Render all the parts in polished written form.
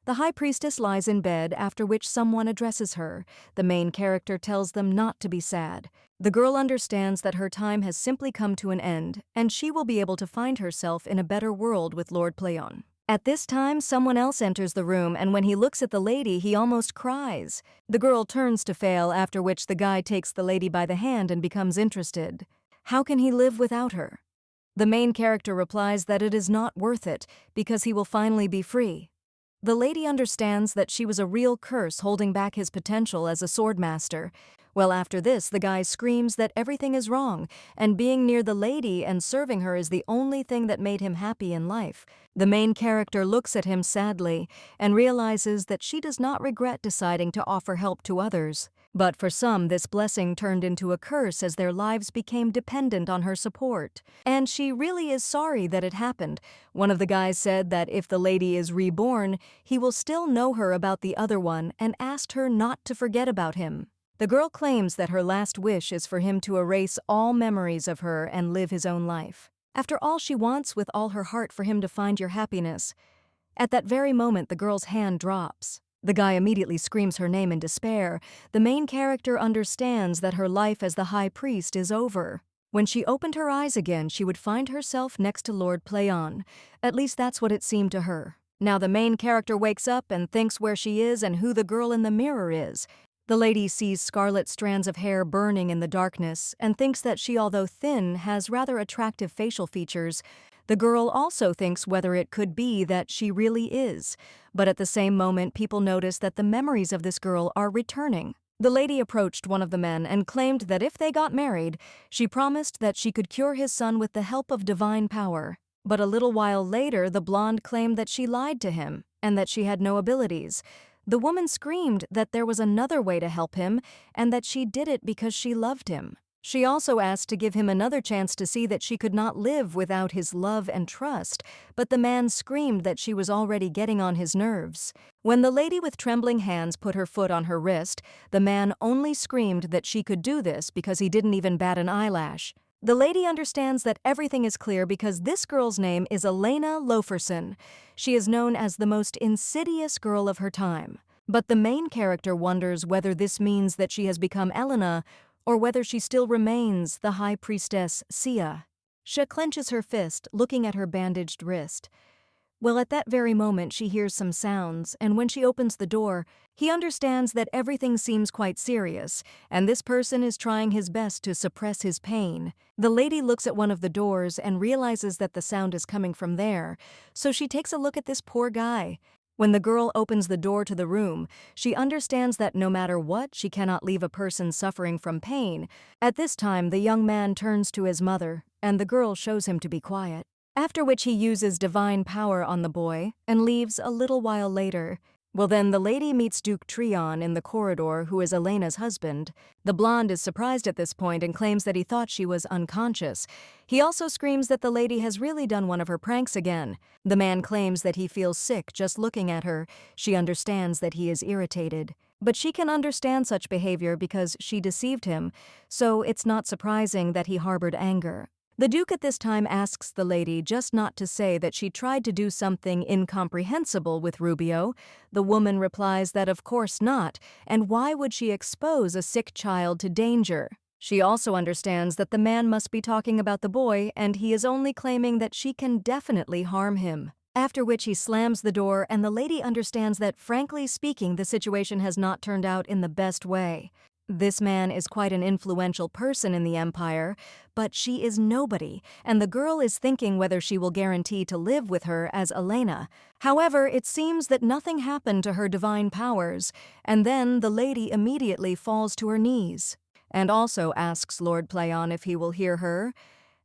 The high priestess lies in bed, after which someone addresses her. The main character tells them not to be sad. The girl understands that her time has simply come to an end, and she will be able to find herself in a better world with Lord Pleon. At this time, someone else enters the room, and when he looks at the lady, he almost cries. The girl turns to fail, after which the guy takes the lady by the hand and becomes interested. How can he live without her? The main character replies that it is not worth it, because he will finally be free. The lady understands that she was a real curse holding back his potential as a swordmaster. Well, after this, the guy screams that everything is wrong, and being near the lady and serving her is the only thing that made him happy in life. The main character looks at him sadly and realizes that she does not regret deciding to offer help to others. But for some, this blessing turned into a curse as their lives became dependent on her support. And she really is sorry that it happened. One of the guys said that if the lady is reborn, he will still know her about the other one and asked her not to forget about him. The girl claims that her last wish is for him to erase all memories of her and live his own life. After all, she wants with all her heart for him to find your happiness. At that very moment, the girl's hand drops. The guy immediately screams her name in despair. The main character understands that her life as the high priest is over. When she opened her eyes again, she would find herself next to Lord Pleon. At least that's what it seemed to her. Now the main character wakes up and thinks where she is and who the girl in the mirror is. The lady sees scarlet strands of hair burning in the darkness and thinks that she, although thin, has rather attractive facial features. The girl also thinks whether it could be that she really is. But at the same moment, people notice that the memories of this girl are returning. The lady approached one of the men and claimed that if they got married, she promised that she could cure his son with the help of divine power. But a little while later, the blonde claimed that she lied to him and that she had no abilities. The woman screamed that there was another way to help him and that she did it because she loved him. She also asked to give him another chance to see that she could not live without his love and trust, but the man screamed that she was already getting on his nerves. When the lady with trembling hands put her foot on her wrist, the man only screamed that she could do this because he didn't even bat an eyelash. The lady understands that everything is clear because this girl's name is Elena Loferson. She is known as the most insidious girl of her time. But the main character wonders whether this means that she has become Elena or whether she still remains the high priestess Sia. She clenches her fist, looking at her bandaged wrist. Well, at that very moment she hears some sounds, and when she opens the door, he understands that everything seems quite serious, and this person is trying his best to suppress his pain. The lady looks at one of the doors and realizes that the sound is coming from there, so she takes a look at this poor guy. When the girl opens the door to the room, she understands that no matter what, she cannot leave a person suffering from pain. At this time, the young man turns to his mother, and the girl shows him to be quiet. After which he uses divine power on the boy and leaves a little while later. Well, then the lady meets Duke Treon in the corridor, who is Elena's husband. The blonde is surprised at this point and claims that he thought she was unconscious. He also screams that the lady has really done one of her pranks again. The man claims that he feels sick just looking at her. She understands that he is irritated. But she can understand such behavior because she deceived him, so it's not surprising that he harbored anger. The Duke at this time asks the lady just not to say that she tried to do something incomprehensible with Rubio. The woman replies that of course not, and why would she expose a sick child to danger? She also understands that the man must be talking about the boy, and he is only claiming that she can definitely harm him. After which he slams the door, and the lady understands that, frankly speaking, the situation has not turned out in the best way. This man is quite an influential person in the empire, but she is nobody, and the girl is thinking whether she will guarantee to live with her as Elena. However, it seems that nothing happened to her divine powers, and then the lady immediately falls to her knees, and also asks Lord Pleon if he will hear her.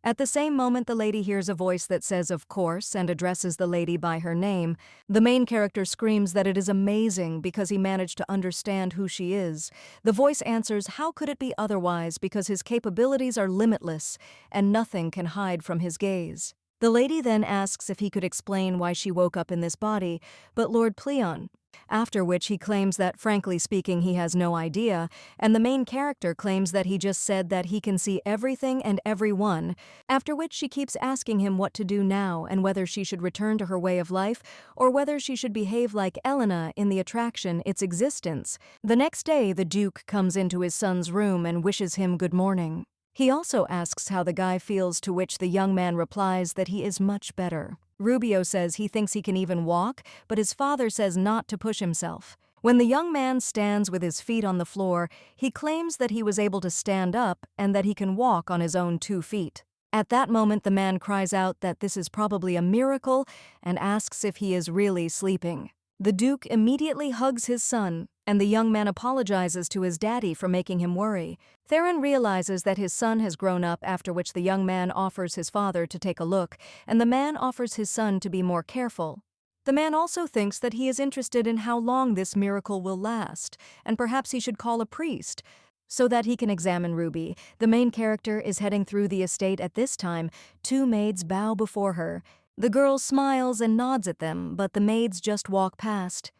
At the same moment, the lady hears a voice that says, "Of course," and addresses the lady by her name. The main character screams that it is amazing because he managed to understand who she is. The voice answers, how could it be otherwise, because his capabilities are limitless, and nothing can hide from his gaze. The lady then asks if he could explain why she woke up in this body, but Lord Pleon, after which he claims that frankly speaking he has no idea, and the main character claims that he just said that he can see everything and everyone, after which she keeps asking him what to do now and whether she should return to her way of life or whether she should behave like Elena in the attraction Its Existence. The next day, the Duke comes into his son's room and wishes him good morning. He also asks how the guy feels, to which the young man replies that he is much better. Rubio says he thinks he can even walk, but his father says not to push himself. When the young man stands with his feet on the floor, he claims that he was able to stand up and that he can walk on his own 2 feet. At that moment, the man cries out that this is probably a miracle and asks if he is really sleeping. The Duke immediately hugs his son, and the young man apologizes to his daddy for making him worry. Theron realizes that his son has grown up, after which the young man offers his father to take a look, and the man offers his son to be more careful. The man also thinks that he is interested in how long this miracle will last, and perhaps he should call a priest so that he can examine Ruby. The main character is heading through the estate at this time. 2 maids bow before her. The girl smiles and nods at them, but the maids just walk past.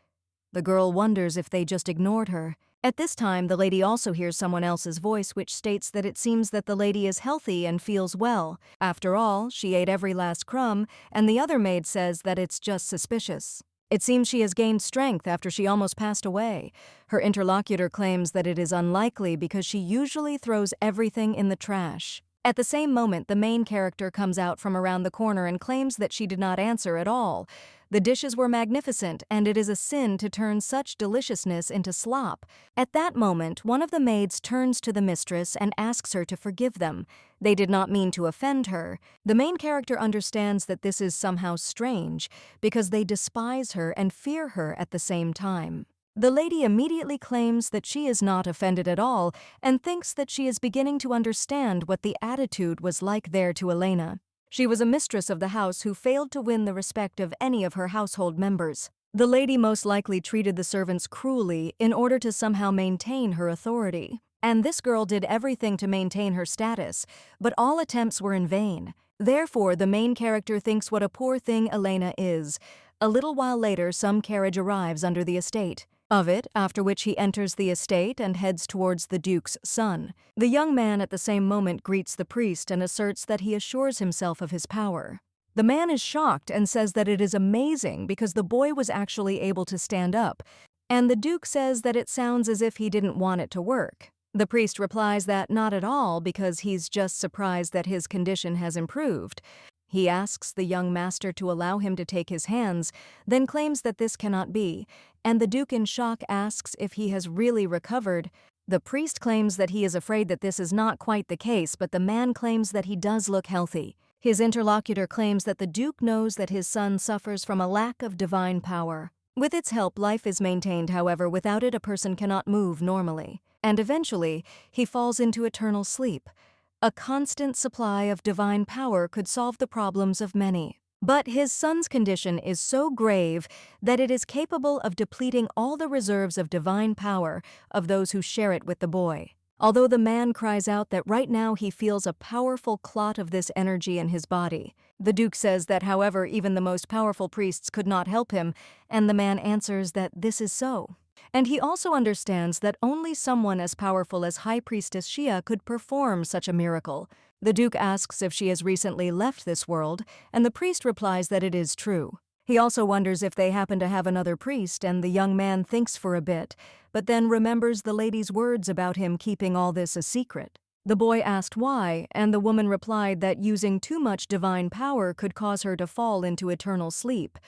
The girl wonders if they just ignored her. At this time, the lady also hears someone else's voice, which states that it seems that the lady is healthy and feels well. After all, she ate every last crumb, and the other maid says that it's just suspicious. It seems she has gained strength after she almost passed away. Her interlocutor claims that it is unlikely because she usually throws everything in the trash. At the same moment, the main character comes out from around the corner and claims that she did not answer at all. The dishes were magnificent, and it is a sin to turn such deliciousness into slop. At that moment, one of the maids turns to the mistress and asks her to forgive them. They did not mean to offend her. The main character understands that this is somehow strange, because they despise her and fear her at the same time. The lady immediately claims that she is not offended at all and thinks that she is beginning to understand what the attitude was like there to Elena. She was a mistress of the house who failed to win the respect of any of her household members. The lady most likely treated the servants cruelly in order to somehow maintain her authority. And this girl did everything to maintain her status, but all attempts were in vain. Therefore, the main character thinks what a poor thing Elena is. A little while later, some carriage arrives under the estate of it, after which he enters the estate and heads towards the Duke's son. The young man at the same moment greets the priest and asserts that he assures himself of his power. The man is shocked and says that it is amazing because the boy was actually able to stand up, and the Duke says that it sounds as if he didn't want it to work. The priest replies that not at all, because he's just surprised that his condition has improved. He asks the young master to allow him to take his hands, then claims that this cannot be, and the Duke in shock asks if he has really recovered. The priest claims that he is afraid that this is not quite the case, but the man claims that he does look healthy. His interlocutor claims that the Duke knows that his son suffers from a lack of divine power. With its help, life is maintained, however, without it a person cannot move normally. And eventually, he falls into eternal sleep. A constant supply of divine power could solve the problems of many. But his son's condition is so grave that it is capable of depleting all the reserves of divine power of those who share it with the boy. Although the man cries out that right now he feels a powerful clot of this energy in his body. The Duke says that, however, even the most powerful priests could not help him, and the man answers that this is so. And he also understands that only someone as powerful as High Priestess Shia could perform such a miracle. The Duke asks if she has recently left this world, and the priest replies that it is true. He also wonders if they happen to have another priest, and the young man thinks for a bit, but then remembers the lady's words about him keeping all this a secret. The boy asked why, and the woman replied that using too much divine power could cause her to fall into eternal sleep.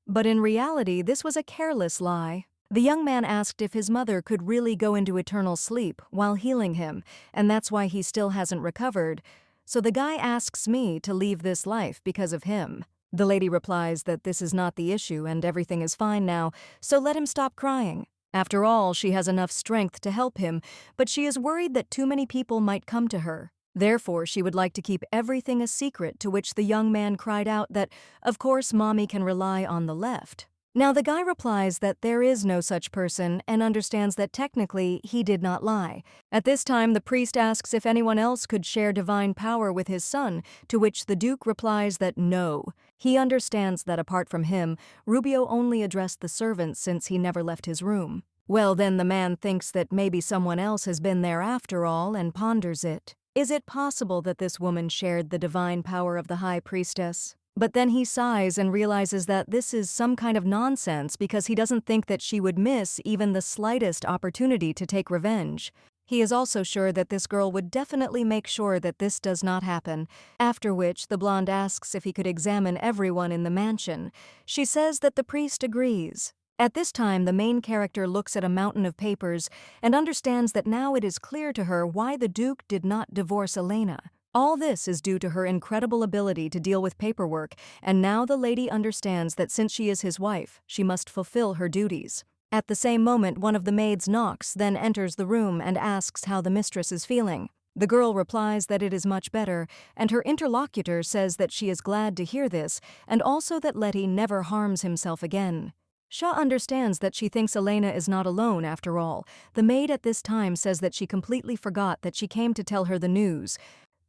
But in reality, this was a careless lie. The young man asked if his mother could really go into eternal sleep while healing him, and that's why he still hasn't recovered. So the guy asks me to leave this life because of him. The lady replies that this is not the issue and everything is fine now, so let him stop crying. After all, she has enough strength to help him, but she is worried that too many people might come to her. Therefore, she would like to keep everything a secret, to which the young man cried out that, of course, mommy can rely on the left. Now the guy replies that there is no such person and understands that technically he did not lie. At this time, the priest asks if anyone else could share divine power with his son, to which the Duke replies that no. He understands that apart from him, Rubio only addressed the servants since he never left his room. Well, then the man thinks that maybe someone else has been there after all and ponders it. Is it possible that this woman shared the divine power of the high priestess? But then he sighs and realizes that this is some kind of nonsense because he doesn't think that she would miss even the slightest opportunity to take revenge. He is also sure that this girl would definitely make sure that this does not happen, after which the blonde asks if he could examine everyone in the mansion. She says that the priest agrees. At this time, the main character looks at a mountain of papers and understands that now it is clear to her why the Duke did not divorce Elena. All this is due to her incredible ability to deal with paperwork, and now the lady understands that since she is his wife, she must fulfill her duties. At the same moment, one of the maids knocks, then enters the room and asks how the mistress is feeling. The girl replies that it is much better, and her interlocutor says that she is glad to hear this, and also that Letty never harms himself again. Shaw understands that she thinks Elena is not alone after all. The maid at this time says that she completely forgot that she came to tell her the news.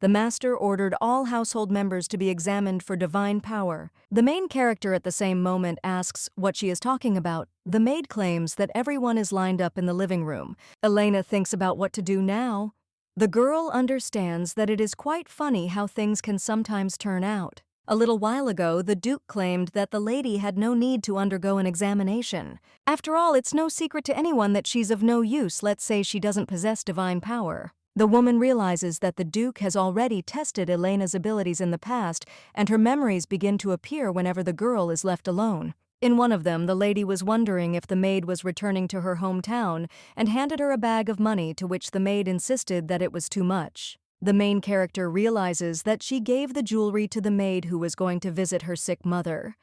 The master ordered all household members to be examined for divine power. The main character at the same moment asks what she is talking about. The maid claims that everyone is lined up in the living room. Elena thinks about what to do now. The girl understands that it is quite funny how things can sometimes turn out. A little while ago, the Duke claimed that the lady had no need to undergo an examination. After all, it's no secret to anyone that she's of no use, let's say she doesn't possess divine power. The woman realizes that the Duke has already tested Elena's abilities in the past, and her memories begin to appear whenever the girl is left alone. In one of them, the lady was wondering if the maid was returning to her hometown and handed her a bag of money, to which the maid insisted that it was too much. The main character realizes that she gave the jewelry to the maid who was going to visit her sick mother.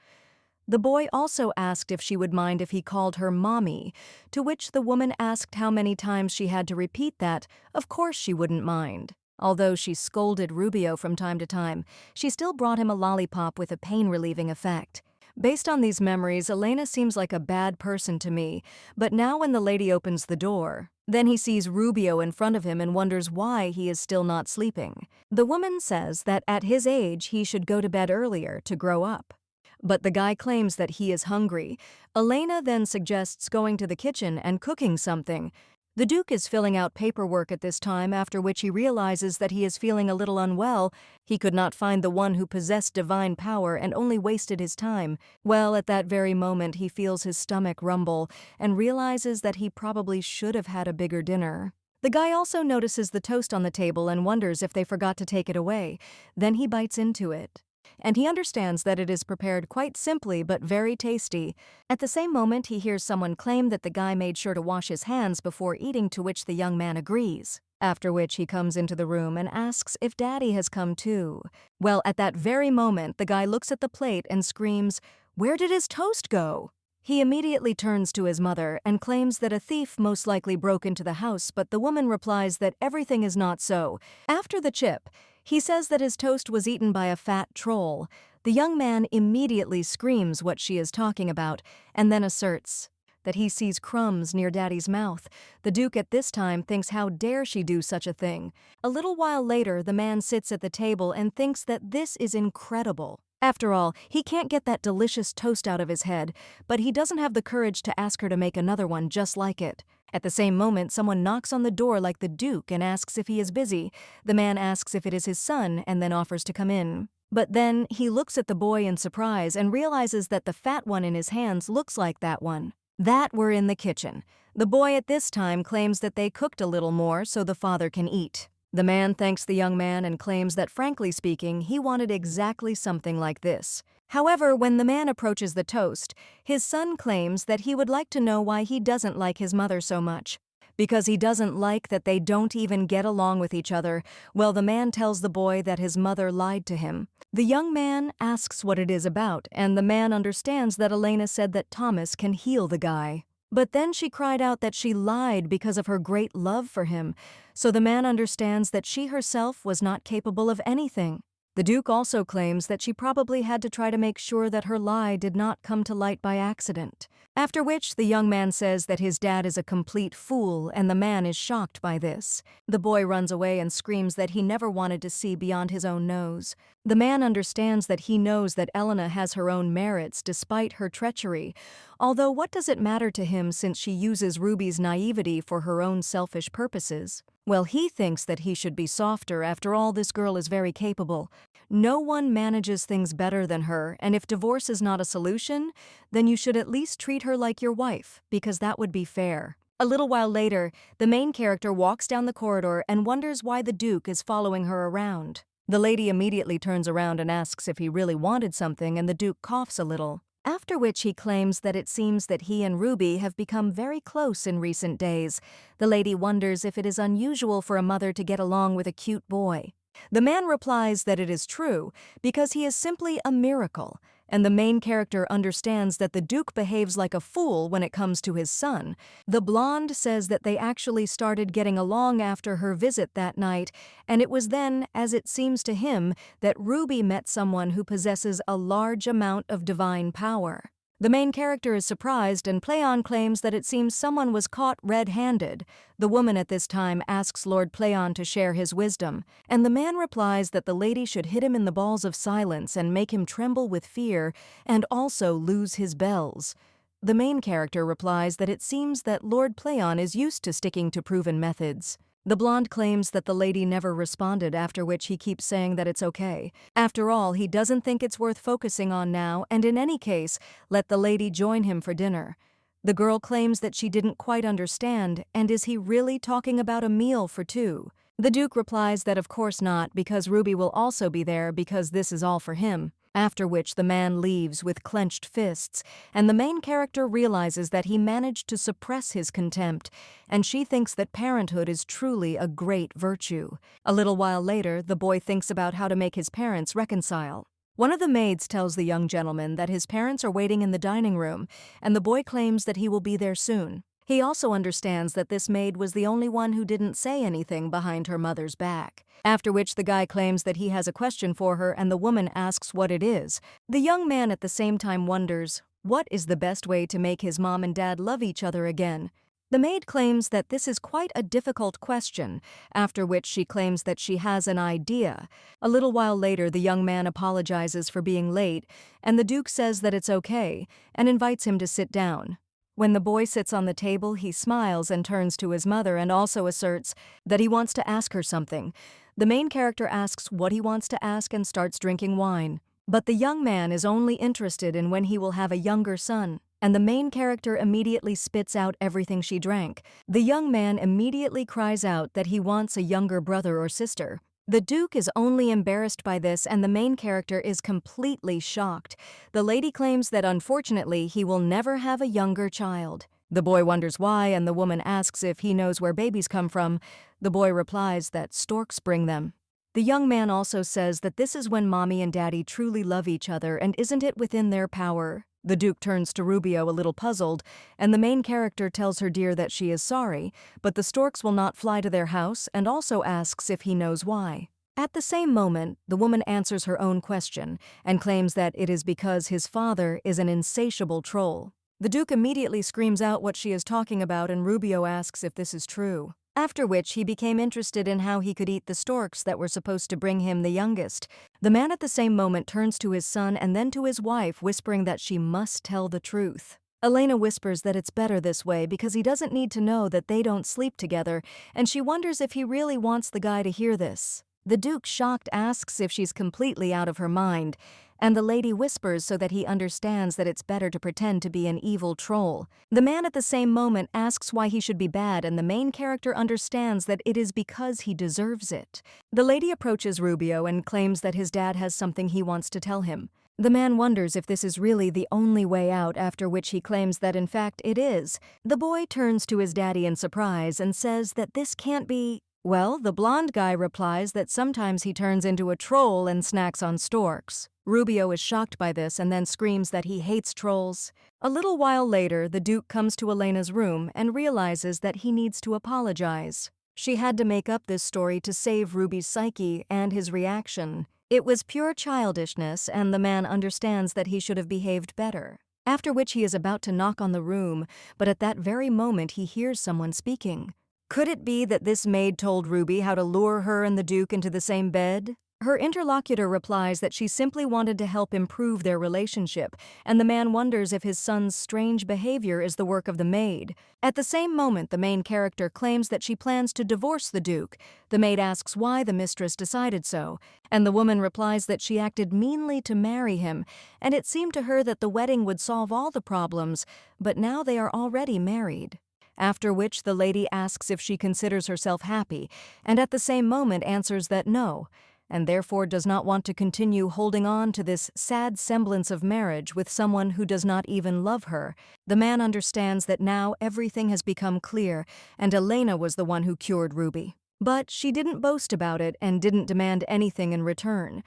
The boy also asked if she would mind if he called her mommy, to which the woman asked how many times she had to repeat that. Of course she wouldn't mind. Although she scolded Rubio from time to time, she still brought him a lollipop with a pain-relieving effect. Based on these memories, Elena seems like a bad person to me, but now when the lady opens the door, then he sees Rubio in front of him and wonders why he is still not sleeping. The woman says that at his age he should go to bed earlier to grow up. But the guy claims that he is hungry. Elena then suggests going to the kitchen and cooking something. The Duke is filling out paperwork at this time, after which he realizes that he is feeling a little unwell. He could not find the one who possessed divine power and only wasted his time. Well, at that very moment he feels his stomach rumble and realizes that he probably should have had a bigger dinner. The guy also notices the toast on the table and wonders if they forgot to take it away. Then he bites into it, and he understands that it is prepared quite simply but very tasty. At the same moment, he hears someone claim that the guy made sure to wash his hands before eating, to which the young man agrees. After which he comes into the room and asks if Daddy has come too. Well, at that very moment, the guy looks at the plate and screams, "Where did his toast go?" He immediately turns to his mother and claims that a thief most likely broke into the house, but the woman replies that everything is not so. After the chip, he says that his toast was eaten by a fat troll. The young man immediately screams what she is talking about, and then asserts that he sees crumbs near Daddy's mouth. The Duke at this time thinks how dare she do such a thing. A little while later, the man sits at the table and thinks that this is incredible. After all, he can't get that delicious toast out of his head, but he doesn't have the courage to ask her to make another one just like it. At the same moment, someone knocks on the door like the Duke and asks if he is busy. The man asks if it is his son and then offers to come in. But then he looks at the boy in surprise and realizes that the fat one in his hands looks like that one. That were in the kitchen. The boy at this time claims that they cooked a little more so the father can eat. The man thanks the young man and claims that, frankly speaking, he wanted exactly something like this. However, when the man approaches the toast, his son claims that he would like to know why he doesn't like his mother so much. Because he doesn't like that they don't even get along with each other. Well, the man tells the boy that his mother lied to him. The young man asks what it is about, and the man understands that Elena said that Thomas can heal the guy. But then she cried out that she lied because of her great love for him, so the man understands that she herself was not capable of anything. The Duke also claims that she probably had to try to make sure that her lie did not come to light by accident. After which, the young man says that his dad is a complete fool, and the man is shocked by this. The boy runs away and screams that he never wanted to see beyond his own nose. The man understands that he knows that Elena has her own merits despite her treachery, although what does it matter to him since she uses Ruby's naivety for her own selfish purposes? Well, he thinks that he should be softer. After all, this girl is very capable. No one manages things better than her, and if divorce is not a solution, then you should at least treat her like your wife, because that would be fair. A little while later, the main character walks down the corridor and wonders why the Duke is following her around. The lady immediately turns around and asks if he really wanted something, and the Duke coughs a little. After which he claims that it seems that he and Ruby have become very close in recent days. The lady wonders if it is unusual for a mother to get along with a cute boy. The man replies that it is true, because he is simply a miracle, and the main character understands that the Duke behaves like a fool when it comes to his son. The blonde says that they actually started getting along after her visit that night, and it was then, as it seems to him, that Ruby met someone who possesses a large amount of divine power. The main character is surprised, and Playon claims that it seems someone was caught red-handed. The woman at this time asks Lord Playon to share his wisdom, and the man replies that the lady should hit him in the balls of silence and make him tremble with fear, and also lose his bells. The main character replies that it seems that Lord Playon is used to sticking to proven methods. The blonde claims that the lady never responded, after which he keeps saying that it's okay. After all, he doesn't think it's worth focusing on now, and in any case, let the lady join him for dinner. The girl claims that she didn't quite understand, and is he really talking about a meal for two? The Duke replies that of course not, because Ruby will also be there because this is all for him. After which the man leaves with clenched fists, and the main character realizes that he managed to suppress his contempt, and she thinks that parenthood is truly a great virtue. A little while later, the boy thinks about how to make his parents reconcile. One of the maids tells the young gentleman that his parents are waiting in the dining room, and the boy claims that he will be there soon. He also understands that this maid was the only one who didn't say anything behind her mother's back. After which the guy claims that he has a question for her, and the woman asks what it is. The young man at the same time wonders, what is the best way to make his mom and dad love each other again? The maid claims that this is quite a difficult question, after which she claims that she has an idea. A little while later, the young man apologizes for being late, and the Duke says that it's okay, and invites him to sit down. When the boy sits on the table, he smiles and turns to his mother and also asserts that he wants to ask her something. The main character asks what he wants to ask and starts drinking wine. But the young man is only interested in when he will have a younger son, and the main character immediately spits out everything she drank. The young man immediately cries out that he wants a younger brother or sister. The Duke is only embarrassed by this, and the main character is completely shocked. The lady claims that unfortunately he will never have a younger child. The boy wonders why, and the woman asks if he knows where babies come from. The boy replies that storks bring them. The young man also says that this is when mommy and daddy truly love each other, and isn't it within their power? The Duke turns to Rubio a little puzzled, and the main character tells her dear that she is sorry, but the storks will not fly to their house, and also asks if he knows why. At the same moment, the woman answers her own question, and claims that it is because his father is an insatiable troll. The Duke immediately screams out what she is talking about, and Rubio asks if this is true. After which he became interested in how he could eat the storks that were supposed to bring him the youngest. The man at the same moment turns to his son and then to his wife, whispering that she must tell the truth. Elena whispers that it's better this way because he doesn't need to know that they don't sleep together, and she wonders if he really wants the guy to hear this. The Duke, shocked, asks if she's completely out of her mind, and the lady whispers so that he understands that it's better to pretend to be an evil troll. The man at the same moment asks why he should be bad, and the main character understands that it is because he deserves it. The lady approaches Rubio and claims that his dad has something he wants to tell him. The man wonders if this is really the only way out, after which he claims that in fact it is. The boy turns to his daddy in surprise and says that this can't be. Well, the blonde guy replies that sometimes he turns into a troll and snacks on storks. Rubio is shocked by this and then screams that he hates trolls. A little while later, the Duke comes to Elena's room and realizes that he needs to apologize. She had to make up this story to save Ruby's psyche and his reaction. It was pure childishness, and the man understands that he should have behaved better. After which he is about to knock on the room, but at that very moment he hears someone speaking. Could it be that this maid told Ruby how to lure her and the Duke into the same bed? Her interlocutor replies that she simply wanted to help improve their relationship, and the man wonders if his son's strange behavior is the work of the maid. At the same moment, the main character claims that she plans to divorce the Duke. The maid asks why the mistress decided so, and the woman replies that she acted meanly to marry him, and it seemed to her that the wedding would solve all the problems, but now they are already married. After which the lady asks if she considers herself happy, and at the same moment answers that no, and therefore does not want to continue holding on to this sad semblance of marriage with someone who does not even love her. The man understands that now everything has become clear, and Elena was the one who cured Ruby. But she didn't boast about it and didn't demand anything in return.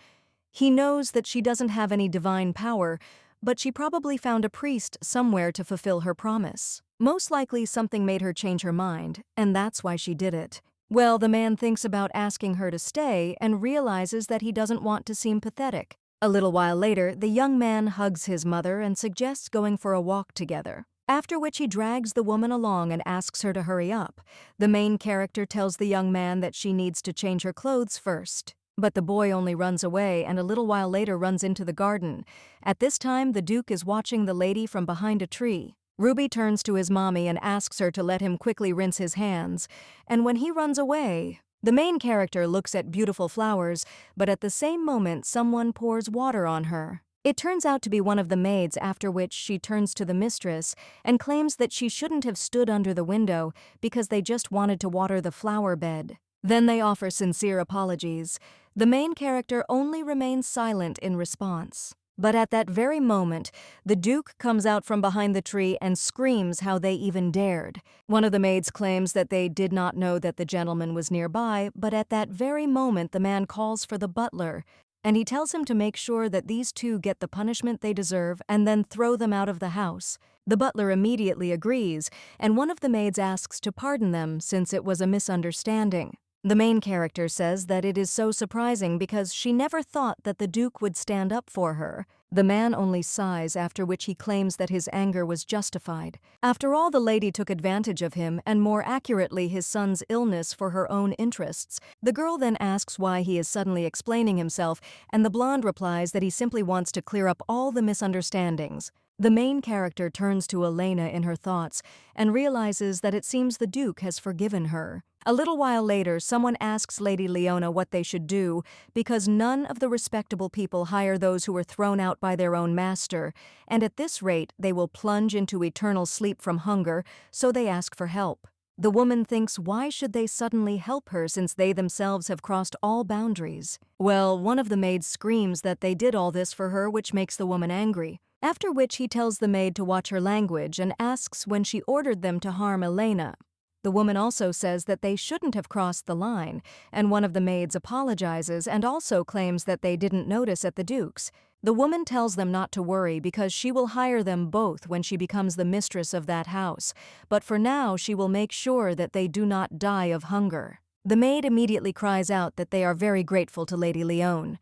He knows that she doesn't have any divine power, but she probably found a priest somewhere to fulfill her promise. Most likely something made her change her mind, and that's why she did it. Well, the man thinks about asking her to stay and realizes that he doesn't want to seem pathetic. A little while later, the young man hugs his mother and suggests going for a walk together. After which he drags the woman along and asks her to hurry up. The main character tells the young man that she needs to change her clothes first. But the boy only runs away and a little while later runs into the garden. At this time, the Duke is watching the lady from behind a tree. Ruby turns to his mommy and asks her to let him quickly rinse his hands, and when he runs away, the main character looks at beautiful flowers, but at the same moment someone pours water on her. It turns out to be one of the maids, after which she turns to the mistress and claims that she shouldn't have stood under the window because they just wanted to water the flower bed. Then they offer sincere apologies. The main character only remains silent in response. But at that very moment, the Duke comes out from behind the tree and screams how they even dared. One of the maids claims that they did not know that the gentleman was nearby, but at that very moment the man calls for the butler, and he tells him to make sure that these two get the punishment they deserve and then throw them out of the house. The butler immediately agrees, and one of the maids asks to pardon them since it was a misunderstanding. The main character says that it is so surprising because she never thought that the Duke would stand up for her. The man only sighs, after which he claims that his anger was justified. After all, the lady took advantage of him, and more accurately his son's illness, for her own interests. The girl then asks why he is suddenly explaining himself, and the blonde replies that he simply wants to clear up all the misunderstandings. The main character turns to Elena in her thoughts and realizes that it seems the Duke has forgiven her. A little while later, someone asks Lady Leona what they should do because none of the respectable people hire those who were thrown out by their own master, and at this rate they will plunge into eternal sleep from hunger, so they ask for help. The woman thinks why should they suddenly help her since they themselves have crossed all boundaries? Well, one of the maids screams that they did all this for her, which makes the woman angry. After which he tells the maid to watch her language and asks when she ordered them to harm Elena. The woman also says that they shouldn't have crossed the line, and one of the maids apologizes and also claims that they didn't notice at the Duke's. The woman tells them not to worry because she will hire them both when she becomes the mistress of that house, but for now she will make sure that they do not die of hunger. The maid immediately cries out that they are very grateful to Lady Leone.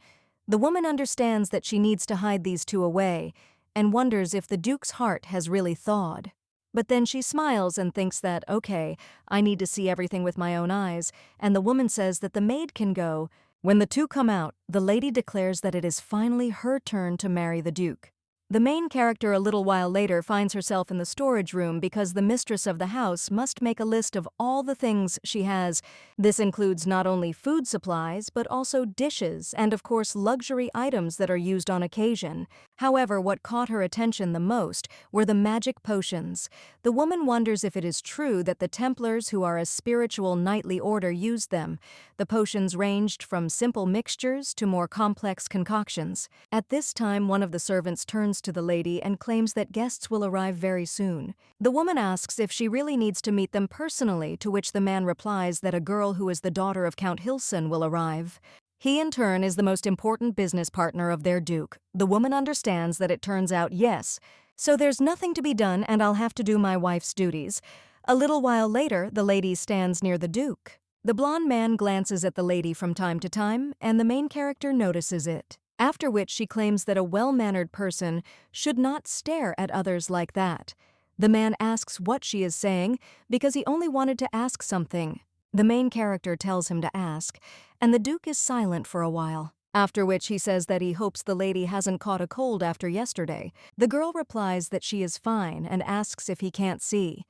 The woman understands that she needs to hide these two away, and wonders if the Duke's heart has really thawed. But then she smiles and thinks that, okay, I need to see everything with my own eyes, and the woman says that the maid can go. When the two come out, the lady declares that it is finally her turn to marry the Duke. The main character a little while later finds herself in the storage room because the mistress of the house must make a list of all the things she has. This includes not only food supplies, but also dishes and, of course, luxury items that are used on occasion. However, what caught her attention the most were the magic potions. The woman wonders if it is true that the Templars, who are a spiritual knightly order, used them. The potions ranged from simple mixtures to more complex concoctions. At this time, one of the servants turns to the lady and claims that guests will arrive very soon. The woman asks if she really needs to meet them personally, to which the man replies that a girl who is the daughter of Count Hilson will arrive. He, in turn, is the most important business partner of their Duke. The woman understands that it turns out yes, so there's nothing to be done and I'll have to do my wife's duties. A little while later, the lady stands near the Duke. The blonde man glances at the lady from time to time, and the main character notices it. After which she claims that a well-mannered person should not stare at others like that. The man asks what she is saying because he only wanted to ask something. The main character tells him to ask, and the Duke is silent for a while. After which he says that he hopes the lady hasn't caught a cold after yesterday. The girl replies that she is fine and asks if he can't see.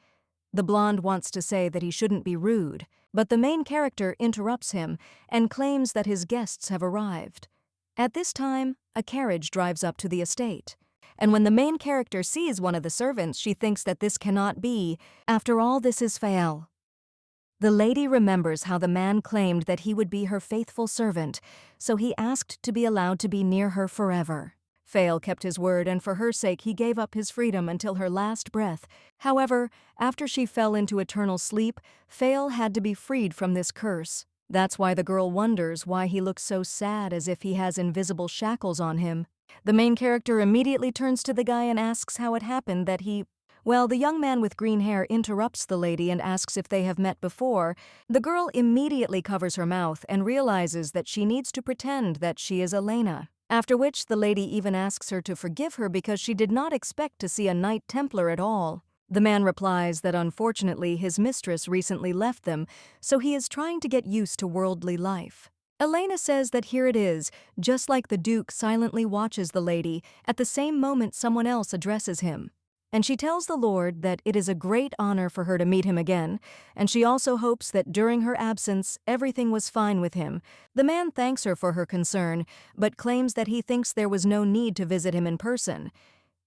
The blonde wants to say that he shouldn't be rude, but the main character interrupts him and claims that his guests have arrived. At this time, a carriage drives up to the estate, and when the main character sees one of the servants, she thinks that this cannot be. After all, this is Fael. The lady remembers how the man claimed that he would be her faithful servant, so he asked to be allowed to be near her forever. Fael kept his word, and for her sake he gave up his freedom until her last breath. However, after she fell into eternal sleep, Fael had to be freed from this curse. That's why the girl wonders why he looks so sad, as if he has invisible shackles on him. The main character immediately turns to the guy and asks how it happened that he... Well, the young man with green hair interrupts the lady and asks if they have met before. The girl immediately covers her mouth and realizes that she needs to pretend that she is Elena. After which the lady even asks her to forgive her because she did not expect to see a Knight Templar at all. The man replies that unfortunately his mistress recently left them, so he is trying to get used to worldly life. Elena says that here it is, just like the Duke silently watches the lady, at the same moment someone else addresses him. And she tells the Lord that it is a great honor for her to meet him again, and she also hopes that during her absence everything was fine with him. The man thanks her for her concern, but claims that he thinks there was no need to visit him in person.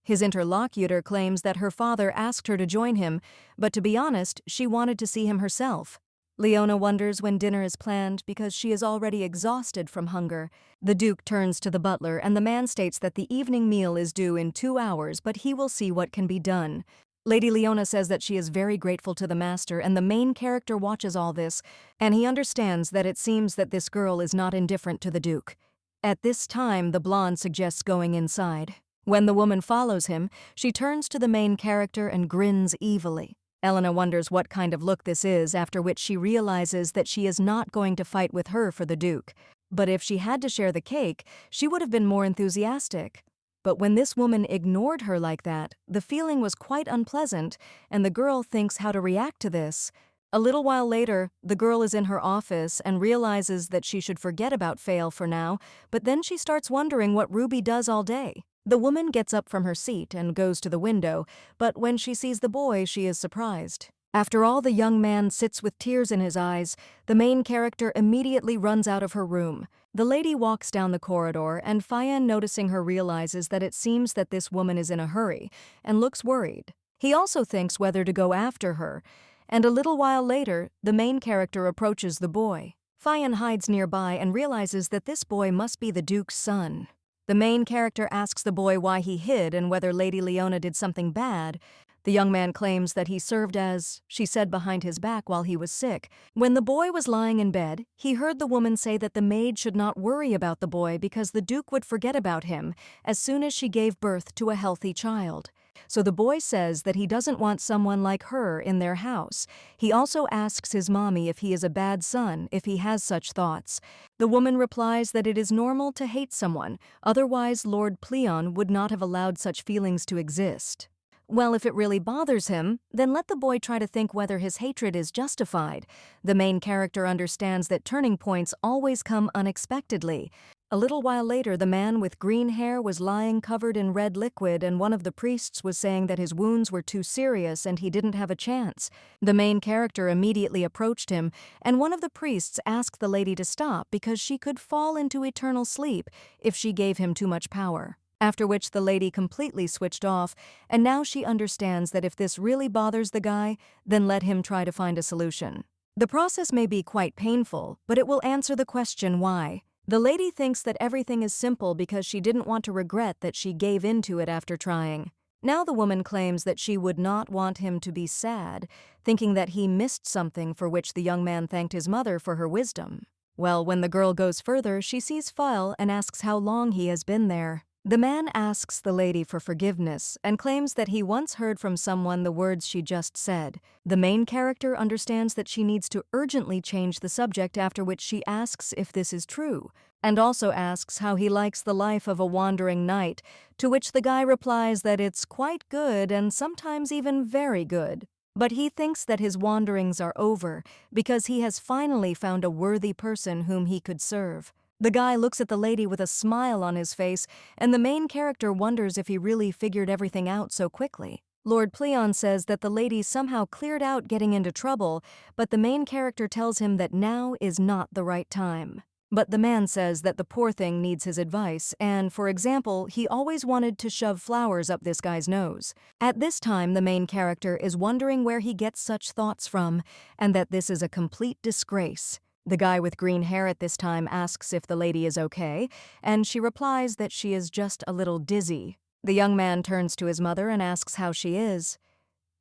His interlocutor claims that her father asked her to join him, but to be honest, she wanted to see him herself. Leona wonders when dinner is planned because she is already exhausted from hunger. The Duke turns to the butler, and the man states that the evening meal is due in 2 hours, but he will see what can be done. Lady Leona says that she is very grateful to the master, and the main character watches all this, and he understands that it seems that this girl is not indifferent to the Duke. At this time, the blonde suggests going inside. When the woman follows him, she turns to the main character and grins evilly. Elena wonders what kind of look this is, after which she realizes that she is not going to fight with her for the Duke. But if she had to share the cake, she would have been more enthusiastic. But when this woman ignored her like that, the feeling was quite unpleasant, and the girl thinks how to react to this. A little while later, the girl is in her office and realizes that she should forget about Fael for now, but then she starts wondering what Ruby does all day. The woman gets up from her seat and goes to the window, but when she sees the boy, she is surprised. After all, the young man sits with tears in his eyes. The main character immediately runs out of her room. The lady walks down the corridor, and Fayan, noticing her, realizes that it seems that this woman is in a hurry and looks worried. He also thinks whether to go after her, and a little while later, the main character approaches the boy. Fayan hides nearby and realizes that this boy must be the Duke's son. The main character asks the boy why he hid and whether Lady Leona did something bad. The young man claims that he served as, she said, behind his back while he was sick. When the boy was lying in bed, he heard the woman say that the maid should not worry about the boy because the Duke would forget about him as soon as she gave birth to a healthy child. So the boy says that he doesn't want someone like her in their house. He also asks his mommy if he is a bad son, if he has such thoughts. The woman replies that it is normal to hate someone, otherwise Lord Pleon would not have allowed such feelings to exist. Well, if it really bothers him, then let the boy try to think whether his hatred is justified. The main character understands that turning points always come unexpectedly. A little while later, the man with green hair was lying covered in red liquid, and one of the priests was saying that his wounds were too serious and he didn't have a chance. The main character immediately approached him, and one of the priests asked the lady to stop because she could fall into eternal sleep if she gave him too much power. After which the lady completely switched off, and now she understands that if this really bothers the guy, then let him try to find a solution. The process may be quite painful, but it will answer the question why. The lady thinks that everything is simple because she didn't want to regret that she gave into it after trying. Now the woman claims that she would not want him to be sad, thinking that he missed something for which the young man thanked his mother for her wisdom. Well, when the girl goes further, she sees Fael and asks how long he has been there. The man asks the lady for forgiveness and claims that he once heard from someone the words she just said. The main character understands that she needs to urgently change the subject, after which she asks if this is true, and also asks how he likes the life of a wandering knight, to which the guy replies that it's quite good and sometimes even very good. But he thinks that his wanderings are over because he has finally found a worthy person whom he could serve. The guy looks at the lady with a smile on his face, and the main character wonders if he really figured everything out so quickly. Lord Pleon says that the lady somehow cleared out getting into trouble, but the main character tells him that now is not the right time. But the man says that the poor thing needs his advice, and, for example, he always wanted to shove flowers up this guy's nose. At this time, the main character is wondering where he gets such thoughts from, and that this is a complete disgrace. The guy with green hair at this time asks if the lady is okay, and she replies that she is just a little dizzy. The young man turns to his mother and asks how she is.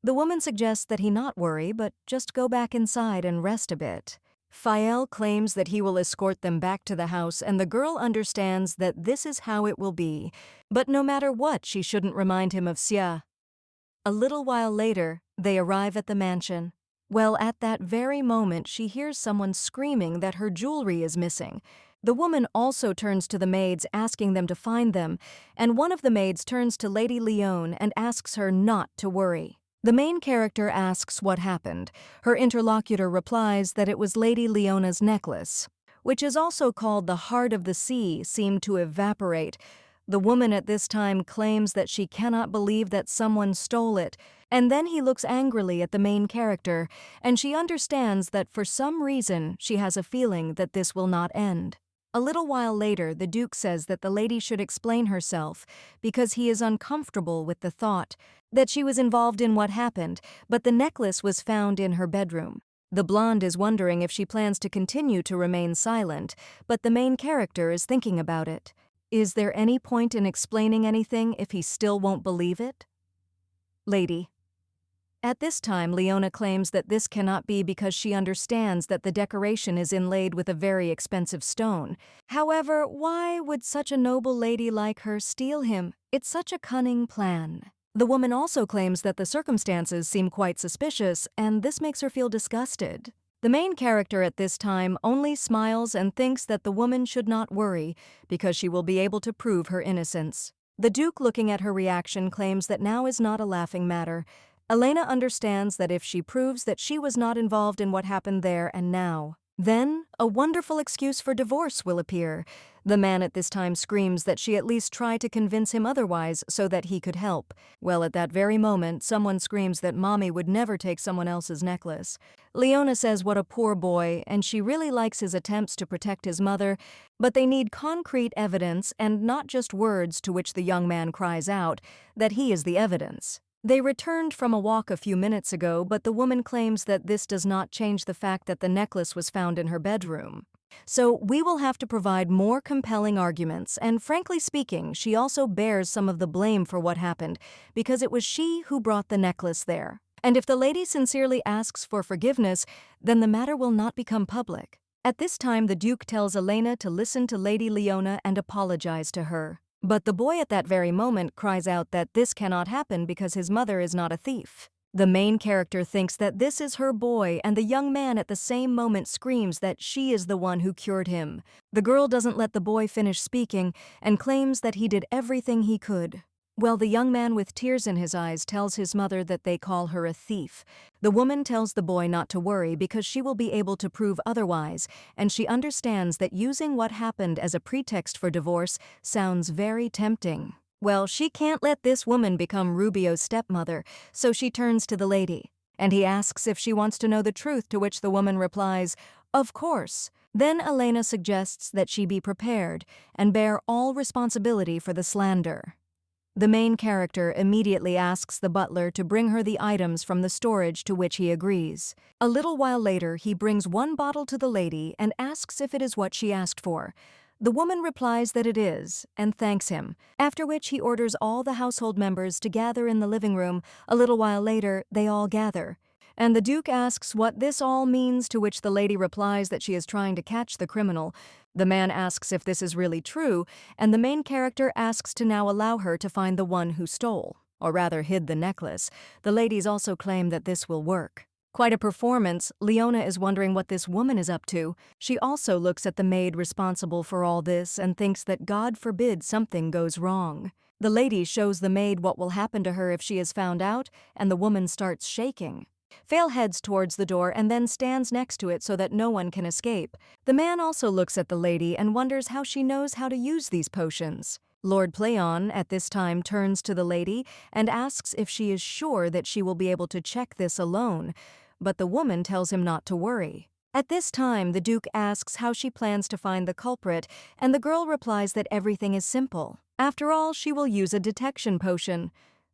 The woman suggests that he not worry, but just go back inside and rest a bit. Fael claims that he will escort them back to the house, and the girl understands that this is how it will be, but no matter what, she shouldn't remind him of Xia. A little while later, they arrive at the mansion. Well, at that very moment, she hears someone screaming that her jewelry is missing. The woman also turns to the maids, asking them to find them, and one of the maids turns to Lady Leone and asks her not to worry. The main character asks what happened. Her interlocutor replies that it was Lady Leona's necklace, which is also called the Heart of the Sea, seemed to evaporate. The woman at this time claims that she cannot believe that someone stole it, and then he looks angrily at the main character, and she understands that for some reason she has a feeling that this will not end. A little while later, the Duke says that the lady should explain herself because he is uncomfortable with the thought that she was involved in what happened, but the necklace was found in her bedroom. The blonde is wondering if she plans to continue to remain silent, but the main character is thinking about it. Is there any point in explaining anything if he still won't believe it? Lady. At this time, Leona claims that this cannot be because she understands that the decoration is inlaid with a very expensive stone. However, why would such a noble lady like her steal him? It's such a cunning plan. The woman also claims that the circumstances seem quite suspicious, and this makes her feel disgusted. The main character at this time only smiles and thinks that the woman should not worry because she will be able to prove her innocence. The Duke, looking at her reaction, claims that now is not a laughing matter. Elena understands that if she proves that she was not involved in what happened there and now, then a wonderful excuse for divorce will appear. The man at this time screams that she at least try to convince him otherwise so that he could help. Well, at that very moment, someone screams that Mommy would never take someone else's necklace. Leona says what a poor boy, and she really likes his attempts to protect his mother, but they need concrete evidence and not just words, to which the young man cries out that he is the evidence. They returned from a walk a few minutes ago, but the woman claims that this does not change the fact that the necklace was found in her bedroom. So we will have to provide more compelling arguments, and frankly speaking, she also bears some of the blame for what happened, because it was she who brought the necklace there. And if the lady sincerely asks for forgiveness, then the matter will not become public. At this time, the Duke tells Elena to listen to Lady Leona and apologize to her. But the boy at that very moment cries out that this cannot happen because his mother is not a thief. The main character thinks that this is her boy, and the young man at the same moment screams that she is the one who cured him. The girl doesn't let the boy finish speaking and claims that he did everything he could. Well, the young man with tears in his eyes tells his mother that they call her a thief. The woman tells the boy not to worry because she will be able to prove otherwise, and she understands that using what happened as a pretext for divorce sounds very tempting. Well, she can't let this woman become Rubio's stepmother, so she turns to the lady, and he asks if she wants to know the truth, to which the woman replies, "Of course." Then Elena suggests that she be prepared and bear all responsibility for the slander. The main character immediately asks the butler to bring her the items from the storage, to which he agrees. A little while later, he brings one bottle to the lady and asks if it is what she asked for. The woman replies that it is, and thanks him, after which he orders all the household members to gather in the living room. A little while later, they all gather. and the Duke asks what this all means, to which the lady replies that she is trying to catch the criminal. The man asks if this is really true, and the main character asks to now allow her to find the one who stole, or rather hid, the necklace. The ladies also claim that this will work. Quite a performance. Leona is wondering what this woman is up to. She also looks at the maid responsible for all this and thinks that God forbid something goes wrong. The lady shows the maid what will happen to her if she is found out, and the woman starts shaking. Fail heads towards the door and then stands next to it so that no one can escape. The man also looks at the lady and wonders how she knows how to use these potions. Lord Playon at this time turns to the lady and asks if she is sure that she will be able to check this alone, but the woman tells him not to worry. At this time, the Duke asks how she plans to find the culprit, and the girl replies that everything is simple. After all, she will use a detection potion.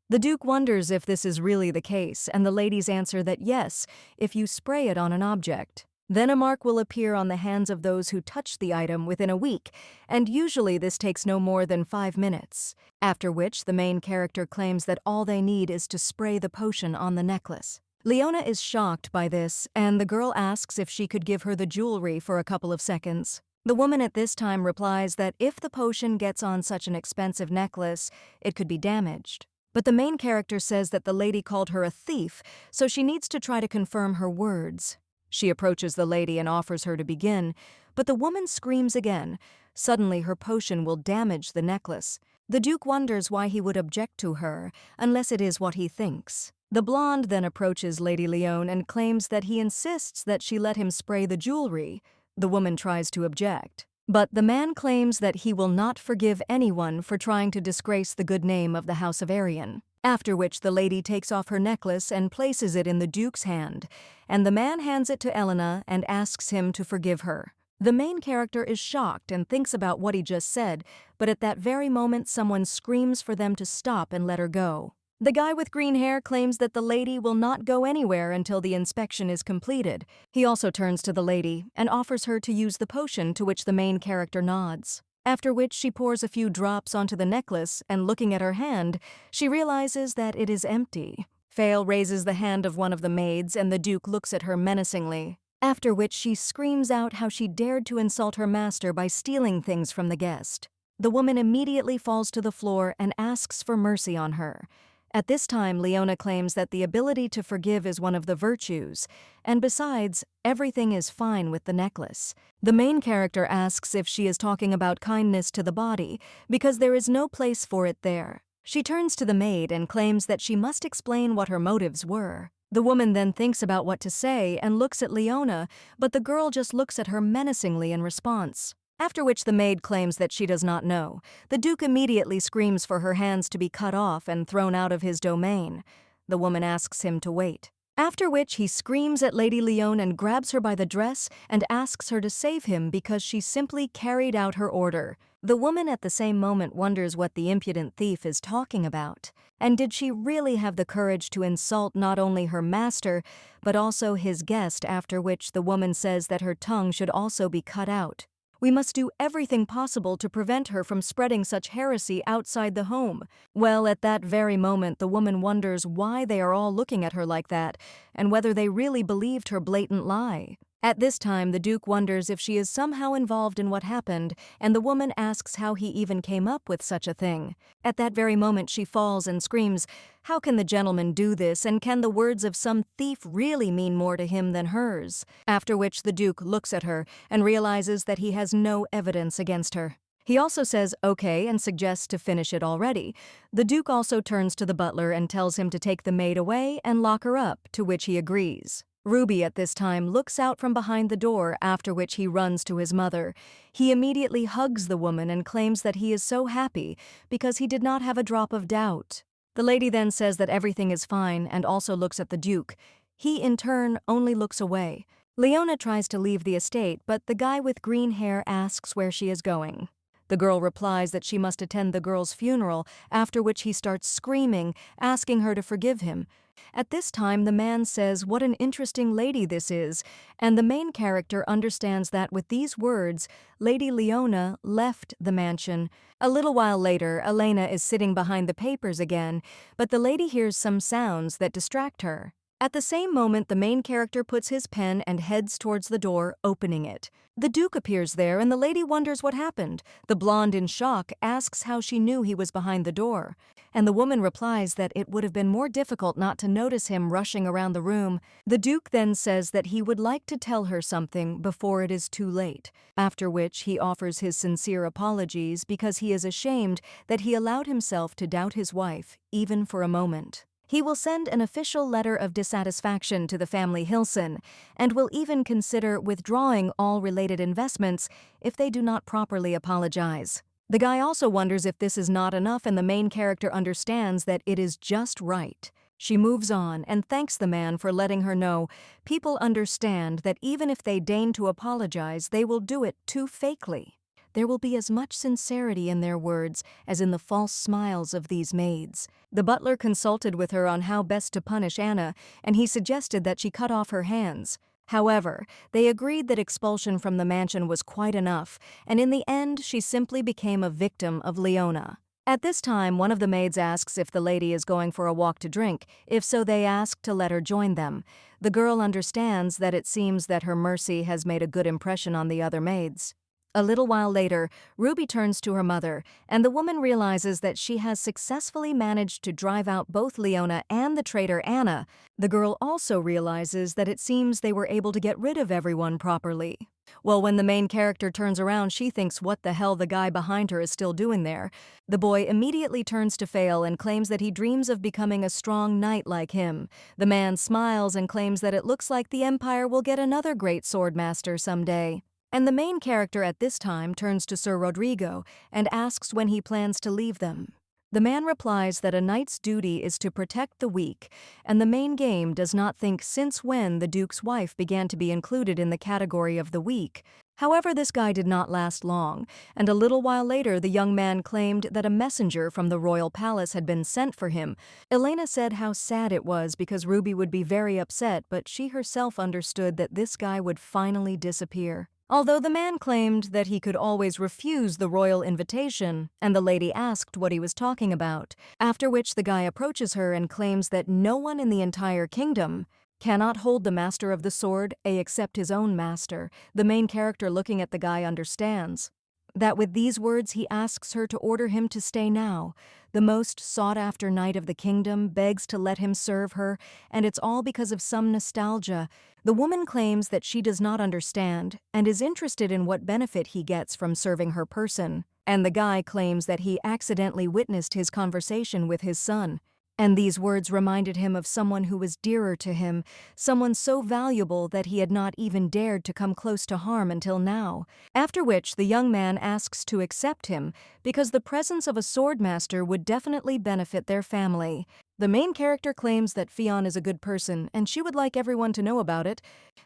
The Duke wonders if this is really the case, and the ladies answer that yes, if you spray it on an object. Then a mark will appear on the hands of those who touch the item within a week, and usually this takes no more than 5 minutes, after which the main character claims that all they need is to spray the potion on the necklace. Leona is shocked by this, and the girl asks if she could give her the jewelry for a couple of seconds. The woman at this time replies that if the potion gets on such an expensive necklace, it could be damaged. But the main character says that the lady called her a thief, so she needs to try to confirm her words. She approaches the lady and offers her to begin, but the woman screams again. Suddenly her potion will damage the necklace. The Duke wonders why he would object to her, unless it is what he thinks. The blonde then approaches Lady Leone and claims that he insists that she let him spray the jewelry. The woman tries to object, but the man claims that he will not forgive anyone for trying to disgrace the good name of the House of Arian. After which the lady takes off her necklace and places it in the Duke's hand, and the man hands it to Elena and asks him to forgive her. The main character is shocked and thinks about what he just said, but at that very moment someone screams for them to stop and let her go. The guy with green hair claims that the lady will not go anywhere until the inspection is completed. He also turns to the lady and offers her to use the potion, to which the main character nods. After which she pours a few drops onto the necklace, and looking at her hand, she realizes that it is empty. Fail raises the hand of one of the maids, and the Duke looks at her menacingly. After which she screams out how she dared to insult her master by stealing things from the guest. The woman immediately falls to the floor and asks for mercy on her. At this time, Leona claims that the ability to forgive is one of the virtues, and besides, everything is fine with the necklace. The main character asks if she is talking about kindness to the body, because there is no place for it there. She turns to the maid and claims that she must explain what her motives were. The woman then thinks about what to say and looks at Leona, but the girl just looks at her menacingly in response. After which the maid claims that she does not know. The Duke immediately screams for her hands to be cut off and thrown out of his domain. The woman asks him to wait. After which he screams at Lady Leone and grabs her by the dress and asks her to save him because she simply carried out her order. The woman at the same moment wonders what the impudent thief is talking about. And did she really have the courage to insult not only her master, but also his guest, after which the woman says that her tongue should also be cut out. We must do everything possible to prevent her from spreading such heresy outside the home. Well, at that very moment, the woman wonders why they are all looking at her like that, and whether they really believed her blatant lie. At this time, the Duke wonders if she is somehow involved in what happened, and the woman asks how he even came up with such a thing. At that very moment, she falls and screams, "How can the gentleman do this, and can the words of some thief really mean more to him than hers?" After which the Duke looks at her and realizes that he has no evidence against her. He also says okay and suggests to finish it already. The Duke also turns to the butler and tells him to take the maid away and lock her up, to which he agrees. Ruby at this time looks out from behind the door, after which he runs to his mother. He immediately hugs the woman and claims that he is so happy because he did not have a drop of doubt. The lady then says that everything is fine and also looks at the Duke. He, in turn, only looks away. Leona tries to leave the estate, but the guy with green hair asks where she is going. The girl replies that she must attend the girl's funeral, after which he starts screaming, asking her to forgive him. At this time, the man says what an interesting lady this is, and the main character understands that with these words, Lady Leona left the mansion. A little while later, Elena is sitting behind the papers again, but the lady hears some sounds that distract her. At the same moment, the main character puts his pen and heads towards the door, opening it. The Duke appears there, and the lady wonders what happened. The blonde, in shock, asks how she knew he was behind the door. And the woman replies that it would have been more difficult not to notice him rushing around the room. The Duke then says that he would like to tell her something before it is too late, after which he offers his sincere apologies because he is ashamed that he allowed himself to doubt his wife, even for a moment. He will send an official letter of dissatisfaction to the family Hilson and will even consider withdrawing all related investments if they do not properly apologize. The guy also wonders if this is not enough, and the main character understands that it is just right. She moves on and thanks the man for letting her know people understand that even if they deign to apologize, they will do it too fakely. There will be as much sincerity in their words as in the false smiles of these maids. The butler consulted with her on how best to punish Anna, and he suggested that she cut off her hands. However, they agreed that expulsion from the mansion was quite enough, and in the end she simply became a victim of Leona. At this time, one of the maids asks if the lady is going for a walk to drink. If so, they ask to let her join them. The girl understands that it seems that her mercy has made a good impression on the other maids. A little while later, Ruby turns to her mother, and the woman realizes that she has successfully managed to drive out both Leona and the traitor Anna. The girl also realizes that it seems they were able to get rid of everyone properly. Well, when the main character turns around, she thinks what the hell the guy behind her is still doing there. The boy immediately turns to Fail and claims that he dreams of becoming a strong knight like him. The man smiles and claims that it looks like the Empire will get another great swordmaster someday. And the main character at this time turns to Sir Rodrigo and asks when he plans to leave them. The man replies that a knight's duty is to protect the weak, and the main game does not think since when the Duke's wife began to be included in the category of the weak. However, this guy did not last long, and a little while later the young man claimed that a messenger from the royal palace had been sent for him. Elena said how sad it was because Ruby would be very upset, but she herself understood that this guy would finally disappear. Although the man claimed that he could always refuse the royal invitation, and the lady asked what he was talking about, after which the guy approaches her and claims that no one in the entire kingdom cannot hold the master of the sword except his own master. The main character, looking at the guy, understands that with these words he asks her to order him to stay now. The most sought-after knight of the kingdom begs to let him serve her, and it's all because of some nostalgia. The woman claims that she does not understand and is interested in what benefit he gets from serving her person, and the guy claims that he accidentally witnessed his conversation with his son. And these words reminded him of someone who was dearer to him, someone so valuable that he had not even dared to come close to harm until now. After which the young man asks to accept him because the presence of a swordmaster would definitely benefit their family. The main character claims that Fionn is a good person and she would like everyone to know about it.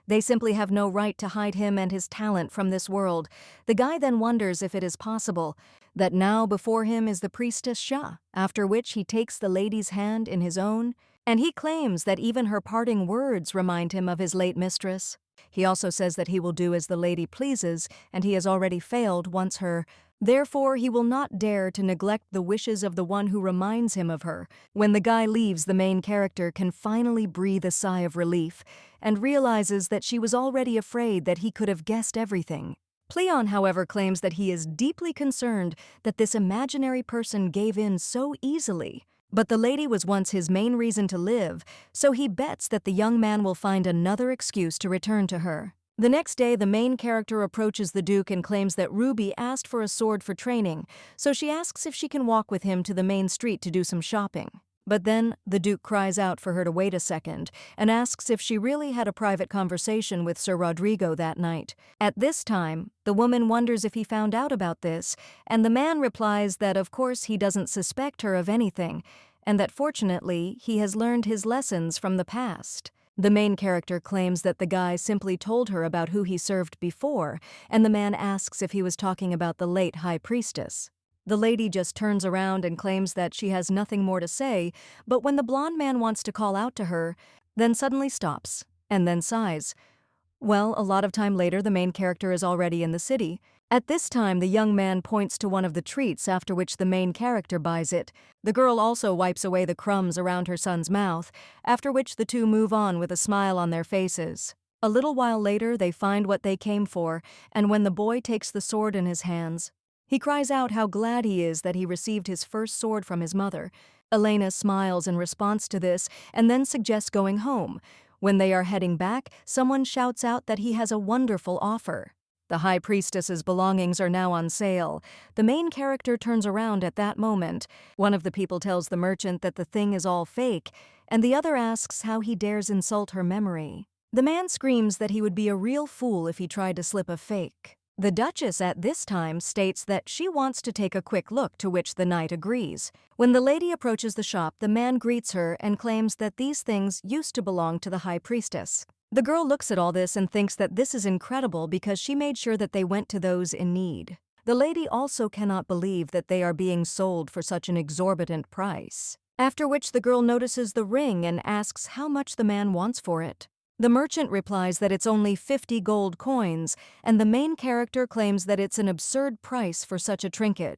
They simply have no right to hide him and his talent from this world. The guy then wonders if it is possible that now before him is the priestess Shah, after which he takes the lady's hand in his own, and he claims that even her parting words remind him of his late mistress. He also says that he will do as the lady pleases, and he has already failed once her. Therefore, he will not dare to neglect the wishes of the one who reminds him of her. When the guy leaves, the main character can finally breathe a sigh of relief and realizes that she was already afraid that he could have guessed everything. Cleon, however, claims that he is deeply concerned that this imaginary person gave in so easily. But the lady was once his main reason to live, so he bets that the young man will find another excuse to return to her. The next day, the main character approaches the Duke and claims that Ruby asked for a sword for training, so she asks if she can walk with him to the main street to do some shopping. But then, the Duke cries out for her to wait a second and asks if she really had a private conversation with Sir Rodrigo that night. At this time, the woman wonders if he found out about this, and the man replies that of course he doesn't suspect her of anything, and that fortunately he has learned his lessons from the past. The main character claims that the guy simply told her about who he served before, and the man asks if he was talking about the late High Priestess. The lady just turns around and claims that she has nothing more to say, but when the blonde man wants to call out to her, then suddenly stops, and then sighs. Well, a lot of time later, the main character is already in the city. At this time, the young man points to one of the treats, after which the main character buys it. The girl also wipes away the crumbs around her son's mouth, after which the two move on with a smile on their faces. A little while later, they find what they came for, and when the boy takes the sword in his hands, he cries out how glad he is that he received his first sword from his mother. Elena smiles in response to this and then suggests going home. When they are heading back, someone shouts out that he has a wonderful offer. The high priestess's belongings are now on sale. The main character turns around at that moment. One of the people tells the merchant that the thing is all fake, and the other asks how he dares insult her memory. The man screams that he would be a real fool if he tried to slip a fake. The Duchess at this time states that she wants to take a quick look, to which the knight agrees. When the lady approaches the shop, the man greets her and claims that these things used to belong to the high priestess. The girl looks at all this and thinks that this is incredible because she made sure that they went to those in need. The lady also cannot believe that they are being sold for such an exorbitant price. After which the girl notices the ring and asks how much the man wants for it. The merchant replies that it's only 50 gold coins, and the main character claims that it's an absurd price for such a trinket.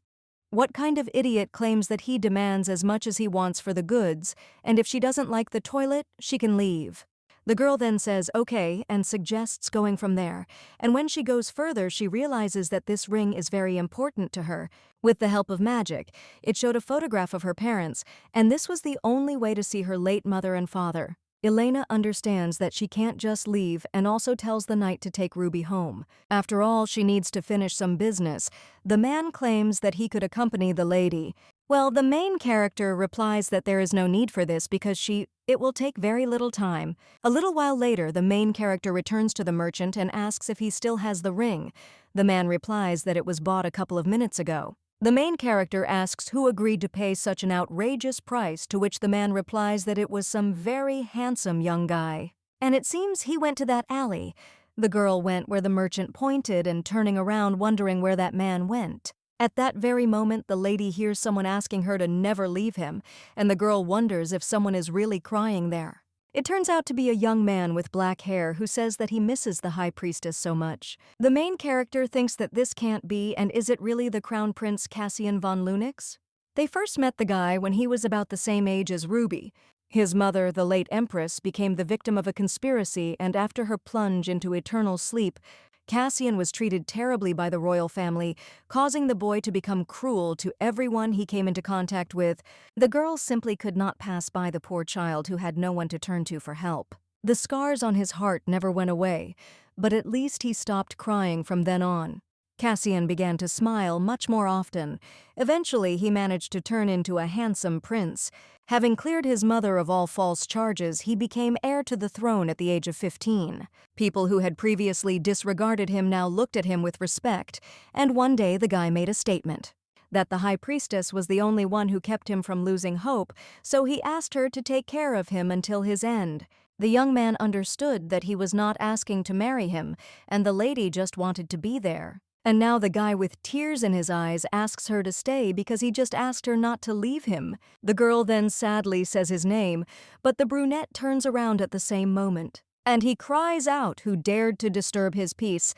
What kind of idiot claims that he demands as much as he wants for the goods, and if she doesn't like the toilet, she can leave? The girl then says okay and suggests going from there, and when she goes further she realizes that this ring is very important to her. With the help of magic, it showed a photograph of her parents, and this was the only way to see her late mother and father. Elena understands that she can't just leave and also tells the knight to take Ruby home. After all, she needs to finish some business. The man claims that he could accompany the lady. Well, the main character replies that there is no need for this because it will take very little time. A little while later, the main character returns to the merchant and asks if he still has the ring. The man replies that it was bought a couple of minutes ago. The main character asks who agreed to pay such an outrageous price, to which the man replies that it was some very handsome young guy. And it seems he went to that alley. The girl went where the merchant pointed and turning around wondering where that man went. At that very moment, the lady hears someone asking her to never leave him, and the girl wonders if someone is really crying there. It turns out to be a young man with black hair who says that he misses the high priestess so much. The main character thinks that this can't be, and is it really the Crown Prince Cassian von Lunix? They first met the guy when he was about the same age as Ruby. His mother, the late Empress, became the victim of a conspiracy, and after her plunge into eternal sleep, Cassian was treated terribly by the royal family, causing the boy to become cruel to everyone he came into contact with. The girl simply could not pass by the poor child who had no one to turn to for help. The scars on his heart never went away, but at least he stopped crying from then on. Cassian began to smile much more often. Eventually, he managed to turn into a handsome prince. Having cleared his mother of all false charges, he became heir to the throne at the age of 15. People who had previously disregarded him now looked at him with respect, and one day the guy made a statement that the high priestess was the only one who kept him from losing hope, so he asked her to take care of him until his end. The young man understood that he was not asking to marry him, and the lady just wanted to be there. And now the guy with tears in his eyes asks her to stay because he just asked her not to leave him. The girl then sadly says his name, but the brunette turns around at the same moment, and he cries out who dared to disturb his peace.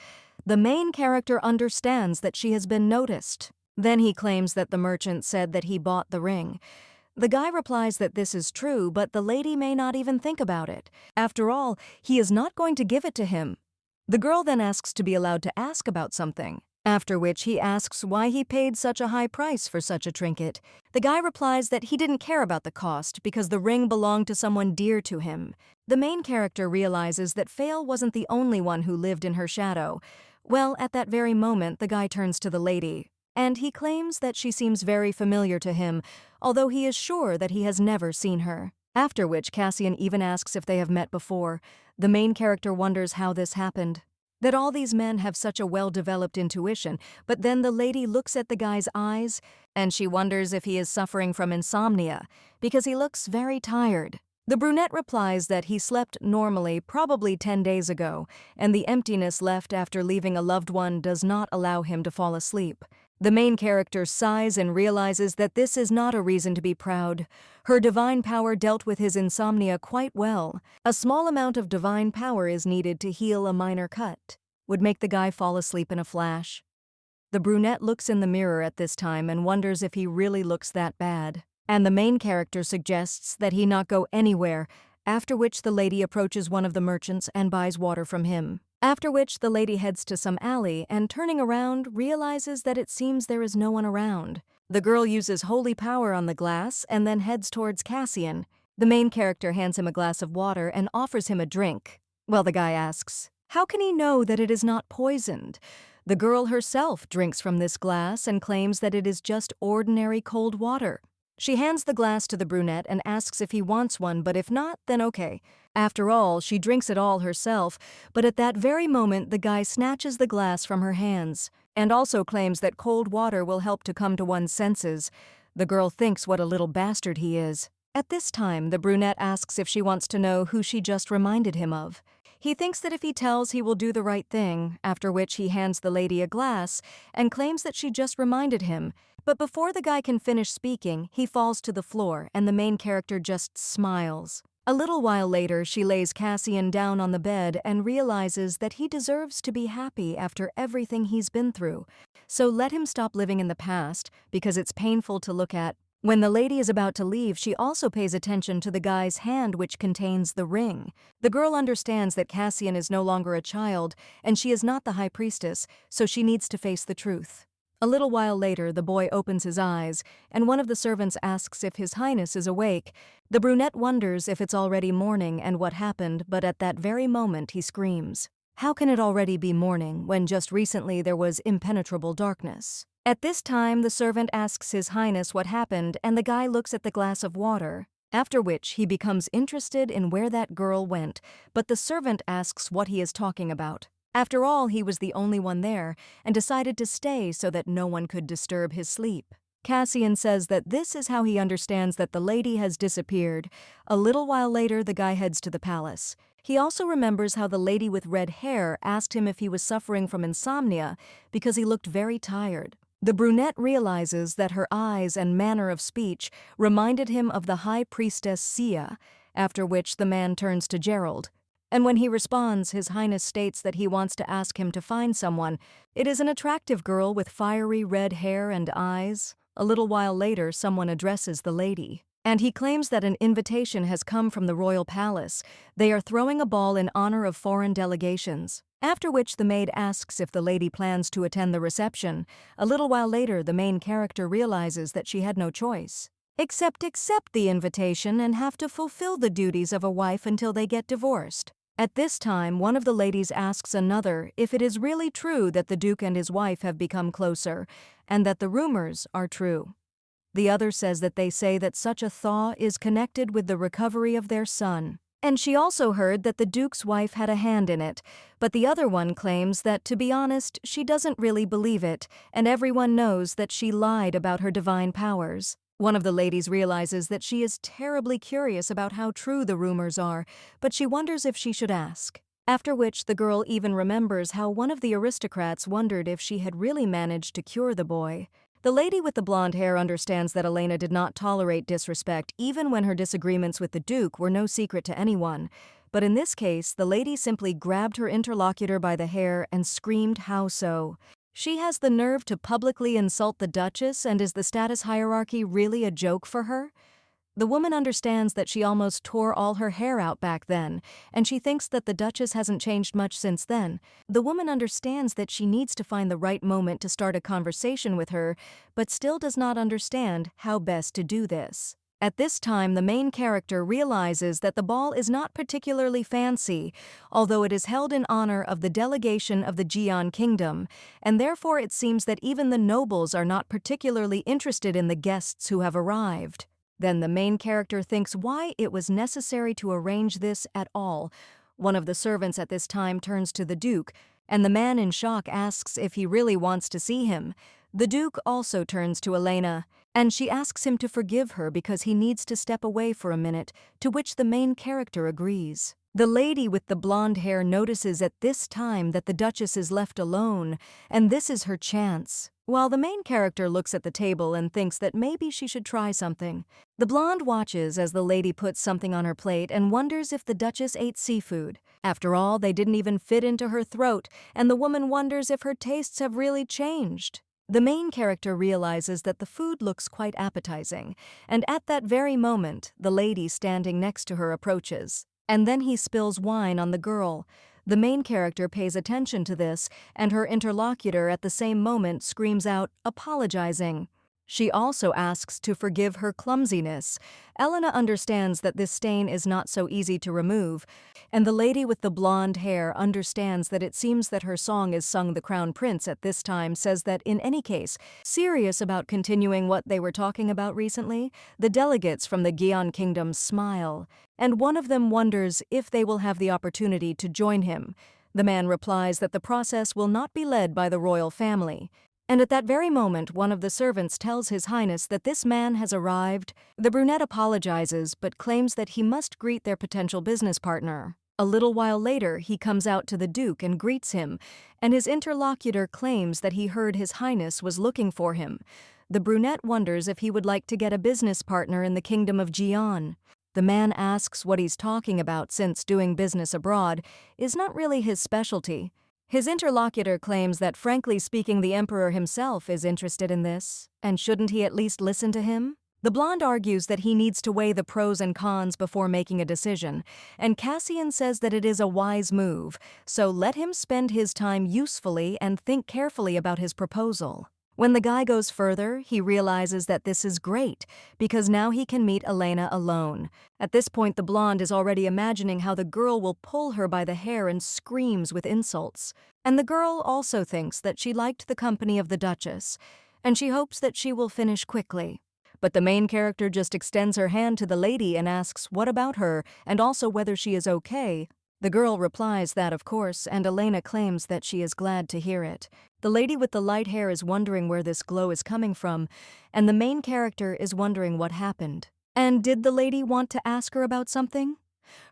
The main character understands that she has been noticed. Then he claims that the merchant said that he bought the ring. The guy replies that this is true, but the lady may not even think about it. After all, he is not going to give it to him. The girl then asks to be allowed to ask about something, after which he asks why he paid such a high price for such a trinket. The guy replies that he didn't care about the cost because the ring belonged to someone dear to him. The main character realizes that Fail wasn't the only one who lived in her shadow. Well, at that very moment, the guy turns to the lady, and he claims that she seems very familiar to him, although he is sure that he has never seen her. After which Cassian even asks if they have met before. The main character wonders how this happened, that all these men have such a well-developed intuition, but then the lady looks at the guy's eyes, and she wonders if he is suffering from insomnia, because he looks very tired. The brunette replies that he slept normally probably 10 days ago, and the emptiness left after leaving a loved one does not allow him to fall asleep. The main character sighs and realizes that this is not a reason to be proud. Her divine power dealt with his insomnia quite well. A small amount of divine power is needed to heal a minor cut. Would make the guy fall asleep in a flash. The brunette looks in the mirror at this time and wonders if he really looks that bad. And the main character suggests that he not go anywhere, after which the lady approaches one of the merchants and buys water from him. After which the lady heads to some alley and turning around realizes that it seems there is no one around. The girl uses holy power on the glass and then heads towards Cassian. The main character hands him a glass of water and offers him a drink. Well, the guy asks, how can he know that it is not poisoned? The girl herself drinks from this glass and claims that it is just ordinary cold water. She hands the glass to the brunette and asks if he wants one, but if not, then okay. After all, she drinks it all herself, but at that very moment the guy snatches the glass from her hands, and also claims that cold water will help to come to one's senses. The girl thinks what a little bastard he is. At this time, the brunette asks if she wants to know who she just reminded him of. He thinks that if he tells, he will do the right thing, after which he hands the lady a glass and claims that she just reminded him. But before the guy can finish speaking, he falls to the floor and the main character just smiles. A little while later, she lays Cassian down on the bed and realizes that he deserves to be happy after everything he's been through. So let him stop living in the past, because it's painful to look at. When the lady is about to leave, she also pays attention to the guy's hand, which contains the ring. The girl understands that Cassian is no longer a child, and she is not the high priestess, so she needs to face the truth. A little while later, the boy opens his eyes, and one of the servants asks if His Highness is awake. The brunette wonders if it's already morning and what happened, but at that very moment he screams. How can it already be morning when just recently there was impenetrable darkness? At this time, the servant asks His Highness what happened, and the guy looks at the glass of water, after which he becomes interested in where that girl went, but the servant asks what he is talking about. After all, he was the only one there, and decided to stay so that no one could disturb his sleep. Cassian says that this is how he understands that the lady has disappeared. A little while later, the guy heads to the palace. He also remembers how the lady with red hair asked him if he was suffering from insomnia because he looked very tired. The brunette realizes that her eyes and manner of speech reminded him of the high priestess Sia, after which the man turns to Gerald. And when he responds, His Highness states that he wants to ask him to find someone. It is an attractive girl with fiery red hair and eyes. A little while later, someone addresses the lady, and he claims that an invitation has come from the royal palace. They are throwing a ball in honor of foreign delegations. After which the maid asks if the lady plans to attend the reception. A little while later, the main character realizes that she had no choice except accept the invitation and have to fulfill the duties of a wife until they get divorced. At this time, one of the ladies asks another if it is really true that the Duke and his wife have become closer, and that the rumors are true. The other says that they say that such a thaw is connected with the recovery of their son. And she also heard that the Duke's wife had a hand in it, but the other one claims that, to be honest, she doesn't really believe it, and everyone knows that she lied about her divine powers. One of the ladies realizes that she is terribly curious about how true the rumors are, but she wonders if she should ask. After which the girl even remembers how one of the aristocrats wondered if she had really managed to cure the boy. The lady with the blonde hair understands that Elena did not tolerate disrespect even when her disagreements with the Duke were no secret to anyone. But in this case, the lady simply grabbed her interlocutor by the hair and screamed, "How so?" She has the nerve to publicly insult the Duchess, and is the status hierarchy really a joke for her? The woman understands that she almost tore all her hair out back then, and she thinks that the Duchess hasn't changed much since then. The woman understands that she needs to find the right moment to start a conversation with her, but still does not understand how best to do this. At this time, the main character realizes that the ball is not particularly fancy, although it is held in honor of the delegation of the Jian Kingdom, and therefore it seems that even the nobles are not particularly interested in the guests who have arrived. Then the main character thinks why it was necessary to arrange this at all. One of the servants at this time turns to the Duke, and the man in shock asks if he really wants to see him. The Duke also turns to Elena, and she asks him to forgive her because he needs to step away for a minute, to which the main character agrees. The lady with the blonde hair notices at this time that the Duchess is left alone, and this is her chance. while the main character looks at the table and thinks that maybe she should try something. The blonde watches as the lady puts something on her plate and wonders if the Duchess ate seafood. After all, they didn't even fit into her throat, and the woman wonders if her tastes have really changed. The main character realizes that the food looks quite appetizing, and at that very moment, the lady standing next to her approaches. And then he spills wine on the girl. The main character pays attention to this, and her interlocutor at the same moment screams out, apologizing. She also asks to forgive her clumsiness. Elena understands that this stain is not so easy to remove, and the lady with the blonde hair understands that it seems that her song is sung. The crown prince at this time says that in any case, serious about continuing what they were talking about recently, the delegates from the Gyeon kingdom smile, and one of them wonders if they will have the opportunity to join him. The man replies that the process will not be led by the royal family. And at that very moment, one of the servants tells His Highness that this man has arrived. The brunette apologizes, but claims that he must greet their potential business partner. A little while later, he comes out to the Duke and greets him, and his interlocutor claims that he heard His Highness was looking for him. The brunette wonders if he would like to get a business partner in the kingdom of Gyeon. The man asks what he's talking about, since doing business abroad is not really his specialty. His interlocutor claims that, frankly speaking, the emperor himself is interested in this, and shouldn't he at least listen to him? The blonde argues that he needs to weigh the pros and cons before making a decision, and Cassian says that it is a wise move, so let him spend his time usefully and think carefully about his proposal. When the guy goes further, he realizes that this is great, because now he can meet Elena alone. At this point, the blonde is already imagining how the girl will pull her by the hair and screams with insults. And the girl also thinks that she liked the company of the Duchess, and she hopes that she will finish quickly. But the main character just extends her hand to the lady and asks what about her, and also whether she is okay. The girl replies that, of course, and Elena claims that she is glad to hear it. The lady with the light hair is wondering where this glow is coming from, and the main character is wondering what happened. And did the lady want to ask her about something?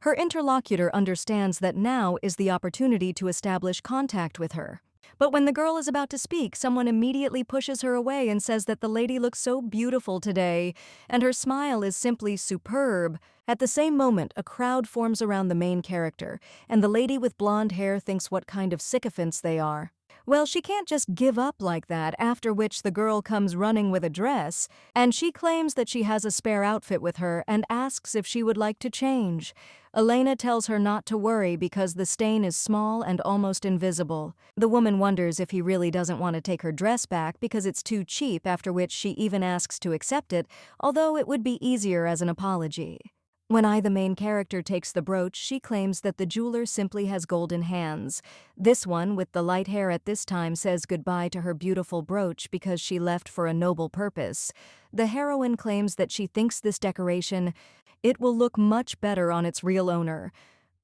Her interlocutor understands that now is the opportunity to establish contact with her. But when the girl is about to speak, someone immediately pushes her away and says that the lady looks so beautiful today, and her smile is simply superb. At the same moment, a crowd forms around the main character, and the lady with blonde hair thinks what kind of sycophants they are. Well, she can't just give up like that, after which the girl comes running with a dress, and she claims that she has a spare outfit with her and asks if she would like to change. Elena tells her not to worry because the stain is small and almost invisible. The woman wonders if he really doesn't want to take her dress back because it's too cheap, after which she even asks to accept it, although it would be easier as an apology. When the main character, takes the brooch, she claims that the jeweler simply has golden hands. This one, with the light hair at this time, says goodbye to her beautiful brooch because she left for a noble purpose. The heroine claims that she thinks this decoration, it will look much better on its real owner.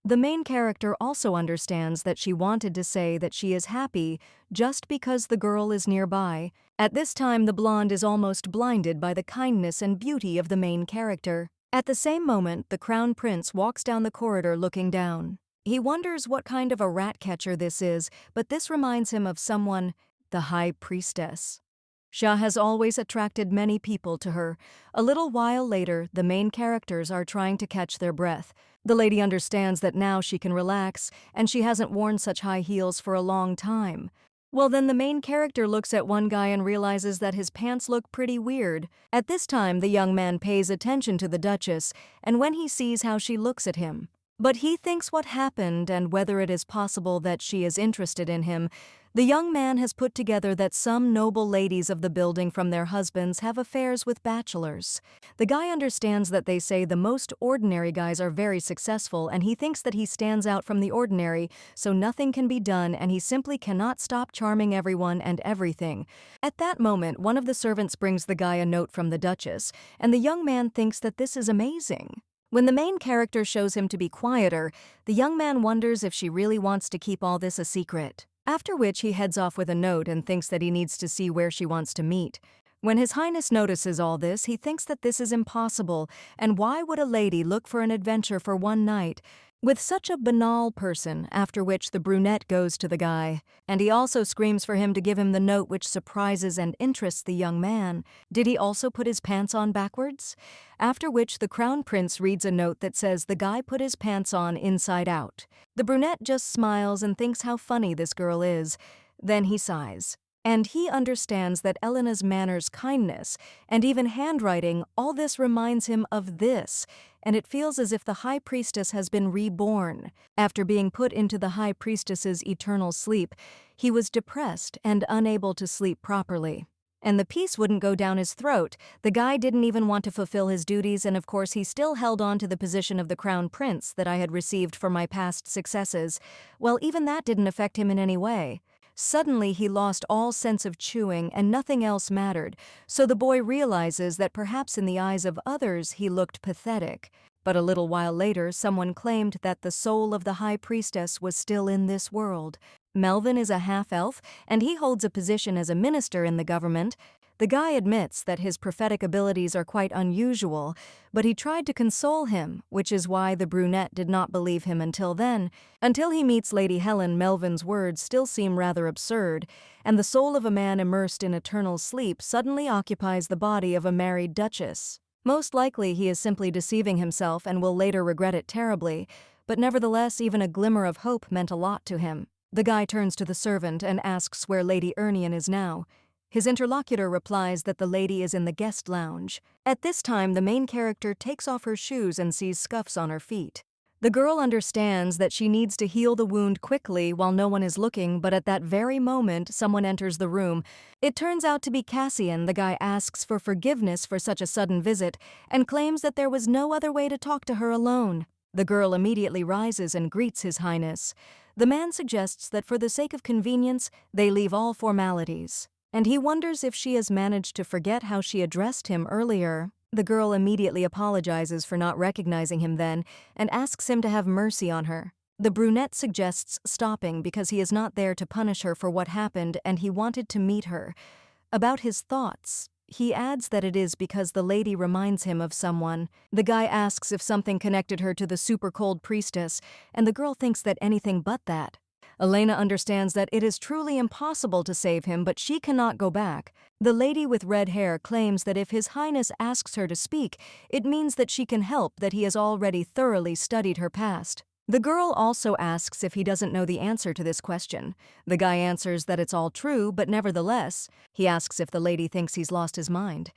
The main character also understands that she wanted to say that she is happy just because the girl is nearby. At this time, the blonde is almost blinded by the kindness and beauty of the main character. At the same moment, the crown prince walks down the corridor looking down. He wonders what kind of a rat catcher this is, but this reminds him of someone, the high priestess. Xia has always attracted many people to her. A little while later, the main characters are trying to catch their breath. The lady understands that now she can relax, and she hasn't worn such high heels for a long time. Well, then the main character looks at one guy and realizes that his pants look pretty weird. At this time, the young man pays attention to the Duchess, and when he sees how she looks at him. But he thinks what happened and whether it is possible that she is interested in him. The young man has put together that some noble ladies of the building from their husbands have affairs with bachelors. The guy understands that they say the most ordinary guys are very successful, and he thinks that he stands out from the ordinary, so nothing can be done, and he simply cannot stop charming everyone and everything. At that moment, one of the servants brings the guy a note from the Duchess, and the young man thinks that this is amazing. When the main character shows him to be quieter, the young man wonders if she really wants to keep all this a secret. After which he heads off with a note and thinks that he needs to see where she wants to meet. When His Highness notices all this, he thinks that this is impossible, and why would a lady look for an adventure for one night? with such a banal person, after which the brunette goes to the guy, and he also screams for him to give him the note, which surprises and interests the young man. Did he also put his pants on backwards? After which the crown prince reads a note that says the guy put his pants on inside out. The brunette just smiles and thinks how funny this girl is. Then he sighs. And he understands that Elena's manners, kindness, and even handwriting, all this reminds him of this, and it feels as if the high priestess has been reborn. After being put into the high priestess's eternal sleep, he was depressed and unable to sleep properly. And the piece wouldn't go down his throat. The guy didn't even want to fulfill his duties, and of course he still held on to the position of the crown prince that I had received for my past successes. Well, even that didn't affect him in any way. Suddenly he lost all sense of chewing and nothing else mattered, so the boy realizes that perhaps in the eyes of others he looked pathetic. But a little while later someone claimed that the soul of the high priestess was still in this world. Melvin is a half-elf, and he holds a position as a minister in the government. The guy admits that his prophetic abilities are quite unusual, but he tried to console him, which is why the brunette did not believe him until then. Until he meets Lady Helen, Melvin's words still seem rather absurd, and the soul of a man immersed in eternal sleep suddenly occupies the body of a married duchess. Most likely he is simply deceiving himself and will later regret it terribly, but nevertheless even a glimmer of hope meant a lot to him. The guy turns to the servant and asks where Lady Ernion is now. His interlocutor replies that the lady is in the guest lounge. At this time, the main character takes off her shoes and sees scuffs on her feet. The girl understands that she needs to heal the wound quickly while no one is looking, but at that very moment, someone enters the room. It turns out to be Cassian. The guy asks for forgiveness for such a sudden visit and claims that there was no other way to talk to her alone. The girl immediately rises and greets His Highness. The man suggests that for the sake of convenience, they leave all formalities. And he wonders if she has managed to forget how she addressed him earlier. The girl immediately apologizes for not recognizing him then and asks him to have mercy on her. The brunette suggests stopping because he is not there to punish her for what happened and he wanted to meet her. About his thoughts, he adds that it is because the lady reminds him of someone. The guy asks if something connected her to the super cold priestess, and the girl thinks that anything but that. Elena understands that it is truly impossible to save him, but she cannot go back. The lady with red hair claims that if His Highness asks her to speak, it means that she can help, that he has already thoroughly studied her past. The girl also asks if he doesn't know the answer to this question. The guy answers that it's all true, but nevertheless, he asks if the lady thinks he's lost his mind.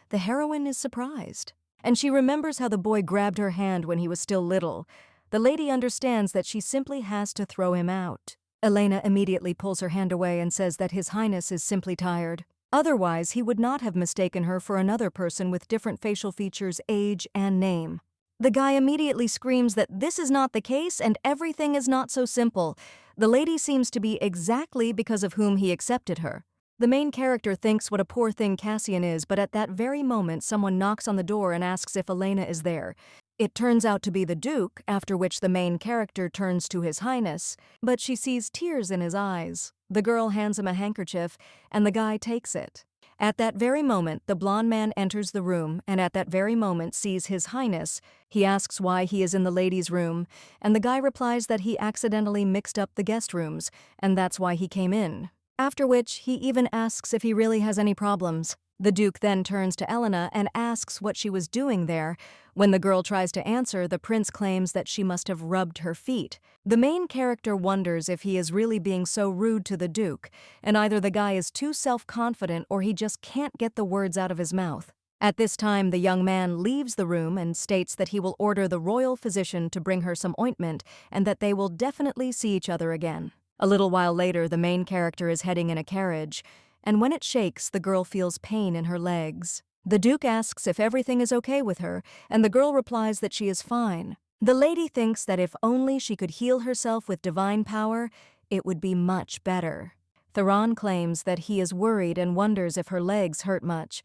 The heroine is surprised, and she remembers how the boy grabbed her hand when he was still little. The lady understands that she simply has to throw him out. Elena immediately pulls her hand away and says that His Highness is simply tired. Otherwise, he would not have mistaken her for another person with different facial features, age, and name. The guy immediately screams that this is not the case and everything is not so simple. The lady seems to be exactly because of whom he accepted her. The main character thinks what a poor thing Cassian is, but at that very moment someone knocks on the door and asks if Elena is there. It turns out to be the Duke, after which the main character turns to His Highness, but she sees tears in his eyes. The girl hands him a handkerchief, and the guy takes it. At that very moment, the blonde man enters the room, and at that very moment sees His Highness. He asks why he is in the ladies' room, and the guy replies that he accidentally mixed up the guest rooms, and that's why he came in. After which, he even asks if he really has any problems. The Duke then turns to Elena and asks what she was doing there. When the girl tries to answer, the prince claims that she must have rubbed her feet. The main character wonders if he is really being so rude to the Duke, and either the guy is too self-confident or he just can't get the words out of his mouth. At this time, the young man leaves the room and states that he will order the royal physician to bring her some ointment and that they will definitely see each other again. A little while later, the main character is heading in a carriage, and when it shakes, the girl feels pain in her legs. The Duke asks if everything is okay with her, and the girl replies that she is fine. The lady thinks that if only she could heal herself with divine power, it would be much better. Theron claims that he is worried and wonders if her legs hurt much.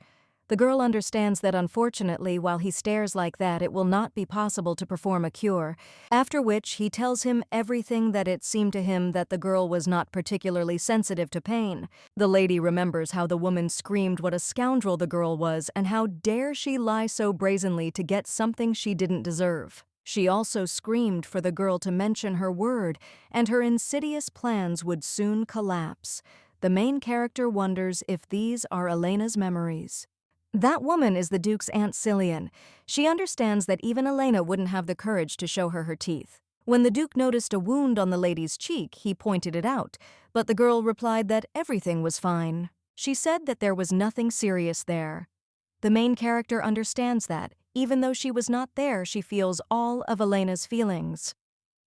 The girl understands that unfortunately, while he stares like that, it will not be possible to perform a cure, after which he tells him everything that it seemed to him that the girl was not particularly sensitive to pain. The lady remembers how the woman screamed what a scoundrel the girl was and how dare she lie so brazenly to get something she didn't deserve. She also screamed for the girl to mention her word, and her insidious plans would soon collapse. The main character wonders if these are Elena's memories. That woman is the Duke's Aunt Cillian. She understands that even Elena wouldn't have the courage to show her teeth. When the Duke noticed a wound on the lady's cheek, he pointed it out, but the girl replied that everything was fine. She said that there was nothing serious there. The main character understands that, even though she was not there, she feels all of Elena's feelings.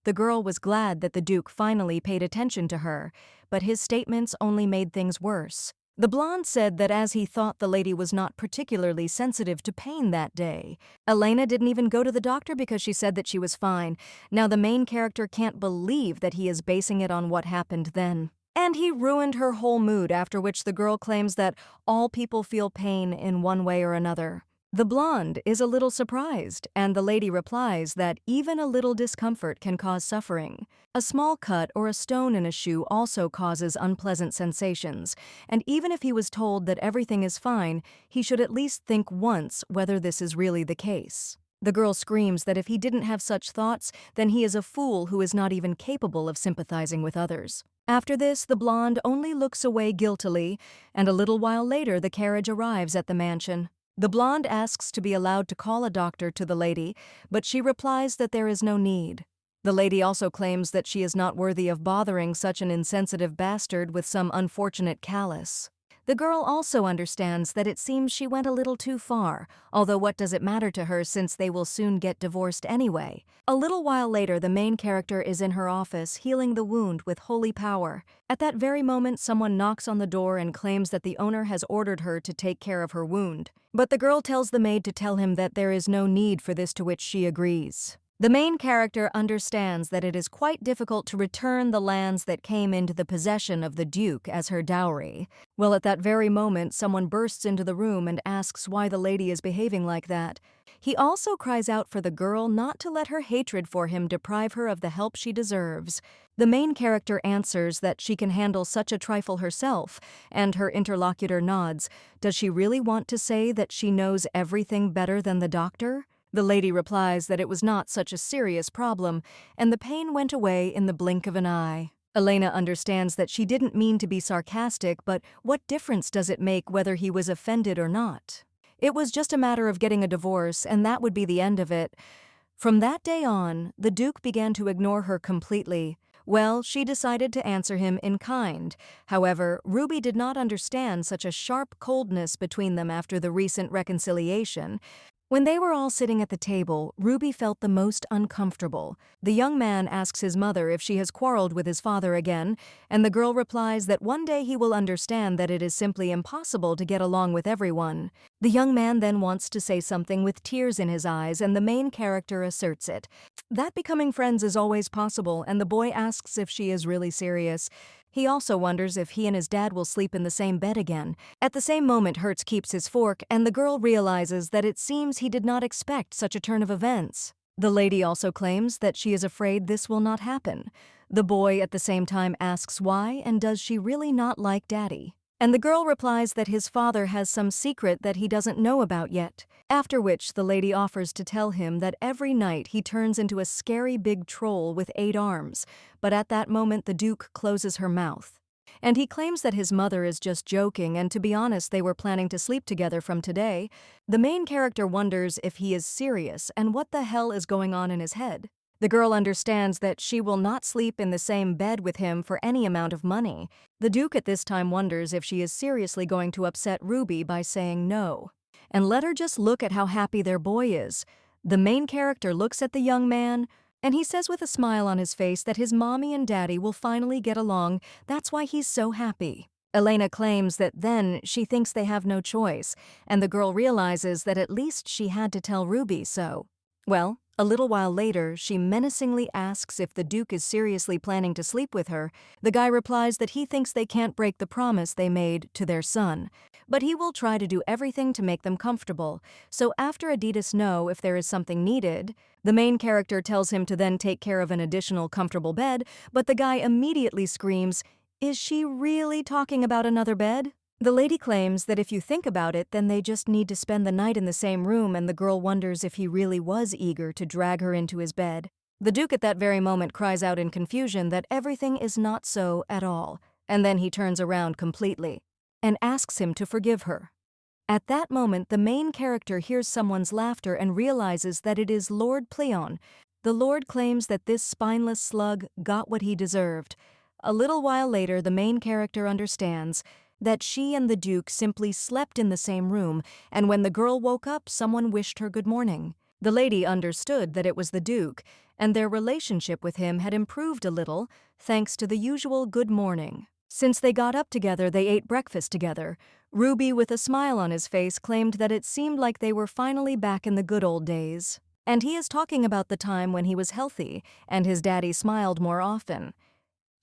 The girl was glad that the Duke finally paid attention to her, but his statements only made things worse. The blonde said that as he thought the lady was not particularly sensitive to pain that day. Elena didn't even go to the doctor because she said that she was fine. Now the main character can't believe that he is basing it on what happened then. And he ruined her whole mood, after which the girl claims that all people feel pain in one way or another. The blonde is a little surprised, and the lady replies that even a little discomfort can cause suffering. A small cut or a stone in a shoe also causes unpleasant sensations, and even if he was told that everything is fine, he should at least think once whether this is really the case. The girl screams that if he didn't have such thoughts, then he is a fool who is not even capable of sympathizing with others. After this, the blonde only looks away guiltily, and a little while later the carriage arrives at the mansion. The blonde asks to be allowed to call a doctor to the lady, but she replies that there is no need. The lady also claims that she is not worthy of bothering such an insensitive bastard with some unfortunate callus. The girl also understands that it seems she went a little too far, although what does it matter to her since they will soon get divorced anyway? A little while later, the main character is in her office healing the wound with holy power. At that very moment, someone knocks on the door and claims that the owner has ordered her to take care of her wound. But the girl tells the maid to tell him that there is no need for this, to which she agrees. The main character understands that it is quite difficult to return the lands that came into the possession of the Duke as her dowry. Well, at that very moment, someone bursts into the room and asks why the lady is behaving like that. He also cries out for the girl not to let her hatred for him deprive her of the help she deserves. The main character answers that she can handle such a trifle herself, and her interlocutor nods. Does she really want to say that she knows everything better than the doctor? The lady replies that it was not such a serious problem, and the pain went away in the blink of an eye. Elena understands that she didn't mean to be sarcastic, but what difference does it make whether he was offended or not? It was just a matter of getting a divorce, and that would be the end of it. From that day on, the Duke began to ignore her completely. Well, she decided to answer him in kind. However, Ruby did not understand such a sharp coldness between them after the recent reconciliation. When they were all sitting at the table, Ruby felt the most uncomfortable. The young man asks his mother if she has quarreled with his father again, and the girl replies that one day he will understand that it is simply impossible to get along with everyone. The young man then wants to say something with tears in his eyes, and the main character asserts it. That becoming friends is always possible, and the boy asks if she is really serious. He also wonders if he and his dad will sleep in the same bed again. At the same moment, Hertz keeps his fork, and the girl realizes that it seems he did not expect such a turn of events. The lady also claims that she is afraid this will not happen. The boy at the same time asks why, and does she really not like Daddy? And the girl replies that his father has some secret that he doesn't know about yet. After which, the lady offers to tell him that every night he turns into a scary big troll with 8 arms. But at that moment, the Duke closes her mouth. And he claims that his mother is just joking, and to be honest, they were planning to sleep together from today. The main character wonders if he is serious and what the hell is going on in his head. The girl understands that she will not sleep in the same bed with him for any amount of money. The Duke at this time wonders if she is seriously going to upset Ruby by saying no. And let her just look at how happy their boy is. The main character looks at the young man, and he says with a smile on his face that his mommy and daddy will finally get along. That's why he's so happy. Elena claims that then she thinks they have no choice, and the girl realizes that at least she had to tell Ruby so. Well, a little while later, she menacingly asks if the Duke is seriously planning to sleep with her. The guy replies that he thinks they can't break the promise they made to their son, but he will try to do everything to make them comfortable. So after Adidas knows if there is something needed, the main character tells him to then take care of an additional comfortable bed, but the guy immediately screams, "Is she really talking about another bed?" The lady claims that if you think about it, then they just need to spend the night in the same room, and the girl wonders if he really was eager to drag her into his bed. The Duke at that very moment cries out in confusion that everything is not so at all, and then he turns around completely and asks him to forgive her. At that moment, the main character hears someone's laughter and realizes that it is Lord Pleon. The Lord claims that this spineless slug got what he deserved. A little while later, the main character understands that she and the Duke simply slept in the same room, and when the girl woke up, someone wished her good morning. The lady understood that it was the Duke, and their relationship with him had improved a little, thanks to the usual good morning. Since they got up together, they ate breakfast together. Ruby, with a smile on his face, claimed that it seemed like they were finally back in the good old days. And he is talking about the time when he was healthy, and his daddy smiled more often.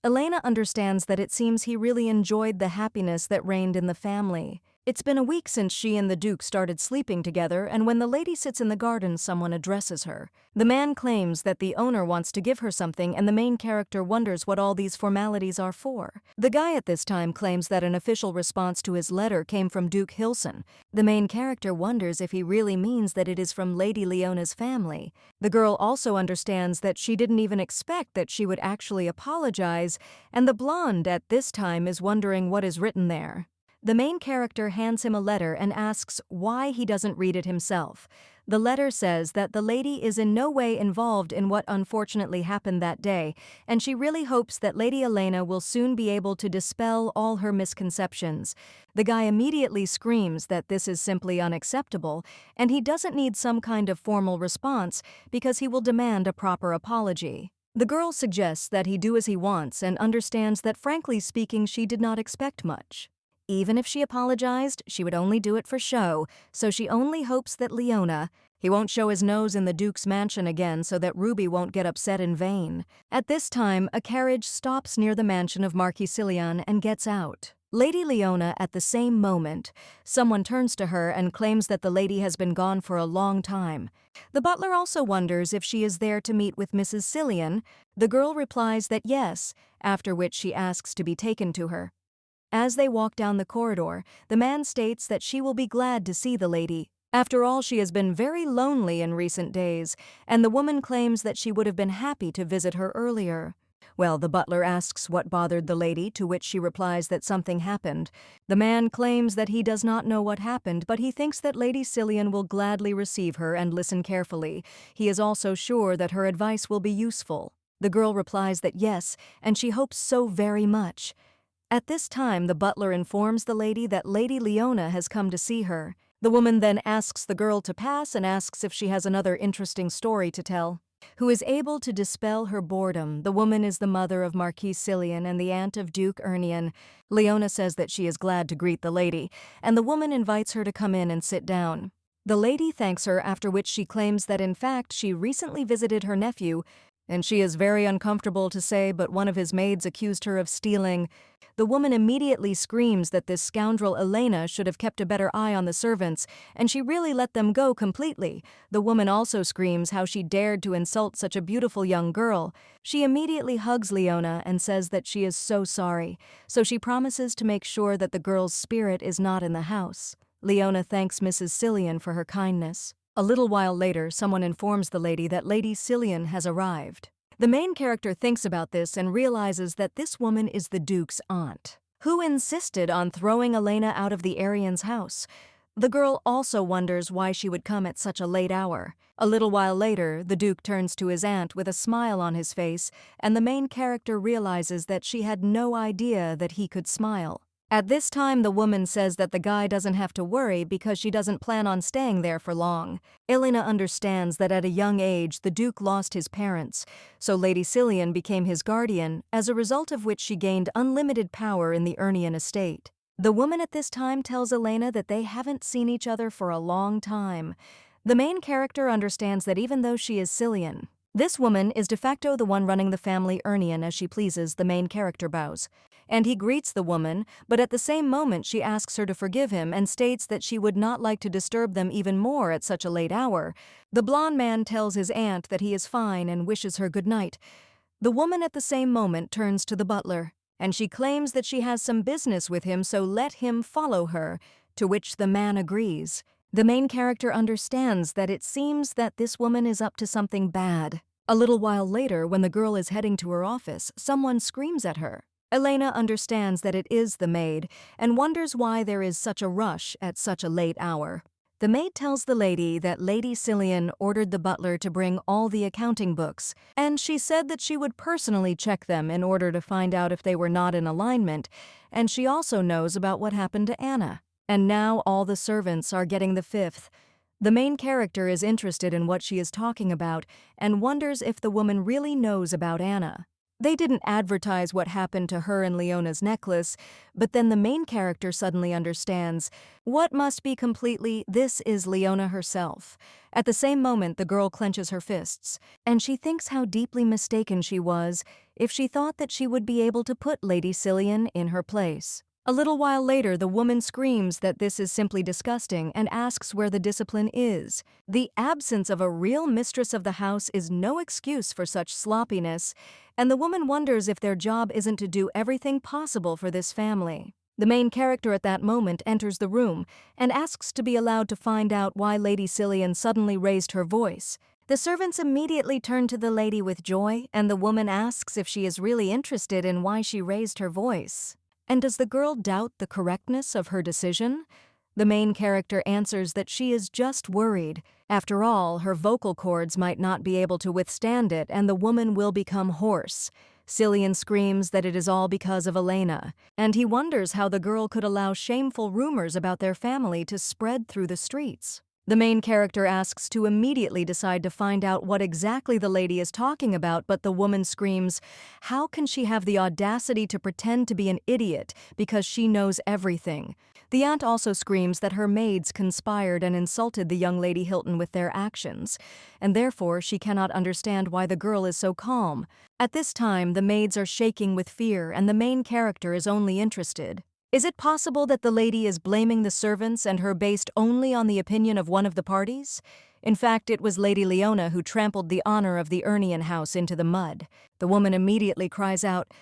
Elena understands that it seems he really enjoyed the happiness that reigned in the family. It's been a week since she and the Duke started sleeping together, and when the lady sits in the garden, someone addresses her. The man claims that the owner wants to give her something, and the main character wonders what all these formalities are for. The guy at this time claims that an official response to his letter came from Duke Hilson. The main character wonders if he really means that it is from Lady Leona's family. The girl also understands that she didn't even expect that she would actually apologize, and the blonde at this time is wondering what is written there. The main character hands him a letter and asks why he doesn't read it himself. The letter says that the lady is in no way involved in what unfortunately happened that day, and she really hopes that Lady Elena will soon be able to dispel all her misconceptions. The guy immediately screams that this is simply unacceptable, and he doesn't need some kind of formal response because he will demand a proper apology. The girl suggests that he do as he wants and understands that, frankly speaking, she did not expect much. Even if she apologized, she would only do it for show, so she only hopes that he won't show his nose in the Duke's mansion again so that Ruby won't get upset in vain. At this time, a carriage stops near the mansion of Marquis Cillian and gets out. Lady Leona, at the same moment, someone turns to her and claims that the lady has been gone for a long time. The butler also wonders if she is there to meet with Mrs. Cillian. The girl replies that yes, after which she asks to be taken to her. As they walk down the corridor, the man states that she will be glad to see the lady. After all, she has been very lonely in recent days, and the woman claims that she would have been happy to visit her earlier. Well, the butler asks what bothered the lady, to which she replies that something happened. The man claims that he does not know what happened, but he thinks that Lady Cillian will gladly receive her and listen carefully. He is also sure that her advice will be useful. The girl replies that yes, and she hopes so very much. At this time, the butler informs the lady that Lady Leona has come to see her. The woman then asks the girl to pass and asks if she has another interesting story to tell. Who is able to dispel her boredom. The woman is the mother of Marquis Cillian and the aunt of Duke Ernion. Leona says that she is glad to greet the lady, and the woman invites her to come in and sit down. The lady thanks her, after which she claims that in fact she recently visited her nephew, and she is very uncomfortable to say, but one of his maids accused her of stealing. The woman immediately screams that this scoundrel Elena should have kept a better eye on the servants, and she really let them go completely. The woman also screams how she dared to insult such a beautiful young girl. She immediately hugs Leona and says that she is so sorry, so she promises to make sure that the girl's spirit is not in the house. Leona thanks Mrs. Cillian for her kindness. A little while later, someone informs the lady that Lady Cillian has arrived. The main character thinks about this and realizes that this woman is the Duke's aunt, who insisted on throwing Elena out of the Arian's house. The girl also wonders why she would come at such a late hour. A little while later, the Duke turns to his aunt with a smile on his face, and the main character realizes that she had no idea that he could smile. At this time, the woman says that the guy doesn't have to worry because she doesn't plan on staying there for long. Elena understands that at a young age the Duke lost his parents, so Lady Cillian became his guardian, as a result of which she gained unlimited power in the Ernion estate. The woman at this time tells Elena that they haven't seen each other for a long time. The main character understands that even though she is Cillian, this woman is de facto the one running the family Ernion as she pleases. The main character bows. And he greets the woman, but at the same moment she asks her to forgive him and states that she would not like to disturb them even more at such a late hour. The blonde man tells his aunt that he is fine and wishes her good night. The woman at the same moment turns to the butler. and she claims that she has some business with him, so let him follow her, to which the man agrees. The main character understands that it seems that this woman is up to something bad. A little while later, when the girl is heading to her office, someone screams at her. Elena understands that it is the maid and wonders why there is such a rush at such a late hour. The maid tells the lady that Lady Cillian ordered the butler to bring all the accounting books, and she said that she would personally check them in order to find out if they were not in alignment, and she also knows about what happened to Anna. And now all the servants are getting the fifth. The main character is interested in what she is talking about and wonders if the woman really knows about Anna. They didn't advertise what happened to her and Leona's necklace, but then the main character suddenly understands what must be completely this is Leona herself. At the same moment, the girl clenches her fists, and she thinks how deeply mistaken she was if she thought that she would be able to put Lady Cillian in her place. A little while later, the woman screams that this is simply disgusting and asks where the discipline is. The absence of a real mistress of the house is no excuse for such sloppiness, and the woman wonders if their job isn't to do everything possible for this family. The main character at that moment enters the room and asks to be allowed to find out why Lady Cillian suddenly raised her voice. The servants immediately turn to the lady with joy, and the woman asks if she is really interested in why she raised her voice. And does the girl doubt the correctness of her decision? The main character answers that she is just worried. After all, her vocal cords might not be able to withstand it, and the woman will become hoarse. Cillian screams that it is all because of Elena, and he wonders how the girl could allow shameful rumors about their family to spread through the streets. The main character asks to immediately decide to find out what exactly the lady is talking about, but the woman screams, how can she have the audacity to pretend to be an idiot because she knows everything? The aunt also screams that her maids conspired and insulted the young Lady Hilton with their actions, and therefore she cannot understand why the girl is so calm. At this time, the maids are shaking with fear, and the main character is only interested. Is it possible that the lady is blaming the servants and her based only on the opinion of one of the parties? In fact, it was Lady Leona who trampled the honor of the Ernian house into the mud. The woman immediately cries out,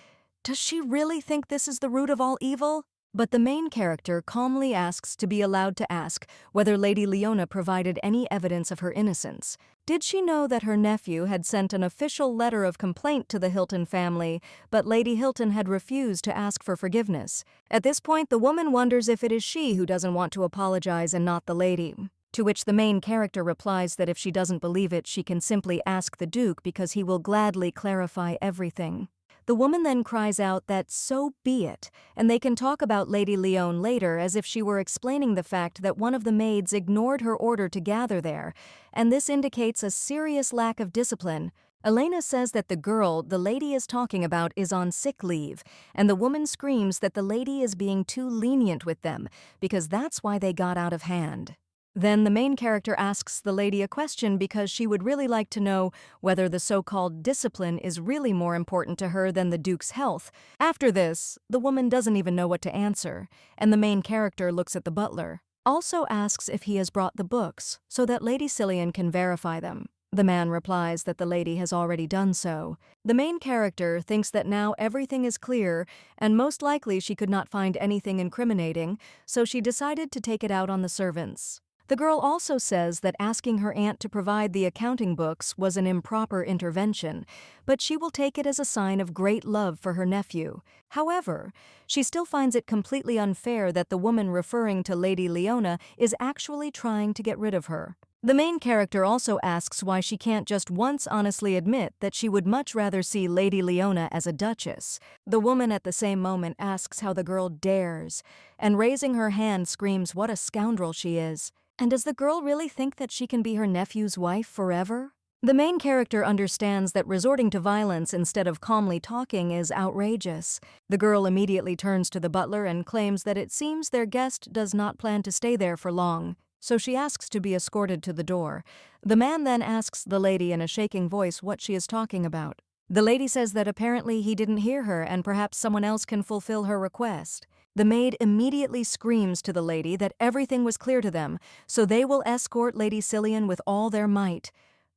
does she really think this is the root of all evil? But the main character calmly asks to be allowed to ask whether Lady Leona provided any evidence of her innocence. Did she know that her nephew had sent an official letter of complaint to the Hilton family, but Lady Hilton had refused to ask for forgiveness? At this point, the woman wonders if it is she who doesn't want to apologize and not the lady. To which the main character replies that if she doesn't believe it, she can simply ask the Duke because he will gladly clarify everything. The woman then cries out that so be it, and they can talk about Lady Leone later as if she were explaining the fact that one of the maids ignored her order to gather there, and this indicates a serious lack of discipline. Elena says that the girl the lady is talking about is on sick leave, and the woman screams that the lady is being too lenient with them, because that's why they got out of hand. Then the main character asks the lady a question because she would really like to know whether the so-called discipline is really more important to her than the Duke's health. After this, the woman doesn't even know what to answer, and the main character looks at the butler. Also asks if he has brought the books, so that Lady Cillian can verify them. The man replies that the lady has already done so. The main character thinks that now everything is clear, and most likely she could not find anything incriminating, so she decided to take it out on the servants. The girl also says that asking her aunt to provide the accounting books was an improper intervention, but she will take it as a sign of great love for her nephew. However, she still finds it completely unfair that the woman referring to Lady Leona is actually trying to get rid of her. The main character also asks why she can't just once honestly admit that she would much rather see Lady Leona as a duchess. The woman at the same moment asks how the girl dares, and raising her hand screams what a scoundrel she is. And does the girl really think that she can be her nephew's wife forever? The main character understands that resorting to violence instead of calmly talking is outrageous. The girl immediately turns to the butler and claims that it seems their guest does not plan to stay there for long, so she asks to be escorted to the door. The man then asks the lady in a shaking voice what she is talking about. The lady says that apparently he didn't hear her and perhaps someone else can fulfill her request. The maid immediately screams to the lady that everything was clear to them, so they will escort Lady Cillian with all their might.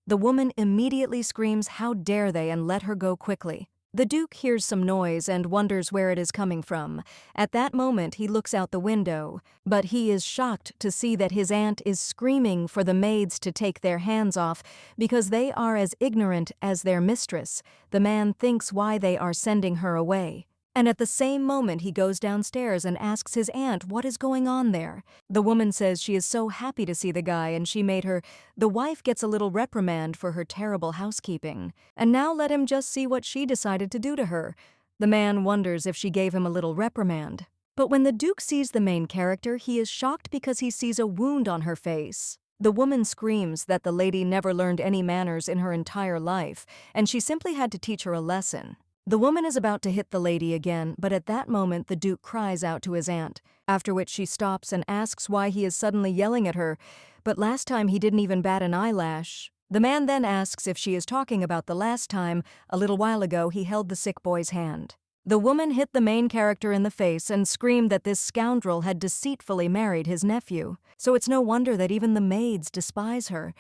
The woman immediately screams how dare they and let her go quickly. The Duke hears some noise and wonders where it is coming from. At that moment, he looks out the window, but he is shocked to see that his aunt is screaming for the maids to take their hands off because they are as ignorant as their mistress. The man thinks why they are sending her away. And at the same moment, he goes downstairs and asks his aunt what is going on there. The woman says she is so happy to see the guy and she made her. The wife gets a little reprimand for her terrible housekeeping. And now let him just see what she decided to do to her. The man wonders if she gave him a little reprimand. But when the Duke sees the main character, he is shocked because he sees a wound on her face. The woman screams that the lady never learned any manners in her entire life, and she simply had to teach her a lesson. The woman is about to hit the lady again, but at that moment the Duke cries out to his aunt, after which she stops and asks why he is suddenly yelling at her, but last time he didn't even bat an eyelash. The man then asks if she is talking about the last time, a little while ago, he held the sick boy's hand. The woman hit the main character in the face and screamed that this scoundrel had deceitfully married his nephew, so it's no wonder that even the maids despise her.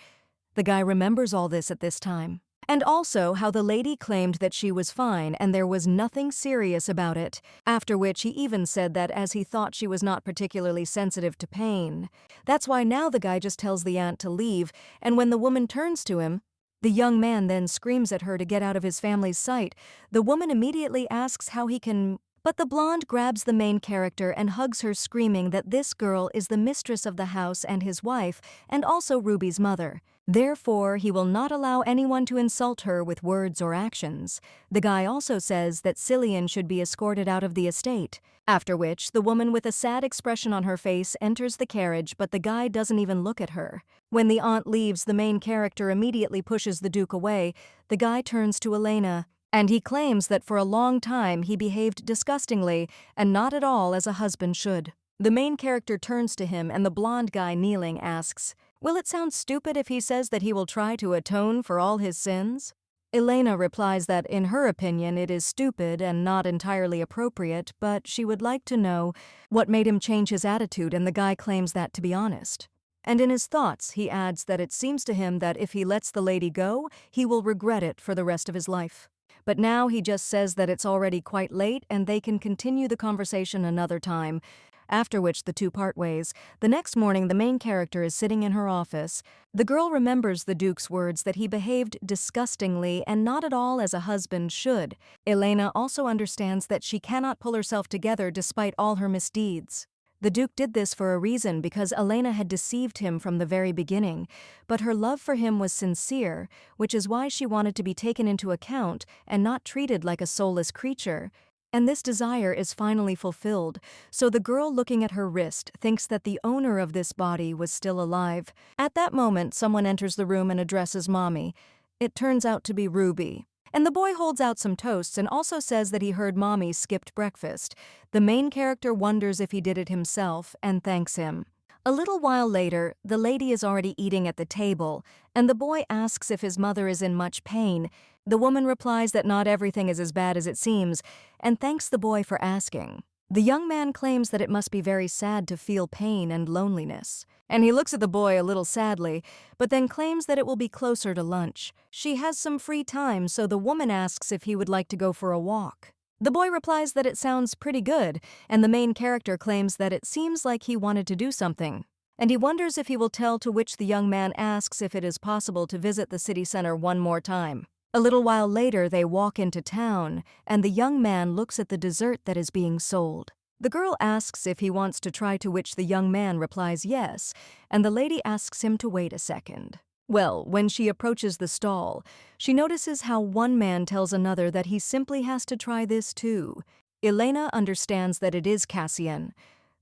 The guy remembers all this at this time. And also how the lady claimed that she was fine and there was nothing serious about it, after which he even said that as he thought she was not particularly sensitive to pain. That's why now the guy just tells the aunt to leave, and when the woman turns to him, the young man then screams at her to get out of his family's sight. The woman immediately asks how he can. But the blonde grabs the main character and hugs her, screaming that this girl is the mistress of the house and his wife, and also Ruby's mother. Therefore, he will not allow anyone to insult her with words or actions. The guy also says that Cillian should be escorted out of the estate, after which the woman with a sad expression on her face enters the carriage, but the guy doesn't even look at her. When the aunt leaves, the main character immediately pushes the Duke away. The guy turns to Elena, and he claims that for a long time he behaved disgustingly and not at all as a husband should. The main character turns to him and the blonde guy kneeling asks, "Will it sound stupid if he says that he will try to atone for all his sins?" Elena replies that in her opinion it is stupid and not entirely appropriate, but she would like to know what made him change his attitude, and the guy claims that to be honest. And in his thoughts, he adds that it seems to him that if he lets the lady go, he will regret it for the rest of his life. But now he just says that it's already quite late and they can continue the conversation another time, after which the two part ways. The next morning, the main character is sitting in her office. The girl remembers the Duke's words that he behaved disgustingly and not at all as a husband should. Elena also understands that she cannot pull herself together despite all her misdeeds. The Duke did this for a reason, because Elena had deceived him from the very beginning, but her love for him was sincere, which is why she wanted to be taken into account and not treated like a soulless creature. And this desire is finally fulfilled, so the girl looking at her wrist thinks that the owner of this body was still alive. At that moment, someone enters the room and addresses Mommy. It turns out to be Ruby. And the boy holds out some toasts and also says that he heard Mommy skipped breakfast. The main character wonders if he did it himself and thanks him. A little while later, the lady is already eating at the table, and the boy asks if his mother is in much pain. The woman replies that not everything is as bad as it seems, and thanks the boy for asking. The young man claims that it must be very sad to feel pain and loneliness, and he looks at the boy a little sadly, but then claims that it will be closer to lunch. She has some free time, so the woman asks if he would like to go for a walk. The boy replies that it sounds pretty good, and the main character claims that it seems like he wanted to do something, and he wonders if he will tell, to which the young man asks if it is possible to visit the city center one more time. A little while later, they walk into town, and the young man looks at the dessert that is being sold. The girl asks if he wants to try, to which the young man replies yes, and the lady asks him to wait a second. Well, when she approaches the stall, she notices how one man tells another that he simply has to try this too. Elena understands that it is Cassian.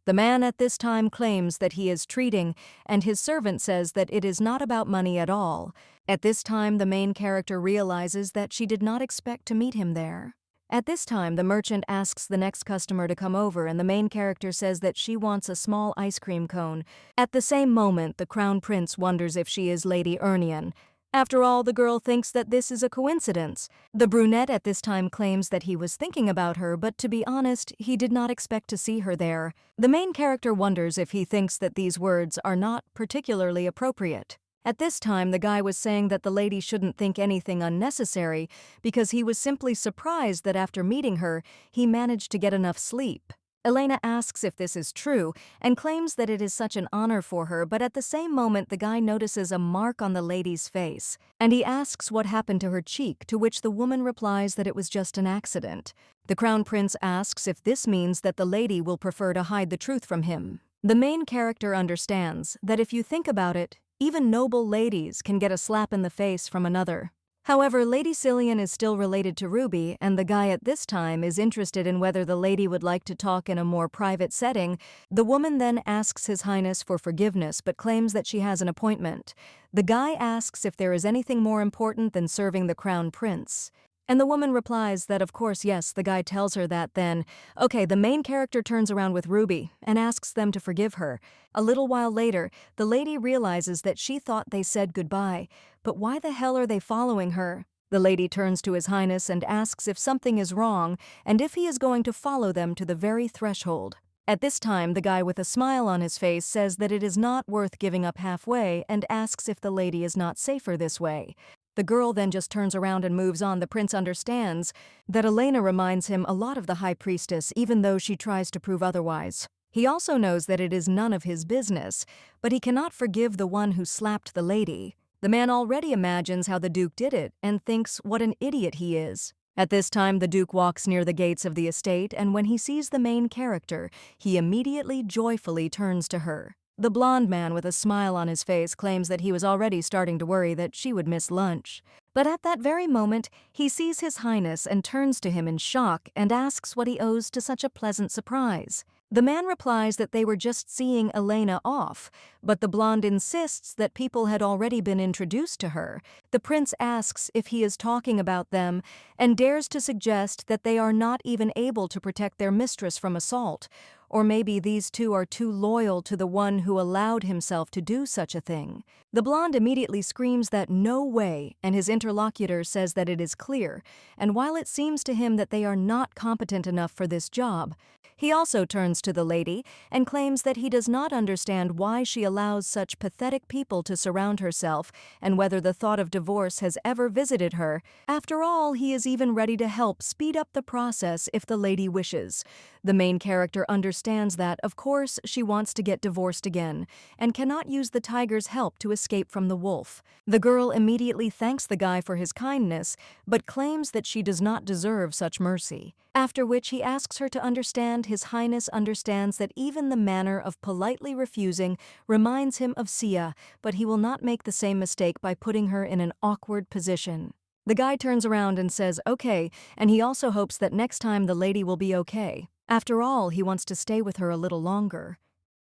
The man at this time claims that he is treating, and his servant says that it is not about money at all. At this time, the main character realizes that she did not expect to meet him there. At this time, the merchant asks the next customer to come over, and the main character says that she wants a small ice cream cone. At the same moment, the crown prince wonders if she is Lady Ernion. After all, the girl thinks that this is a coincidence. The brunette at this time claims that he was thinking about her, but to be honest, he did not expect to see her there. The main character wonders if he thinks that these words are not particularly appropriate. At this time, the guy was saying that the lady shouldn't think anything unnecessary because he was simply surprised that after meeting her, he managed to get enough sleep. Elena asks if this is true and claims that it is such an honor for her, but at the same moment the guy notices a mark on the lady's face, and he asks what happened to her cheek, to which the woman replies that it was just an accident. The crown prince asks if this means that the lady will prefer to hide the truth from him. The main character understands that if you think about it, even noble ladies can get a slap in the face from another. However, Lady Cillian is still related to Ruby, and the guy at this time is interested in whether the lady would like to talk in a more private setting. The woman then asks His Highness for forgiveness but claims that she has an appointment. The guy asks if there is anything more important than serving the crown prince. And the woman replies that of course yes. The guy tells her that then, okay, the main character turns around with Ruby and asks them to forgive her. A little while later, the lady realizes that she thought they said goodbye, but why the hell are they following her? The lady turns to His Highness and asks if something is wrong and if he is going to follow them to the very threshold. At this time, the guy with a smile on his face says that it is not worth giving up halfway and asks if the lady is not safer this way. The girl then just turns around and moves on. The prince understands that Elena reminds him a lot of the high priestess, even though she tries to prove otherwise. He also knows that it is none of his business, but he cannot forgive the one who slapped the lady. The man already imagines how the Duke did it and thinks what an idiot he is. At this time, the Duke walks near the gates of the estate, and when he sees the main character, he immediately joyfully turns to her. The blonde man with a smile on his face claims that he was already starting to worry that she would miss lunch. But at that very moment, he sees His Highness and turns to him in shock and asks what he owes to such a pleasant surprise. The man replies that they were just seeing Elena off, but the blonde insists that people had already been introduced to her. The prince asks if he is talking about them and dares to suggest that they are not even able to protect their mistress from assault. Or maybe these two are too loyal to the one who allowed himself to do such a thing. The blonde immediately screams that no way, and his interlocutor says that it is clear, and while it seems to him that they are not competent enough for this job, he also turns to the lady and claims that he does not understand why she allows such pathetic people to surround herself and whether the thought of divorce has ever visited her. After all, he is even ready to help speed up the process if the lady wishes. The main character understands that, of course, she wants to get divorced again and cannot use the tiger's help to escape from the wolf. The girl immediately thanks the guy for his kindness, but claims that she does not deserve such mercy. After which he asks her to understand His Highness understands that even the manner of politely refusing reminds him of Sia, but he will not make the same mistake by putting her in an awkward position. The guy turns around and says okay, and he also hopes that next time the lady will be okay. After all, he wants to stay with her a little longer.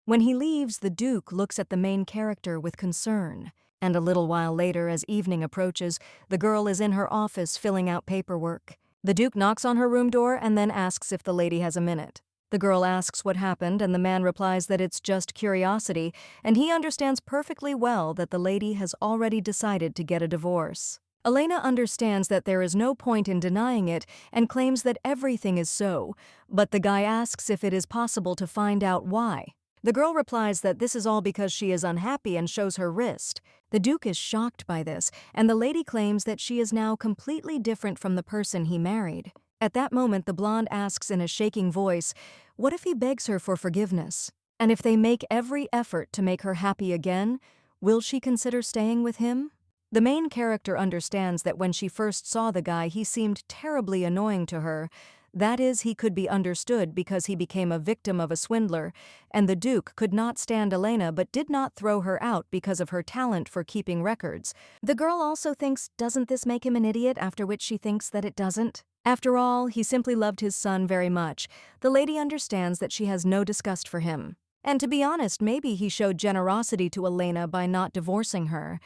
When he leaves, the Duke looks at the main character with concern. And a little while later, as evening approaches, the girl is in her office filling out paperwork. The Duke knocks on her room door and then asks if the lady has a minute. The girl asks what happened, and the man replies that it's just curiosity, and he understands perfectly well that the lady has already decided to get a divorce. Elena understands that there is no point in denying it and claims that everything is so, but the guy asks if it is possible to find out why. The girl replies that this is all because she is unhappy and shows her wrist. The Duke is shocked by this, and the lady claims that she is now completely different from the person he married. At that moment, the blonde asks in a shaking voice, what if he begs her for forgiveness? And if they make every effort to make her happy again, will she consider staying with him? The main character understands that when she first saw the guy, he seemed terribly annoying to her. That is, he could be understood because he became a victim of a swindler, and the Duke could not stand Elena but did not throw her out because of her talent for keeping records. The girl also thinks, doesn't this make him an idiot, after which she thinks that it doesn't? After all, he simply loved his son very much. The lady understands that she has no disgust for him. And to be honest, maybe he showed generosity to Elena by not divorcing her.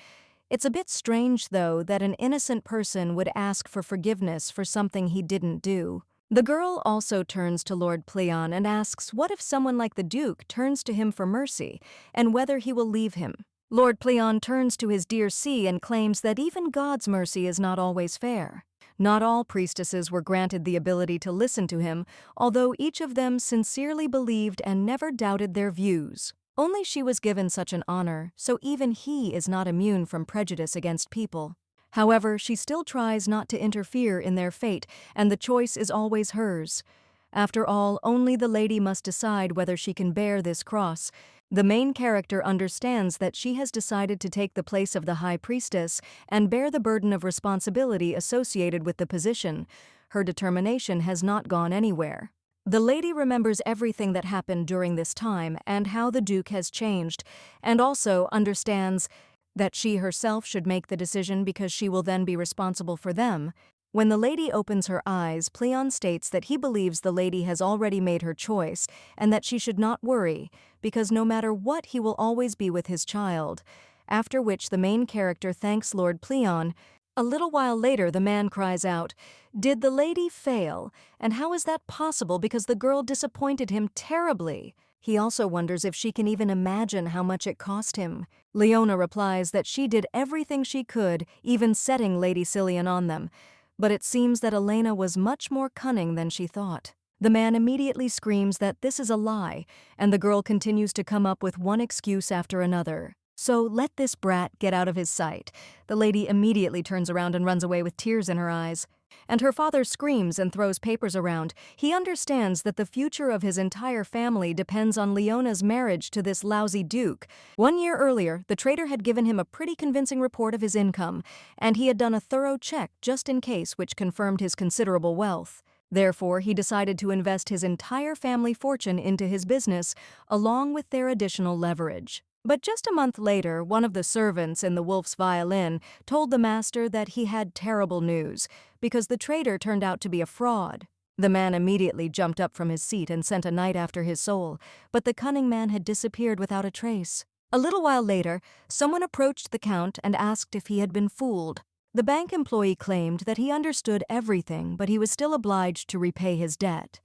It's a bit strange, though, that an innocent person would ask for forgiveness for something he didn't do. The girl also turns to Lord Pleon and asks what if someone like the Duke turns to him for mercy, and whether he will leave him. Lord Pleon turns to his dear C and claims that even God's mercy is not always fair. Not all priestesses were granted the ability to listen to him, although each of them sincerely believed and never doubted their views. Only she was given such an honor, so even he is not immune from prejudice against people. However, she still tries not to interfere in their fate, and the choice is always hers. After all, only the lady must decide whether she can bear this cross. The main character understands that she has decided to take the place of the high priestess and bear the burden of responsibility associated with the position. Her determination has not gone anywhere. The lady remembers everything that happened during this time and how the Duke has changed, and also understands that she herself should make the decision because she will then be responsible for them. When the lady opens her eyes, Pleon states that he believes the lady has already made her choice and that she should not worry, because no matter what, he will always be with his child. After which the main character thanks Lord Pleon. A little while later, the man cries out, "Did the lady fail? And how is that possible because the girl disappointed him terribly?" He also wonders if she can even imagine how much it cost him. Leona replies that she did everything she could, even setting Lady Cillian on them. But it seems that Elena was much more cunning than she thought. The man immediately screams that this is a lie, and the girl continues to come up with one excuse after another. "So let this brat get out of his sight." The lady immediately turns around and runs away with tears in her eyes. And her father screams and throws papers around. He understands that the future of his entire family depends on Leona's marriage to this lousy duke. 1 year earlier, the trader had given him a pretty convincing report of his income, and he had done a thorough check just in case, which confirmed his considerable wealth. Therefore, he decided to invest his entire family fortune into his business, along with their additional leverage. But just a month later, one of the servants in the Wolf's Violin told the master that he had terrible news, because the trader turned out to be a fraud. The man immediately jumped up from his seat and sent a knight after his soul, but the cunning man had disappeared without a trace. A little while later, someone approached the count and asked if he had been fooled. The bank employee claimed that he understood everything, but he was still obliged to repay his debt.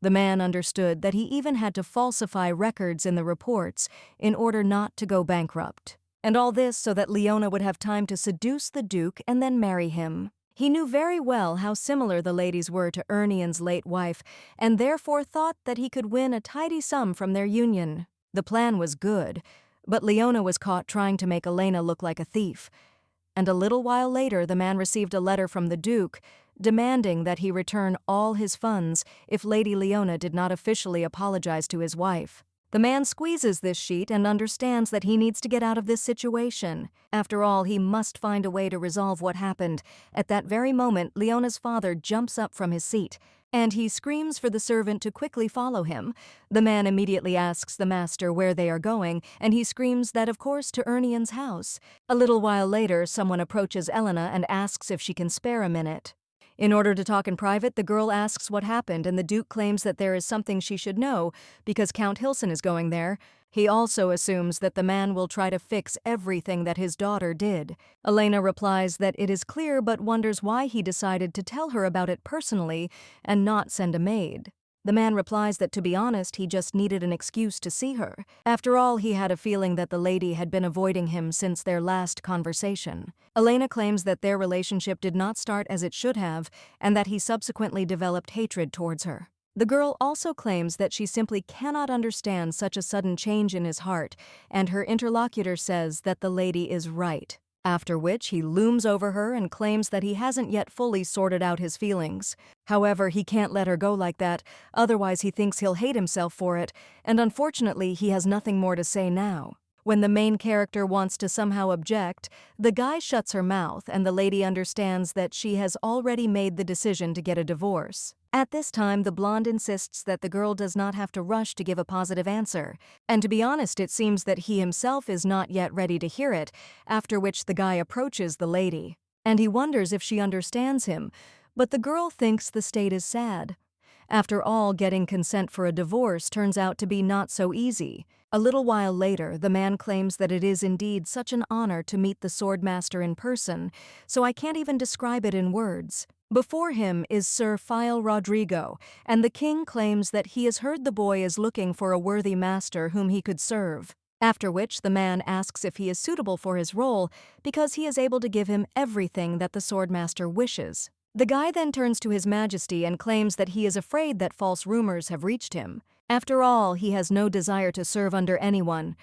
The man understood that he even had to falsify records in the reports in order not to go bankrupt. And all this so that Leona would have time to seduce the Duke and then marry him. He knew very well how similar the ladies were to Ernion's late wife, and therefore thought that he could win a tidy sum from their union. The plan was good, but Leona was caught trying to make Elena look like a thief. And a little while later, the man received a letter from the Duke, demanding that he return all his funds if Lady Leona did not officially apologize to his wife. The man squeezes this sheet and understands that he needs to get out of this situation. After all, he must find a way to resolve what happened. At that very moment, Leona's father jumps up from his seat, and he screams for the servant to quickly follow him. The man immediately asks the master where they are going, and he screams that, of course, to Ernion's house. A little while later, someone approaches Elena and asks if she can spare a minute. In order to talk in private, the girl asks what happened, and the Duke claims that there is something she should know, because Count Hilson is going there. He also assumes that the man will try to fix everything that his daughter did. Elena replies that it is clear, but wonders why he decided to tell her about it personally and not send a maid. The man replies that, to be honest, he just needed an excuse to see her. After all, he had a feeling that the lady had been avoiding him since their last conversation. Elena claims that their relationship did not start as it should have, and that he subsequently developed hatred towards her. The girl also claims that she simply cannot understand such a sudden change in his heart, and her interlocutor says that the lady is right. After which he looms over her and claims that he hasn't yet fully sorted out his feelings. However, he can't let her go like that, otherwise he thinks he'll hate himself for it, and unfortunately he has nothing more to say now. When the main character wants to somehow object, the guy shuts her mouth and the lady understands that she has already made the decision to get a divorce. At this time, the blonde insists that the girl does not have to rush to give a positive answer, and to be honest, it seems that he himself is not yet ready to hear it, after which the guy approaches the lady, and he wonders if she understands him, but the girl thinks the state is sad. After all, getting consent for a divorce turns out to be not so easy. A little while later, the man claims that it is indeed such an honor to meet the swordmaster in person, so I can't even describe it in words. Before him is Sir File Rodrigo, and the king claims that he has heard the boy is looking for a worthy master whom he could serve. After which the man asks if he is suitable for his role because he is able to give him everything that the swordmaster wishes. The guy then turns to His Majesty and claims that he is afraid that false rumors have reached him. After all, he has no desire to serve under anyone.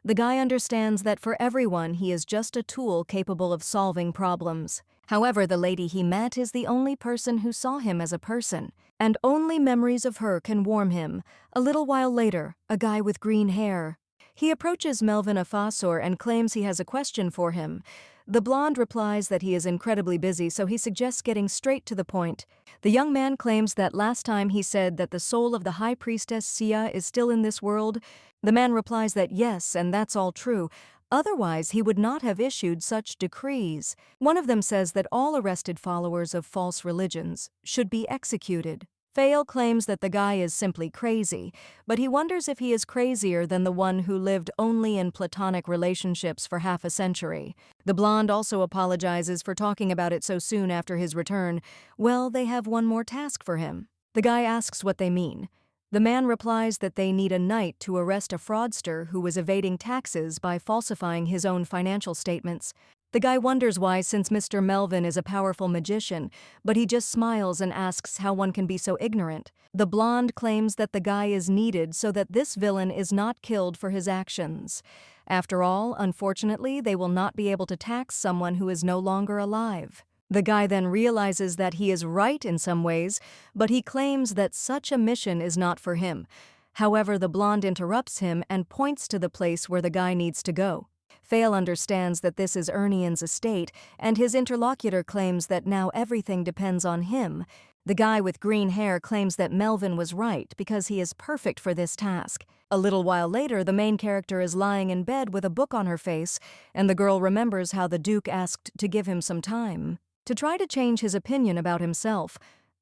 The guy understands that for everyone, he is just a tool capable of solving problems. However, the lady he met is the only person who saw him as a person, and only memories of her can warm him. A little while later, a guy with green hair. He approaches Melvin Afasor and claims he has a question for him. The blonde replies that he is incredibly busy, so he suggests getting straight to the point. The young man claims that last time he said that the soul of the high priestess Sia is still in this world. The man replies that yes, and that's all true. Otherwise, he would not have issued such decrees. One of them says that all arrested followers of false religions should be executed. Fail claims that the guy is simply crazy, but he wonders if he is crazier than the one who lived only in platonic relationships for half a century. The blonde also apologizes for talking about it so soon after his return. Well, they have one more task for him. The guy asks what they mean. The man replies that they need a night to arrest a fraudster who was evading taxes by falsifying his own financial statements. The guy wonders why, since Mr. Melvin is a powerful magician, but he just smiles and asks how one can be so ignorant. The blonde claims that the guy is needed so that this villain is not killed for his actions. After all, unfortunately, they will not be able to tax someone who is no longer alive. The guy then realizes that he is right in some ways, but he claims that such a mission is not for him. However, the blonde interrupts him and points to the place where the guy needs to go. Fail understands that this is Ernian's estate, and his interlocutor claims that now everything depends on him. The guy with green hair claims that Melvin was right because he is perfect for this task. A little while later, the main character is lying in bed with a book on her face, and the girl remembers how the Duke asked to give him some time to try to change his opinion about himself.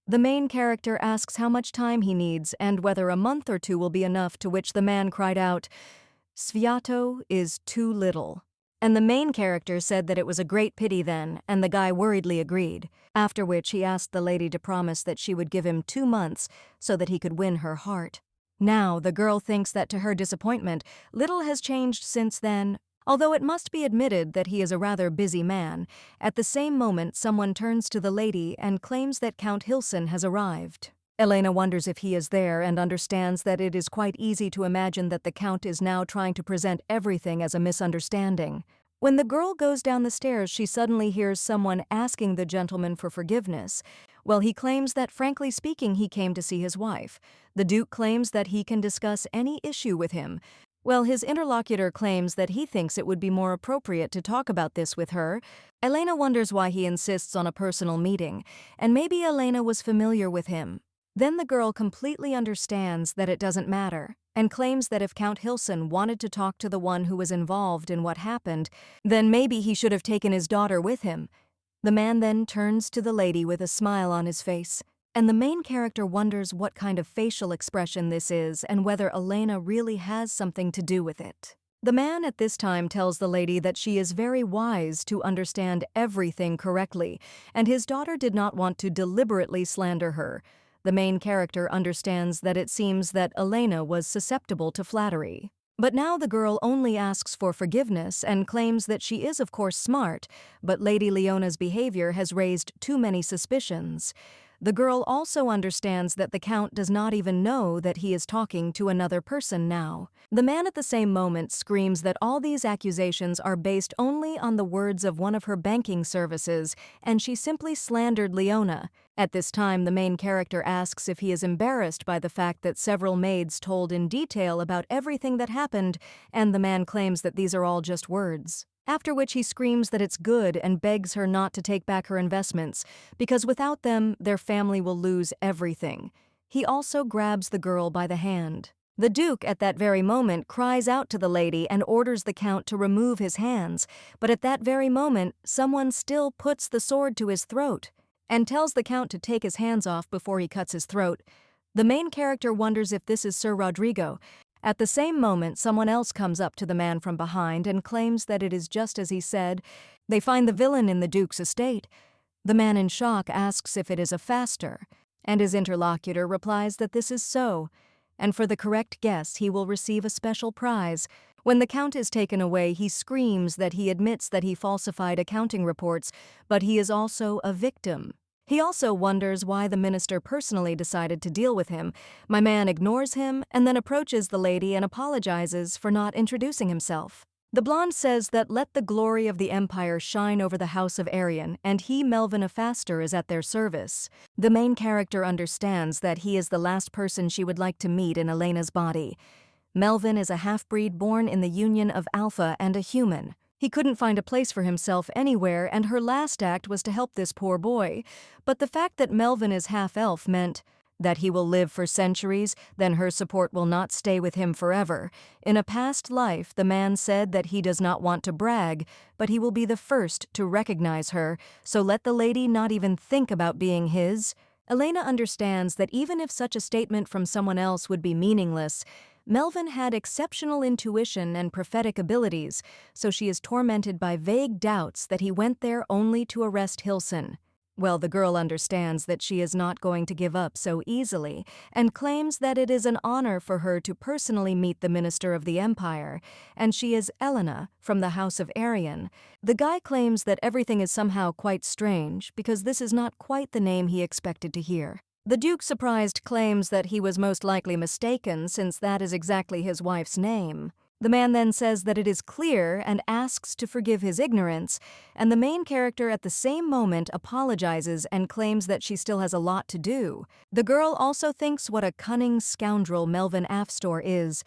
The main character asks how much time he needs and whether a month or two will be enough, to which the man cried out, "Sviato is too little." And the main character said that it was a great pity then, and the guy worriedly agreed, after which he asked the lady to promise that she would give him 2 months so that he could win her heart. Now, the girl thinks that to her disappointment, little has changed since then. Although it must be admitted that he is a rather busy man, at the same moment someone turns to the lady and claims that Count Hilson has arrived. Elena wonders if he is there and understands that it is quite easy to imagine that the Count is now trying to present everything as a misunderstanding. When the girl goes down the stairs, she suddenly hears someone asking the gentleman for forgiveness. Well, he claims that, frankly speaking, he came to see his wife. The Duke claims that he can discuss any issue with him. Well, his interlocutor claims that he thinks it would be more appropriate to talk about this with her. Elena wonders why he insists on a personal meeting, and maybe Elena was familiar with him. Then the girl completely understands that it doesn't matter, and claims that if Count Hilson wanted to talk to the one who was involved in what happened, then maybe he should have taken his daughter with him. The man then turns to the lady with a smile on his face, and the main character wonders what kind of facial expression this is and whether Elena really has something to do with it. The man at this time tells the lady that she is very wise to understand everything correctly, and his daughter did not want to deliberately slander her. The main character understands that it seems that Elena was susceptible to flattery. But now the girl only asks for forgiveness and claims that she is of course smart, but Lady Leona's behavior has raised too many suspicions. The girl also understands that the Count does not even know that he is talking to another person now. The man at the same moment screams that all these accusations are based only on the words of one of her banking services, and she simply slandered Leona. At this time, the main character asks if he is embarrassed by the fact that several maids told in detail about everything that happened, and the man claims that these are all just words. After which he screams that it's good and begs her not to take back her investments, because without them, their family will lose everything. He also grabs the girl by the hand. The Duke, at that very moment, cries out to the lady and orders the Count to remove his hands, but at that very moment, someone still puts the sword to his throat and tells the Count to take his hands off before he cuts his throat. The main character wonders if this is Sir Rodrigo. At the same moment, someone else comes up to the man from behind and claims that it is just as he said. They find the villain in the Duke's estate. The man in shock asks if it is a faster, and his interlocutor replies that this is so, and for the correct guess he will receive a special prize. When the Count is taken away, he screams that he admits that he falsified accounting reports, but he is also a victim. He also wonders why the minister personally decided to deal with him. My man ignores him and then approaches the lady and apologizes for not introducing himself. The blonde says that let the glory of the empire shine over the house of Aryan, and he, Melvin Afaster, is at their service. The main character understands that he is the last person she would like to meet in Elena's body. Melvin is a half-breed born in the union of Alpha and a human. He couldn't find a place for himself anywhere, and her last act was to help this poor boy. But the fact that Melvin is half-elf meant that he will live for centuries, then her support will not stay with him forever. In a past life, the man said that he does not want to brag, but he will be the first to recognize her, so let the lady not even think about being his. Elena understands that even if such a statement from someone else would be meaningless, Melvin had exceptional intuition and prophetic abilities, so she is tormented by vague doubts that he went there only to arrest Hilson. Well, the girl understands that she is not going to give up so easily and claims that it is an honor for her to personally meet the Minister of the Empire, and she is Elena from the House of Aryan. The guy claims that everything is somehow quite strange because this is not quite the name he expected to hear. The Duke, surprised, claims that he was most likely mistaken since that is exactly his wife's name. The man then says that it is clear and asks to forgive his ignorance, and the main character at the same moment apologizes and claims that she still has a lot to do. The girl also thinks what a cunning scoundrel Melvin Afstor is.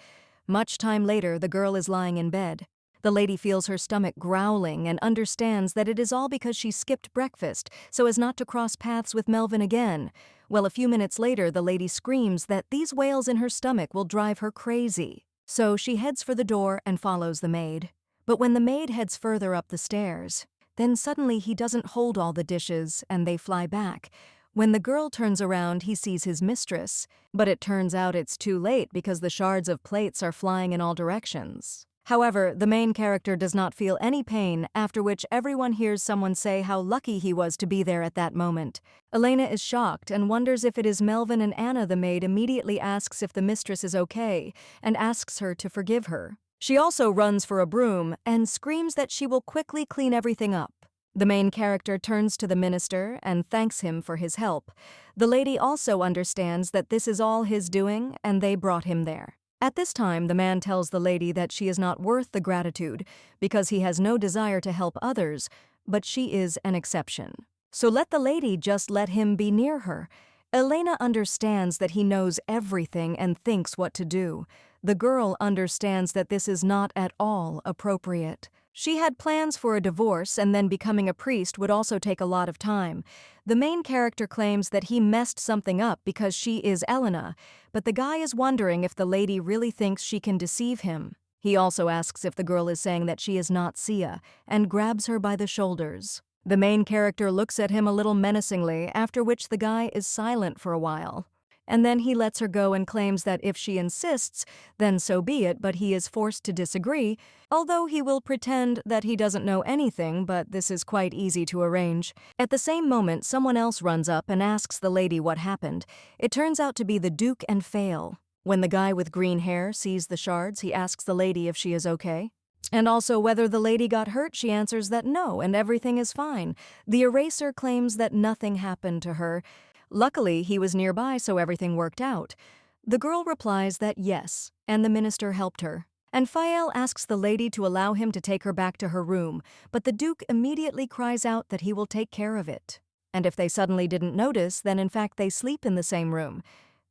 Much time later, the girl is lying in bed. The lady feels her stomach growling and understands that it is all because she skipped breakfast so as not to cross paths with Melvin again. Well, a few minutes later, the lady screams that these wails in her stomach will drive her crazy. So she heads for the door and follows the maid. But when the maid heads further up the stairs, then suddenly he doesn't hold all the dishes and they fly back. When the girl turns around, he sees his mistress, but it turns out it's too late because the shards of plates are flying in all directions. However, the main character does not feel any pain, after which everyone hears someone say how lucky he was to be there at that moment. Elena is shocked and wonders if it is Melvin, and Anna, the maid, immediately asks if the mistress is okay and asks her to forgive her. She also runs for a broom and screams that she will quickly clean everything up. The main character turns to the minister and thanks him for his help. The lady also understands that this is all his doing and they brought him there. At this time, the man tells the lady that she is not worth the gratitude because he has no desire to help others, but she is an exception. So let the lady just let him be near her. Elena understands that he knows everything and thinks what to do. The girl understands that this is not at all appropriate. She had plans for a divorce, and then becoming a priest would also take a lot of time. The main character claims that he messed something up because she is Elena, but the guy is wondering if the lady really thinks she can deceive him. He also asks if the girl is saying that she is not Sia, and grabs her by the shoulders. The main character looks at him a little menacingly, after which the guy is silent for a while. And then he lets her go and claims that if she insists, then so be it, but he is forced to disagree, although he will pretend that he doesn't know anything, but this is quite easy to arrange. At the same moment, someone else runs up and asks the lady what happened. It turns out to be the Duke and Fail. When the guy with green hair sees the shards, he asks the lady if she is okay. And also whether the lady got hurt, she answers that no, and everything is fine. The eraser claims that nothing happened to her. Luckily, he was nearby, so everything worked out. The girl replies that yes, and the minister helped her. And Fael asks the lady to allow him to take her back to her room, but the Duke immediately cries out that he will take care of it. And if they suddenly didn't notice, then in fact they sleep in the same room.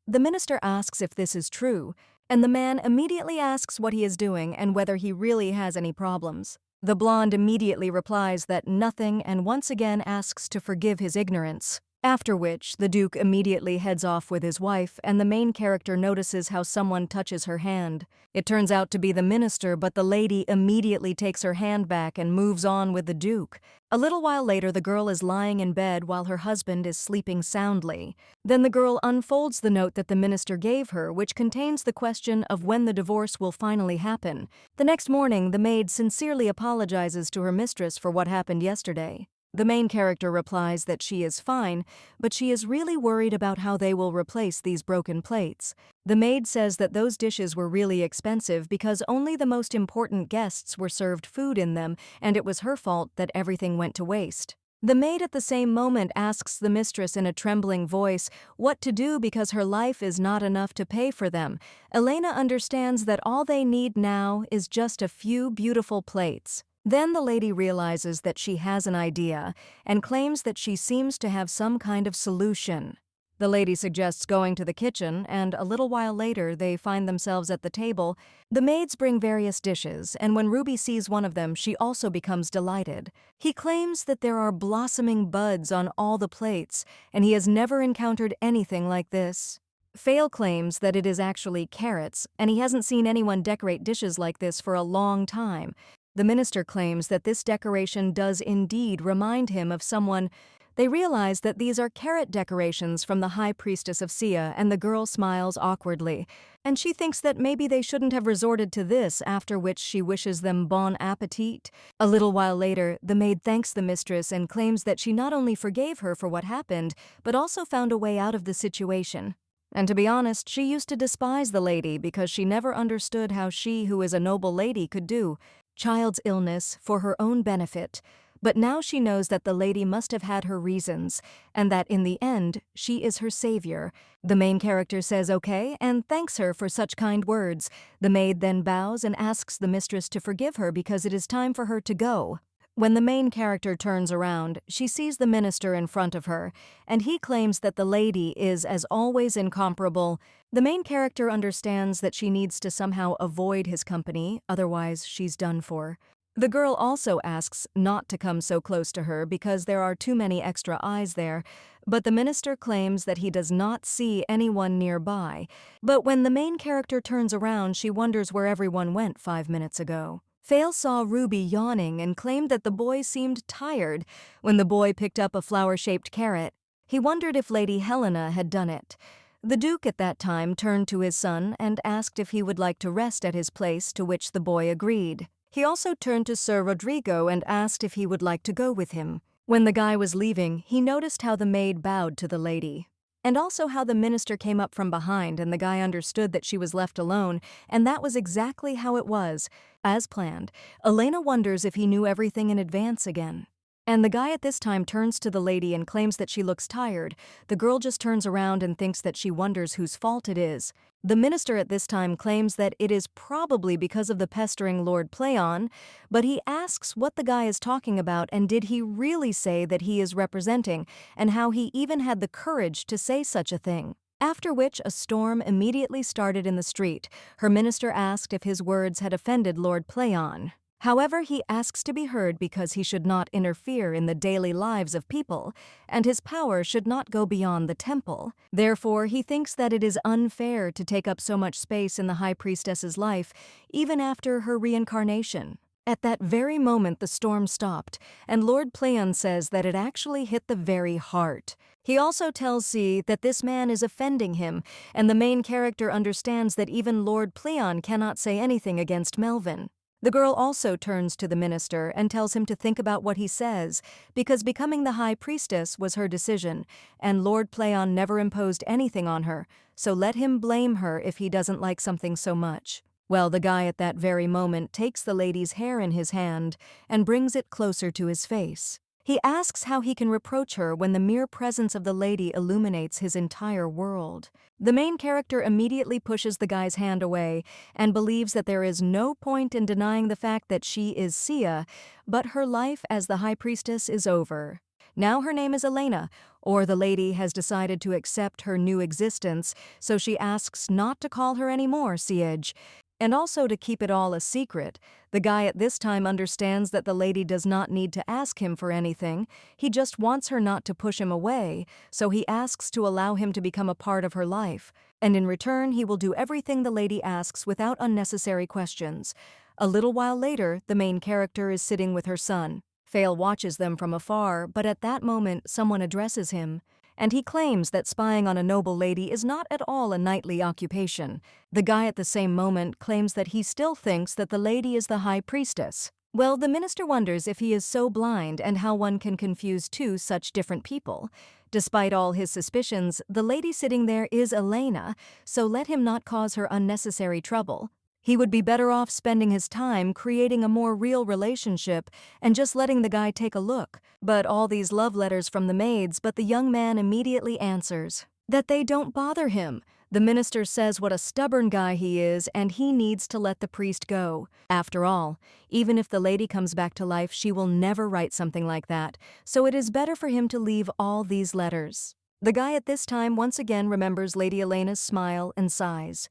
The minister asks if this is true, and the man immediately asks what he is doing and whether he really has any problems. The blonde immediately replies that nothing and once again asks to forgive his ignorance. After which, the Duke immediately heads off with his wife, and the main character notices how someone touches her hand. It turns out to be the minister, but the lady immediately takes her hand back and moves on with the Duke. A little while later, the girl is lying in bed while her husband is sleeping soundly. Then the girl unfolds the note that the minister gave her, which contains the question of when the divorce will finally happen. The next morning, the maid sincerely apologizes to her mistress for what happened yesterday. The main character replies that she is fine, but she is really worried about how they will replace these broken plates. The maid says that those dishes were really expensive because only the most important guests were served food in them, and it was her fault that everything went to waste. The maid at the same moment asks the mistress in a trembling voice what to do because her life is not enough to pay for them. Elena understands that all they need now is just a few beautiful plates. Then the lady realizes that she has an idea and claims that she seems to have some kind of solution. The lady suggests going to the kitchen, and a little while later they find themselves at the table. The maids bring various dishes, and when Ruby sees one of them, she also becomes delighted. He claims that there are blossoming buds on all the plates, and he has never encountered anything like this. Fail claims that it is actually carrots, and he hasn't seen anyone decorate dishes like this for a long time. The minister claims that this decoration does indeed remind him of someone. They realize that these are carrot decorations from the high priestess of Sia, and the girl smiles awkwardly. And she thinks that maybe they shouldn't have resorted to this, after which she wishes them bon appetit. A little while later, the maid thanks the mistress and claims that she not only forgave her for what happened, but also found a way out of the situation. And to be honest, she used to despise the lady because she never understood how she, who is a noble lady, could do child's illness for her own benefit. But now she knows that the lady must have had her reasons, and that in the end, she is her savior. The main character says okay and thanks her for such kind words. The maid then bows and asks the mistress to forgive her because it is time for her to go. When the main character turns around, she sees the minister in front of her, and he claims that the lady is, as always, incomparable. The main character understands that she needs to somehow avoid his company, otherwise she's done for. The girl also asks not to come so close to her because there are too many extra eyes there, but the minister claims that he does not see anyone nearby. But when the main character turns around, she wonders where everyone went 5 minutes ago. Fail saw Ruby yawning and claimed that the boy seemed tired. When the boy picked up a flower-shaped carrot, he wondered if Lady Helena had done it. The Duke at that time turned to his son and asked if he would like to rest at his place, to which the boy agreed. He also turned to Sir Rodrigo and asked if he would like to go with him. When the guy was leaving, he noticed how the maid bowed to the lady, and also how the minister came up from behind, and the guy understood that she was left alone, and that was exactly how it was. As planned, Elena wonders if he knew everything in advance again. And the guy at this time turns to the lady and claims that she looks tired. The girl just turns around and thinks that she wonders whose fault it is. The minister at this time claims that it is probably because of the pestering Lord Playon, but he asks what the guy is talking about and did he really say that he is representing, and how he even had the courage to say such a thing. After which a storm immediately started in the street. Her minister asked if his words had offended Lord Playon. However, he asks to be heard because he should not interfere in the daily lives of people, and his power should not go beyond the temple. Therefore, he thinks that it is unfair to take up so much space in the High Priestess's life, even after her reincarnation. At that very moment, the storm stopped, and Lord Playon says that it actually hit the very heart. He also tells C that this man is offending him, and the main character understands that even Lord Playon cannot say anything against Melvin. The girl also turns to the minister and tells him to think about what he says, because becoming the high priestess was her decision, and Lord Playon never imposed anything on her, so let him blame her if he doesn't like something so much. Well, the guy at that very moment takes the lady's hair in his hand and brings it closer to his face. He asks how he can reproach her when the mere presence of the lady illuminates his entire world. The main character immediately pushes the guy's hand away and believes that there is no point in denying the fact that she is Sia, but her life as the high priestess is over. Now her name is Elena, or the lady has decided to accept her new existence, so she asks not to call her anymore Siege. And also to keep it all a secret. The guy at this time understands that the lady does not need to ask him for anything, he just wants her not to push him away, so he asks to allow him to become a part of her life, and in return he will do everything the lady asks without unnecessary questions. A little while later, the main character is sitting with her son. Fail watches them from afar, but at that moment someone addresses him, and he claims that spying on a noble lady is not at all a knightly occupation. The guy at the same moment claims that he still thinks that the lady is the high priestess. Well, the minister wonders if he is so blind and how one can confuse two such different people. Despite all his suspicions, the lady sitting there is Elena, so let him not cause her unnecessary trouble. He would be better off spending his time creating a more real relationship and just letting the guy take a look. But all these love letters from the maids, but the young man immediately answers that they don't bother him. The minister says what a stubborn guy he is and he needs to let the priest go. After all, even if the lady comes back to life, she will never write something like that, so it is better for him to leave all these letters. The guy at this time once again remembers Lady Elena's smile and sighs.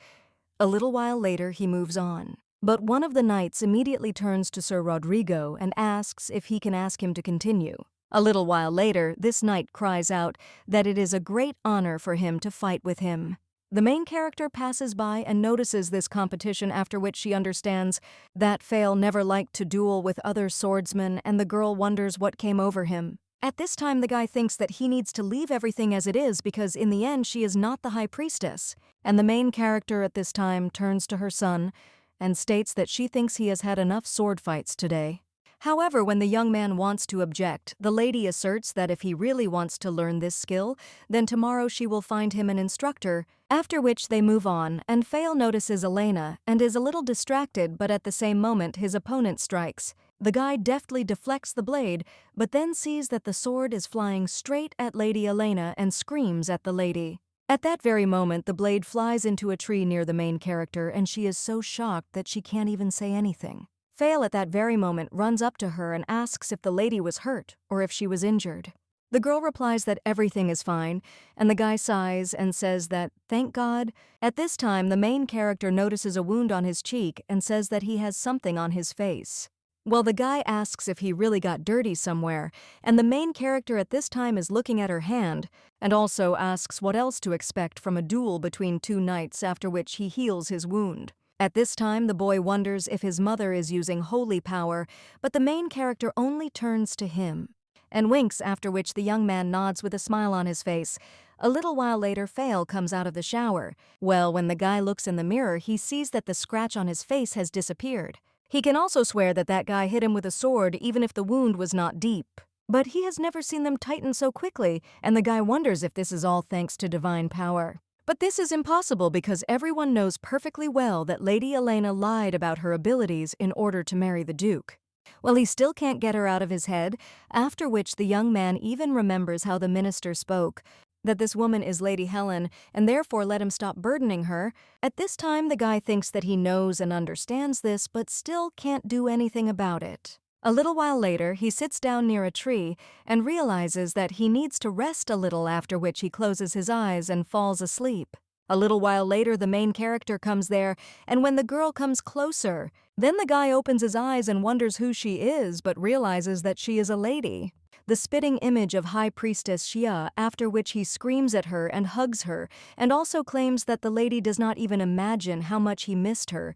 A little while later, he moves on. But one of the knights immediately turns to Sir Rodrigo and asks if he can ask him to continue. A little while later, this knight cries out that it is a great honor for him to fight with him. The main character passes by and notices this competition, after which she understands that Fail never liked to duel with other swordsmen, and the girl wonders what came over him. At this time, the guy thinks that he needs to leave everything as it is because in the end she is not the high priestess. And the main character at this time turns to her son and states that she thinks he has had enough sword fights today. However, when the young man wants to object, the lady asserts that if he really wants to learn this skill, then tomorrow she will find him an instructor, after which they move on, and Fail notices Elena and is a little distracted, but at the same moment his opponent strikes. The guy deftly deflects the blade, but then sees that the sword is flying straight at Lady Elena and screams at the lady. At that very moment, the blade flies into a tree near the main character, and she is so shocked that she can't even say anything. Fail at that very moment runs up to her and asks if the lady was hurt or if she was injured. The girl replies that everything is fine, and the guy sighs and says that, thank God. At this time, the main character notices a wound on his cheek and says that he has something on his face. Well, the guy asks if he really got dirty somewhere, and the main character at this time is looking at her hand, and also asks what else to expect from a duel between two knights, after which he heals his wound. At this time, the boy wonders if his mother is using holy power, but the main character only turns to him and winks, after which the young man nods with a smile on his face. A little while later, Fail comes out of the shower. Well, when the guy looks in the mirror, he sees that the scratch on his face has disappeared. He can also swear that that guy hit him with a sword even if the wound was not deep. But he has never seen them tighten so quickly, and the guy wonders if this is all thanks to divine power. But this is impossible because everyone knows perfectly well that Lady Elena lied about her abilities in order to marry the Duke. Well, he still can't get her out of his head, after which the young man even remembers how the minister spoke, that this woman is Lady Helen, and therefore let him stop burdening her. At this time, the guy thinks that he knows and understands this, but still can't do anything about it. A little while later, he sits down near a tree and realizes that he needs to rest a little, after which he closes his eyes and falls asleep. A little while later, the main character comes there, and when the girl comes closer, then the guy opens his eyes and wonders who she is, but realizes that she is a lady. The spitting image of High Priestess Xia, after which he screams at her and hugs her, and also claims that the lady does not even imagine how much he missed her.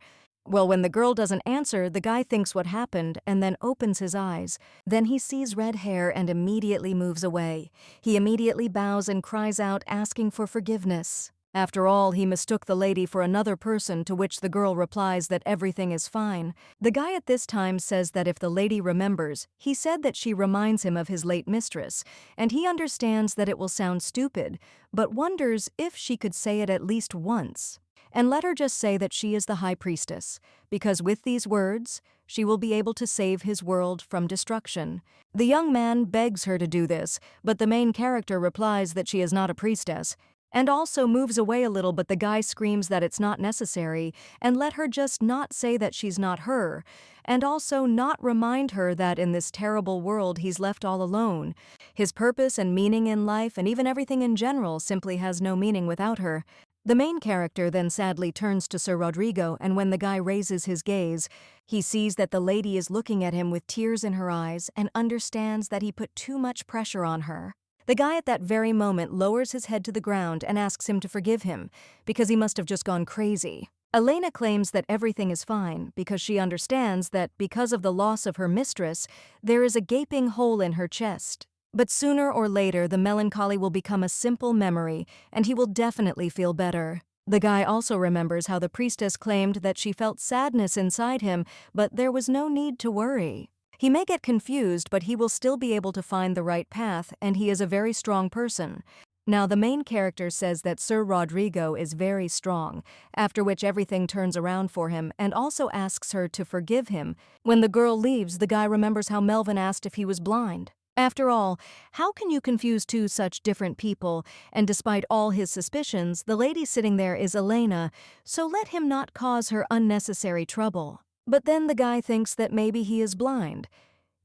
Well, when the girl doesn't answer, the guy thinks what happened and then opens his eyes. Then he sees red hair and immediately moves away. He immediately bows and cries out, asking for forgiveness. After all, he mistook the lady for another person, to which the girl replies that everything is fine. The guy at this time says that if the lady remembers, he said that she reminds him of his late mistress, and he understands that it will sound stupid, but wonders if she could say it at least once. And let her just say that she is the high priestess, because with these words, she will be able to save his world from destruction. The young man begs her to do this, but the main character replies that she is not a priestess, and also moves away a little, but the guy screams that it's not necessary, and let her just not say that she's not her, and also not remind her that in this terrible world he's left all alone. His purpose and meaning in life, and even everything in general, simply has no meaning without her. The main character then sadly turns to Sir Rodrigo, and when the guy raises his gaze, he sees that the lady is looking at him with tears in her eyes and understands that he put too much pressure on her. The guy at that very moment lowers his head to the ground and asks him to forgive him, because he must have just gone crazy. Elena claims that everything is fine because she understands that because of the loss of her mistress, there is a gaping hole in her chest. But sooner or later, the melancholy will become a simple memory, and he will definitely feel better. The guy also remembers how the priestess claimed that she felt sadness inside him, but there was no need to worry. He may get confused, but he will still be able to find the right path, and he is a very strong person. Now, the main character says that Sir Rodrigo is very strong, after which everything turns around for him and also asks her to forgive him. When the girl leaves, the guy remembers how Melvin asked if he was blind. After all, how can you confuse two such different people? And despite all his suspicions, the lady sitting there is Elena, so let him not cause her unnecessary trouble. But then the guy thinks that maybe he is blind.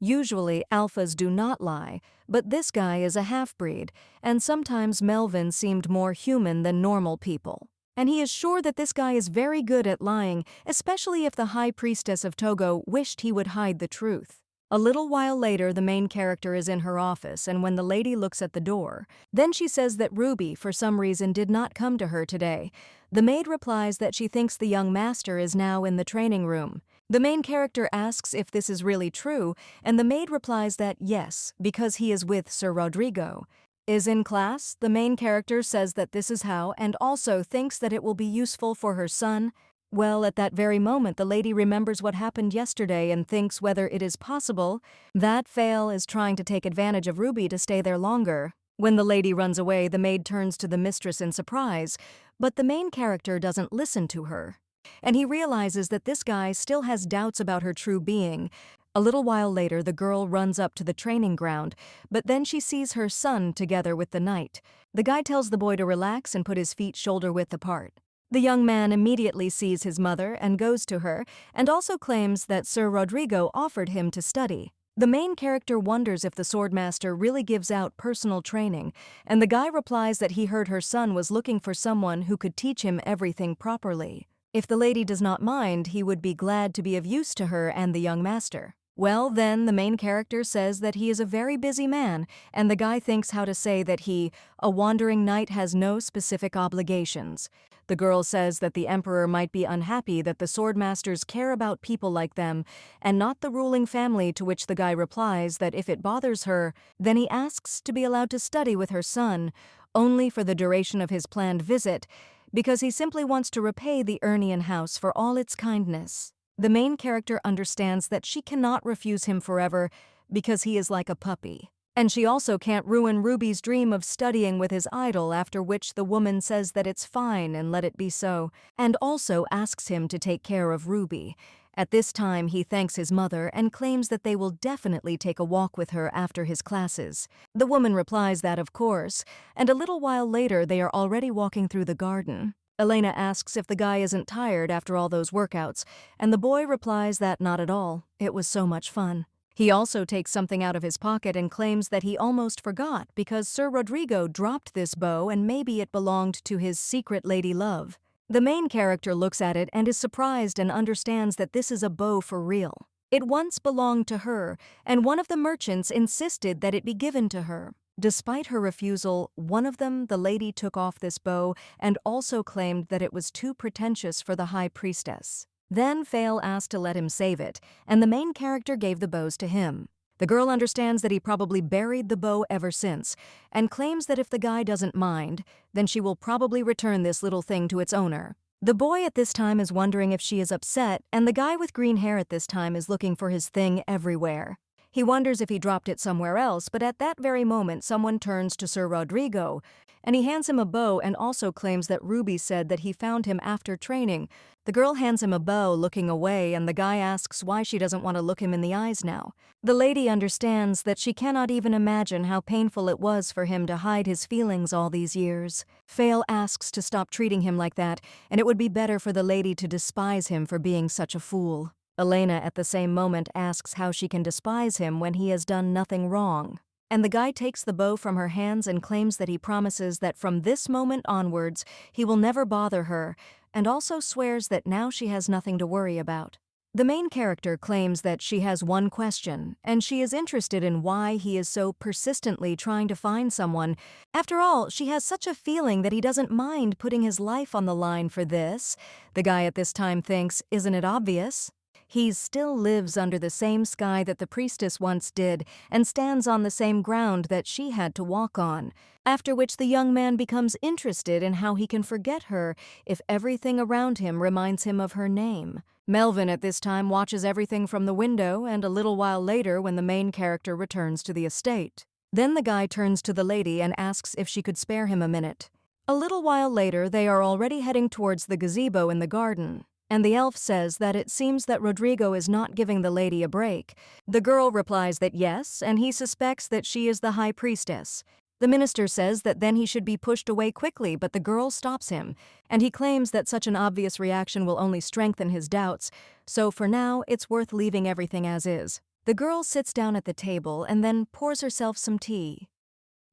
Usually, alphas do not lie, but this guy is a half-breed, and sometimes Melvin seemed more human than normal people. And he is sure that this guy is very good at lying, especially if the High Priestess of Togo wished he would hide the truth. A little while later, the main character is in her office, and when the lady looks at the door, then she says that Ruby, for some reason, did not come to her today. The maid replies that she thinks the young master is now in the training room. The main character asks if this is really true, and the maid replies that yes, because he is with Sir Rodrigo. Is in class, the main character says that this is how, and also thinks that it will be useful for her son. Well, at that very moment, the lady remembers what happened yesterday and thinks whether it is possible that Fail is trying to take advantage of Ruby to stay there longer. When the lady runs away, the maid turns to the mistress in surprise, but the main character doesn't listen to her. And he realizes that this guy still has doubts about her true being. A little while later, the girl runs up to the training ground, but then she sees her son together with the knight. The guy tells the boy to relax and put his feet shoulder-width apart. The young man immediately sees his mother and goes to her, and also claims that Sir Rodrigo offered him to study. The main character wonders if the swordmaster really gives out personal training, and the guy replies that he heard her son was looking for someone who could teach him everything properly. If the lady does not mind, he would be glad to be of use to her and the young master. Well, then, the main character says that he is a very busy man, and the guy thinks how to say that he, a wandering knight, has no specific obligations. The girl says that the emperor might be unhappy that the swordmasters care about people like them, and not the ruling family, to which the guy replies that if it bothers her, then he asks to be allowed to study with her son, only for the duration of his planned visit, because he simply wants to repay the Urnian house for all its kindness. The main character understands that she cannot refuse him forever because he is like a puppy. And she also can't ruin Ruby's dream of studying with his idol, after which the woman says that it's fine and let it be so, and also asks him to take care of Ruby. At this time, he thanks his mother and claims that they will definitely take a walk with her after his classes. The woman replies that of course, and a little while later they are already walking through the garden. Elena asks if the guy isn't tired after all those workouts, and the boy replies that not at all, it was so much fun. He also takes something out of his pocket and claims that he almost forgot because Sir Rodrigo dropped this bow and maybe it belonged to his secret lady love. The main character looks at it and is surprised and understands that this is a bow for real. It once belonged to her, and one of the merchants insisted that it be given to her. Despite her refusal, one of them, the lady, took off this bow and also claimed that it was too pretentious for the high priestess. Then Fail asked to let him save it, and the main character gave the bows to him. The girl understands that he probably buried the bow ever since, and claims that if the guy doesn't mind, then she will probably return this little thing to its owner. The boy at this time is wondering if she is upset, and the guy with green hair at this time is looking for his thing everywhere. He wonders if he dropped it somewhere else, but at that very moment someone turns to Sir Rodrigo, and he hands him a bow and also claims that Ruby said that he found him after training. The girl hands him a bow, looking away, and the guy asks why she doesn't want to look him in the eyes now. The lady understands that she cannot even imagine how painful it was for him to hide his feelings all these years. Fail asks to stop treating him like that, and it would be better for the lady to despise him for being such a fool. Elena at the same moment asks how she can despise him when he has done nothing wrong. And the guy takes the bow from her hands and claims that he promises that from this moment onwards he will never bother her, and also swears that now she has nothing to worry about. The main character claims that she has one question, and she is interested in why he is so persistently trying to find someone. After all, she has such a feeling that he doesn't mind putting his life on the line for this. The guy at this time thinks, isn't it obvious? He still lives under the same sky that the priestess once did and stands on the same ground that she had to walk on, after which the young man becomes interested in how he can forget her if everything around him reminds him of her name. Melvin at this time watches everything from the window, and a little while later when the main character returns to the estate. Then the guy turns to the lady and asks if she could spare him a minute. A little while later, they are already heading towards the gazebo in the garden, and the elf says that it seems that Rodrigo is not giving the lady a break. The girl replies that yes, and he suspects that she is the high priestess. The minister says that then he should be pushed away quickly, but the girl stops him, and he claims that such an obvious reaction will only strengthen his doubts, so for now it's worth leaving everything as is. The girl sits down at the table and then pours herself some tea.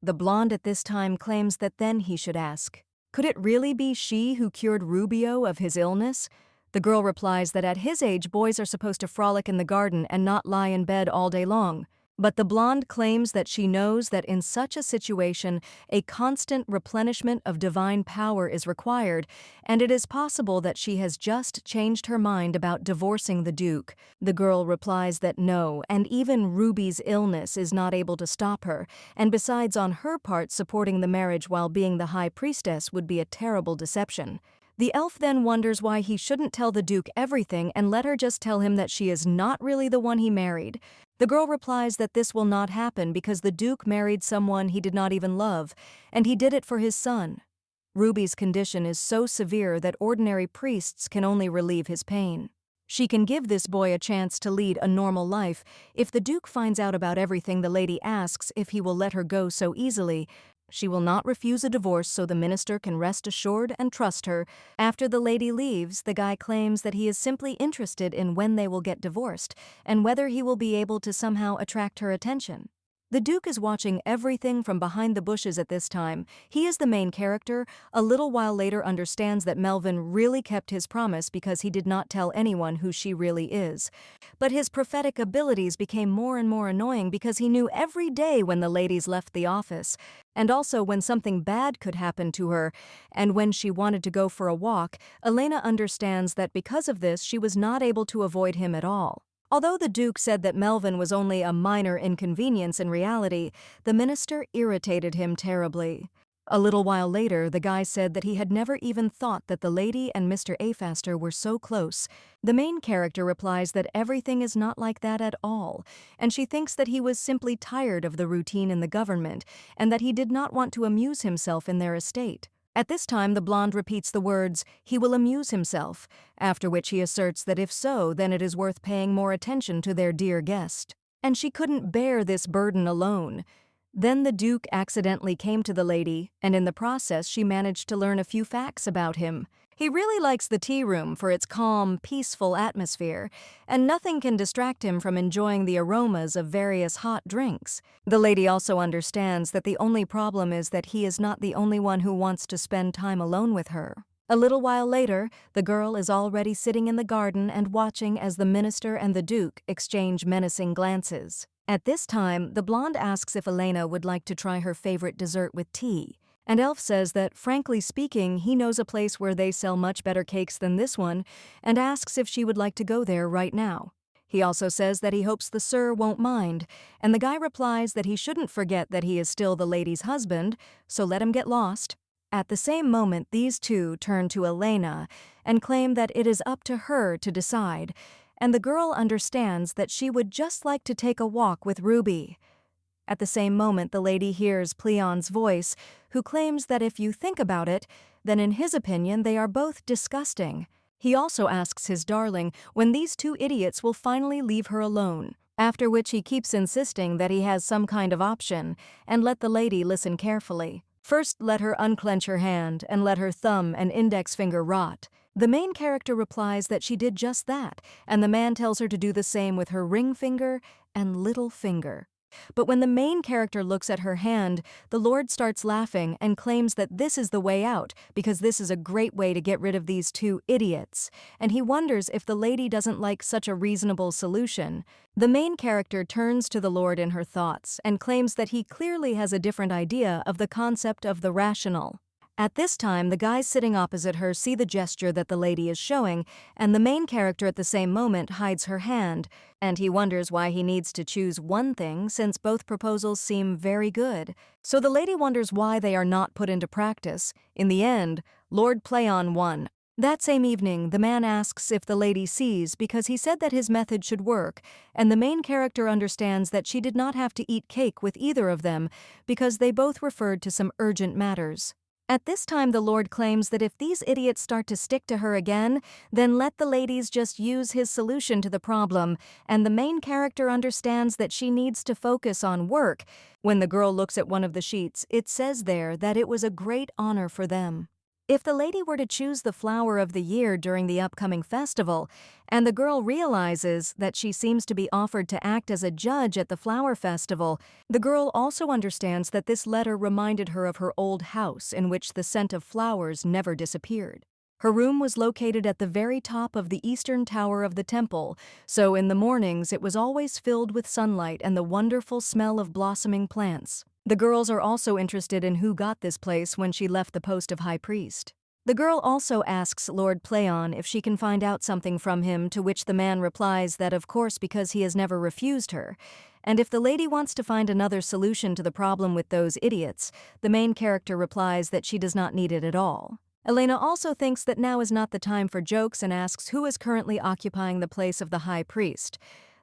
The blonde at this time claims that then he should ask, could it really be she who cured Rubio of his illness? The girl replies that at his age boys are supposed to frolic in the garden and not lie in bed all day long. But the blonde claims that she knows that in such a situation, a constant replenishment of divine power is required, and it is possible that she has just changed her mind about divorcing the Duke. The girl replies that no, and even Ruby's illness is not able to stop her, and besides, on her part, supporting the marriage while being the high priestess would be a terrible deception. The elf then wonders why he shouldn't tell the Duke everything and let her just tell him that she is not really the one he married. The girl replies that this will not happen because the Duke married someone he did not even love, and he did it for his son. Ruby's condition is so severe that ordinary priests can only relieve his pain. She can give this boy a chance to lead a normal life. If the Duke finds out about everything, the lady asks if he will let her go so easily. She will not refuse a divorce, so the minister can rest assured and trust her. After the lady leaves, the guy claims that he is simply interested in when they will get divorced and whether he will be able to somehow attract her attention. The Duke is watching everything from behind the bushes at this time. He is the main character. A little while later understands that Melvin really kept his promise because he did not tell anyone who she really is. But his prophetic abilities became more and more annoying because he knew every day when the ladies left the office, and also when something bad could happen to her, and when she wanted to go for a walk. Elena understands that because of this she was not able to avoid him at all. Although the Duke said that Melvin was only a minor inconvenience in reality, the minister irritated him terribly. A little while later, the guy said that he had never even thought that the lady and Mr. Afaster were so close. The main character replies that everything is not like that at all, and she thinks that he was simply tired of the routine in the government and that he did not want to amuse himself in their estate. At this time, the blonde repeats the words, "He will amuse himself," after which he asserts that if so, then it is worth paying more attention to their dear guest. And she couldn't bear this burden alone. Then the Duke accidentally came to the lady, and in the process she managed to learn a few facts about him. He really likes the tea room for its calm, peaceful atmosphere, and nothing can distract him from enjoying the aromas of various hot drinks. The lady also understands that the only problem is that he is not the only one who wants to spend time alone with her. A little while later, the girl is already sitting in the garden and watching as the minister and the Duke exchange menacing glances. At this time, the blonde asks if Elena would like to try her favorite dessert with tea. And Elf says that, frankly speaking, he knows a place where they sell much better cakes than this one, and asks if she would like to go there right now. He also says that he hopes the sir won't mind, and the guy replies that he shouldn't forget that he is still the lady's husband, so let him get lost. At the same moment, these two turn to Elena and claim that it is up to her to decide, and the girl understands that she would just like to take a walk with Ruby. At the same moment, the lady hears Pleon's voice, who claims that if you think about it, then in his opinion they are both disgusting. He also asks his darling when these two idiots will finally leave her alone, after which he keeps insisting that he has some kind of option, and let the lady listen carefully. First, let her unclench her hand and let her thumb and index finger rot. The main character replies that she did just that, and the man tells her to do the same with her ring finger and little finger. But when the main character looks at her hand, the Lord starts laughing and claims that this is the way out because this is a great way to get rid of these two idiots, and he wonders if the lady doesn't like such a reasonable solution. The main character turns to the Lord in her thoughts and claims that he clearly has a different idea of the concept of the rational. At this time, the guys sitting opposite her see the gesture that the lady is showing, and the main character at the same moment hides her hand, and he wonders why he needs to choose one thing since both proposals seem very good. So the lady wonders why they are not put into practice. In the end, Lord Pleon won. That same evening, the man asks if the lady sees because he said that his method should work, and the main character understands that she did not have to eat cake with either of them because they both referred to some urgent matters. At this time, the Lord claims that if these idiots start to stick to her again, then let the ladies just use his solution to the problem, and the main character understands that she needs to focus on work. When the girl looks at one of the sheets, it says there that it was a great honor for them. If the lady were to choose the flower of the year during the upcoming festival, and the girl realizes that she seems to be offered to act as a judge at the flower festival, the girl also understands that this letter reminded her of her old house in which the scent of flowers never disappeared. Her room was located at the very top of the eastern tower of the temple, so in the mornings it was always filled with sunlight and the wonderful smell of blossoming plants. The girls are also interested in who got this place when she left the post of high priest. The girl also asks Lord Playon if she can find out something from him, to which the man replies that of course because he has never refused her. And if the lady wants to find another solution to the problem with those idiots, the main character replies that she does not need it at all. Elena also thinks that now is not the time for jokes and asks who is currently occupying the place of the high priest.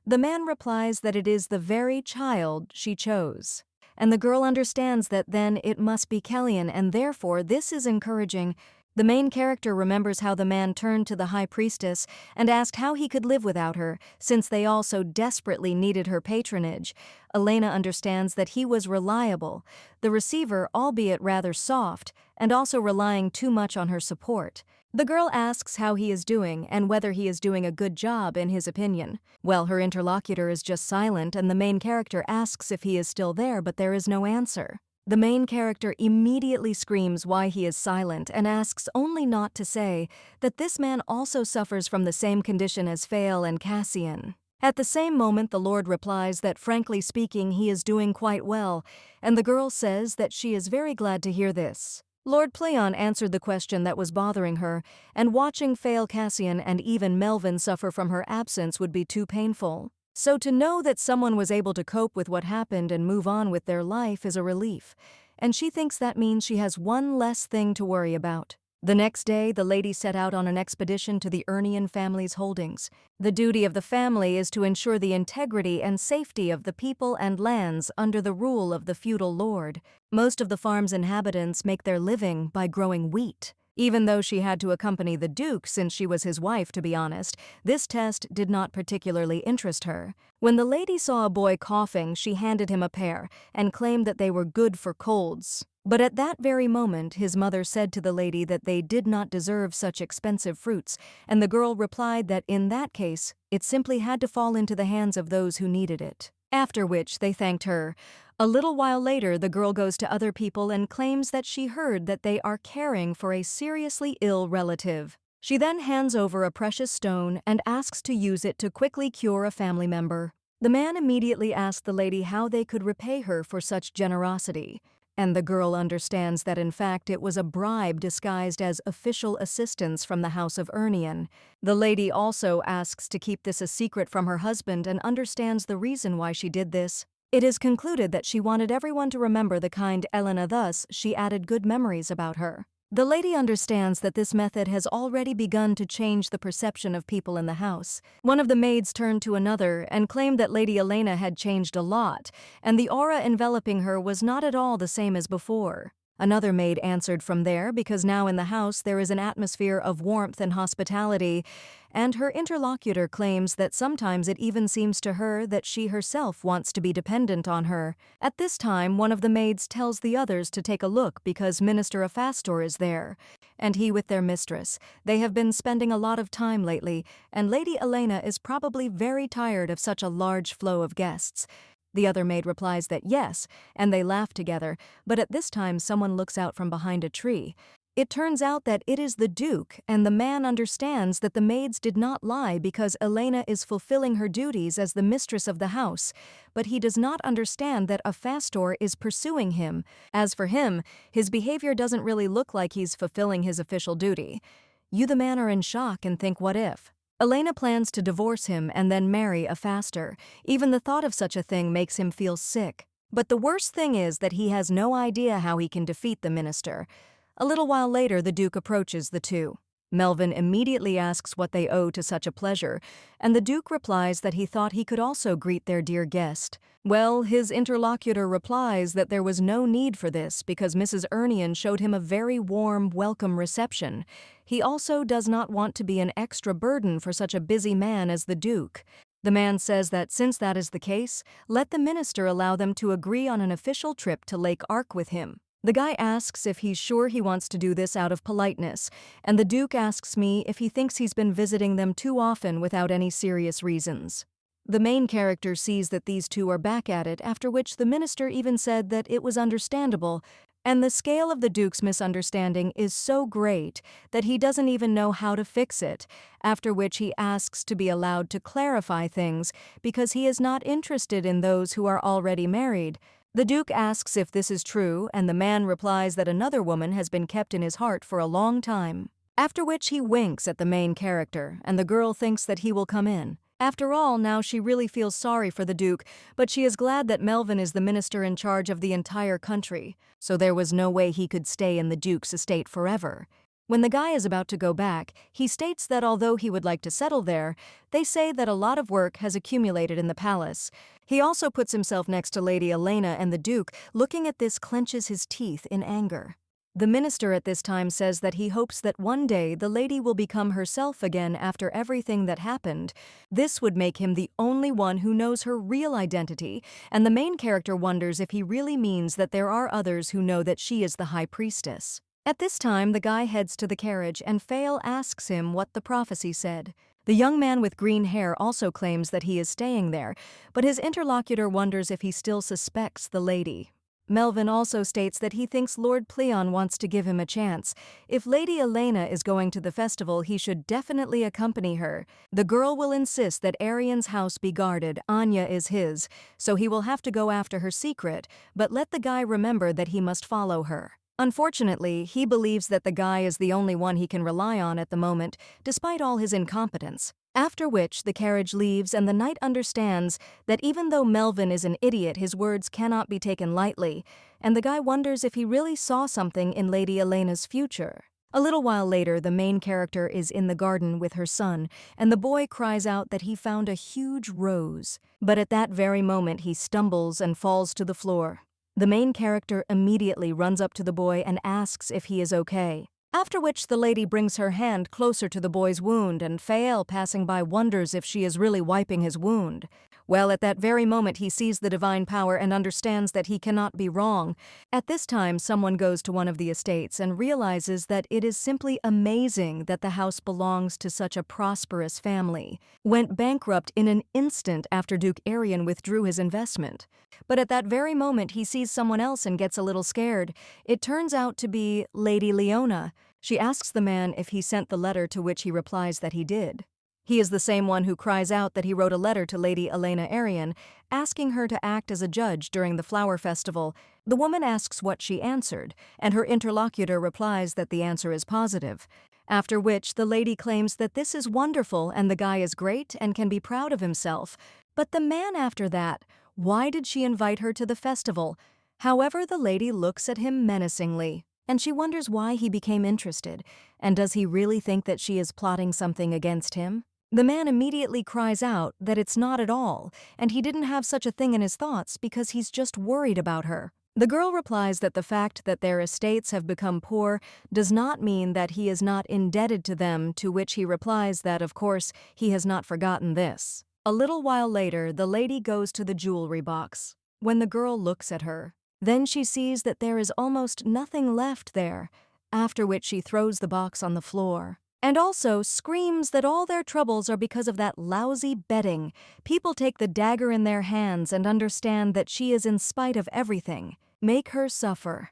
The man replies that it is the very child she chose. And the girl understands that then it must be Kellyan, and therefore this is encouraging. The main character remembers how the man turned to the high priestess and asked how he could live without her, since they all so desperately needed her patronage. Elena understands that he was reliable, the receiver albeit rather soft, and also relying too much on her support. The girl asks how he is doing and whether he is doing a good job in his opinion. Well, her interlocutor is just silent, and the main character asks if he is still there, but there is no answer. The main character immediately screams why he is silent and asks only not to say that this man also suffers from the same condition as Phael and Cassian. At the same moment, the Lord replies that frankly speaking he is doing quite well, and the girl says that she is very glad to hear this. Lord Playon answered the question that was bothering her, and watching Phael, Cassian, and even Melvin suffer from her absence would be too painful. So to know that someone was able to cope with what happened and move on with their life is a relief, and she thinks that means she has one less thing to worry about. The next day, the lady set out on an expedition to the Urnian family's holdings. The duty of the family is to ensure the integrity and safety of the people and lands under the rule of the feudal lord. Most of the farm's inhabitants make their living by growing wheat. Even though she had to accompany the Duke since she was his wife, to be honest, this test did not particularly interest her. When the lady saw a boy coughing, she handed him a pear and claimed that they were good for colds. But at that very moment, his mother said to the lady that they did not deserve such expensive fruits, and the girl replied that in that case, it simply had to fall into the hands of those who needed it. After which, they thanked her. A little while later, the girl goes to other people and claims that she heard that they are caring for a seriously ill relative. She then hands over a precious stone and asks to use it to quickly cure a family member. The man immediately asked the lady how they could repay her for such generosity. And the girl understands that in fact it was a bribe disguised as official assistance from the House of Urnian. The lady also asks to keep this a secret from her husband and understands the reason why she did this. It is concluded that she wanted everyone to remember the kind Elena, thus she added good memories about her. The lady understands that this method has already begun to change the perception of people in the house. One of the maids turned to another and claimed that Lady Elena had changed a lot, and the aura enveloping her was not at all the same as before. Another maid answered from there because now in the house there is an atmosphere of warmth and hospitality, and her interlocutor claims that sometimes it even seems to her that she herself wants to be dependent on her. At this time, one of the maids tells the others to take a look because Minister Aphastor is there, and he with their mistress. They have been spending a lot of time lately, and Lady Elena is probably very tired of such a large flow of guests. The other maid replies that yes, and they laugh together, but at this time someone looks out from behind a tree. It turns out that it is the Duke, and the man understands that the maids did not lie because Elena is fulfilling her duties as the mistress of the house, but he does not understand that Aphastor is pursuing him. As for him, his behavior doesn't really look like he's fulfilling his official duty. You, the man, are in shock and think, what if? Elena plans to divorce him and then marry Aphastor. Even the thought of such a thing makes him feel sick. But the worst thing is that he has no idea how he can defeat the minister. A little while later, the Duke approaches the two. Melvin immediately asks what they owe to such a pleasure, and the Duke replies that he thought he could also greet their dear guest. Well, his interlocutor replies that there was no need for this because Mrs. Ernian showed him a very warm, welcome reception. He also does not want to be an extra burden for such a busy man as the Duke. The man says that since that is the case, let the minister allow them to agree on an official trip to Lake Ark with him. The guy asks if he's sure he wants to do this out of politeness, and the Duke asks me if he thinks he's been visiting them too often without any serious reasons. The main character sees that these two are back at it, after which the minister even said that it was understandable, and the scale of the Duke's misunderstanding is so great that he doesn't even know how to fix it, after which he asks to be allowed to clarify things because he is not interested in those who are already married. The Duke asks if this is true, and the man replies that another woman has been kept in his heart for a long time. After which he winks at the main character, and the girl thinks that he will come in. After all, now she really feels sorry for the Duke, but she is glad that Melvin is the minister in charge of the entire country, so there was no way he could stay in the Duke's estate forever. When the guy is about to go back, he states that although he would like to settle there, they say that a lot of work has accumulated in the palace. He also puts himself next to Lady Elena, and the Duke, looking at this, clenches his teeth in anger. The minister at this time says that he hopes that one day the lady will become herself again after everything that happened. This would make him the only one who knows her real identity, and the main character wonders if he really means that there are others who know that she is the high priestess. At this time, the guy heads to the carriage, and Fael asks him what the prophecy said. The young man with green hair also claims that he is staying there, but his interlocutor wonders if he still suspects the lady. Melvin also states that he thinks Lord Pleon wants to give him a chance. If Lady Elena is going to the festival, he should definitely accompany her. The girl will insist that Arian's house be guarded. Anya is his, so he will have to go after her secret, but let the guy remember that he must follow her. Unfortunately, he believes that the guy is the only one he can rely on at the moment, despite all his incompetence. After which, the carriage leaves, and the knight understands that even though Melvin is an idiot, his words cannot be taken lightly, and the guy wonders if he really saw something in Lady Elena's future. A little while later, the main character is in the garden with her son, and the boy cries out that he found a huge rose. But at that very moment, he stumbles and falls to the floor. The main character immediately runs up to the boy and asks if he is okay. After which the lady brings her hand closer to the boy's wound, and Fael, passing by, wonders if she is really wiping his wound. Well, at that very moment he sees the divine power and understands that he cannot be wrong. At this time, someone goes to one of the estates and realizes that it is simply amazing that the house belongs to such a prosperous family. Went bankrupt in an instant after Duke Arian withdrew his investment. But at that very moment he sees someone else and gets a little scared. It turns out to be Lady Leona. She asks the man if he sent the letter, to which he replies that he did. He is the same one who cries out that he wrote a letter to Lady Elena Arian, asking her to act as a judge during the flower festival. The woman asks what she answered, and her interlocutor replies that the answer is positive. After which, the lady claims that this is wonderful and the guy is great and can be proud of himself. But the man after that, why did she invite her to the festival? However, the lady looks at him menacingly, and she wonders why he became interested, and does he really think that she is plotting something against him? The man immediately cries out that it's not at all, and he didn't have such a thing in his thoughts because he's just worried about her. The girl replies that the fact that their estates have become poor does not mean that he is not indebted to them, to which he replies that, of course, he has not forgotten this. A little while later, the lady goes to the jewelry box. When the girl looks at her, then she sees that there is almost nothing left there, after which she throws the box on the floor. And also screams that all their troubles are because of that lousy betting. People take the dagger in their hands and understand that she is in spite of everything. Make her suffer.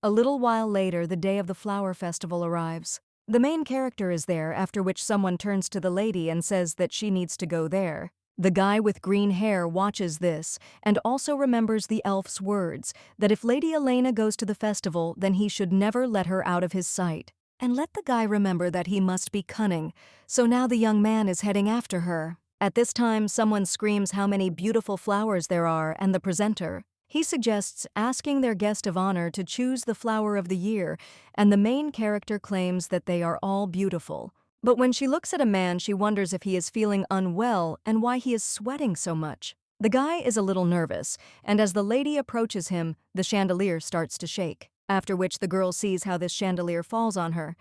A little while later, the day of the flower festival arrives. The main character is there, after which someone turns to the lady and says that she needs to go there. The guy with green hair watches this and also remembers the elf's words, that if Lady Elena goes to the festival, then he should never let her out of his sight. And let the guy remember that he must be cunning, so now the young man is heading after her. At this time, someone screams how many beautiful flowers there are, and the presenter, He suggests asking their guest of honor to choose the flower of the year, and the main character claims that they are all beautiful. But when she looks at a man, she wonders if he is feeling unwell and why he is sweating so much. The guy is a little nervous, and as the lady approaches him, the chandelier starts to shake, after which the girl sees how this chandelier falls on her.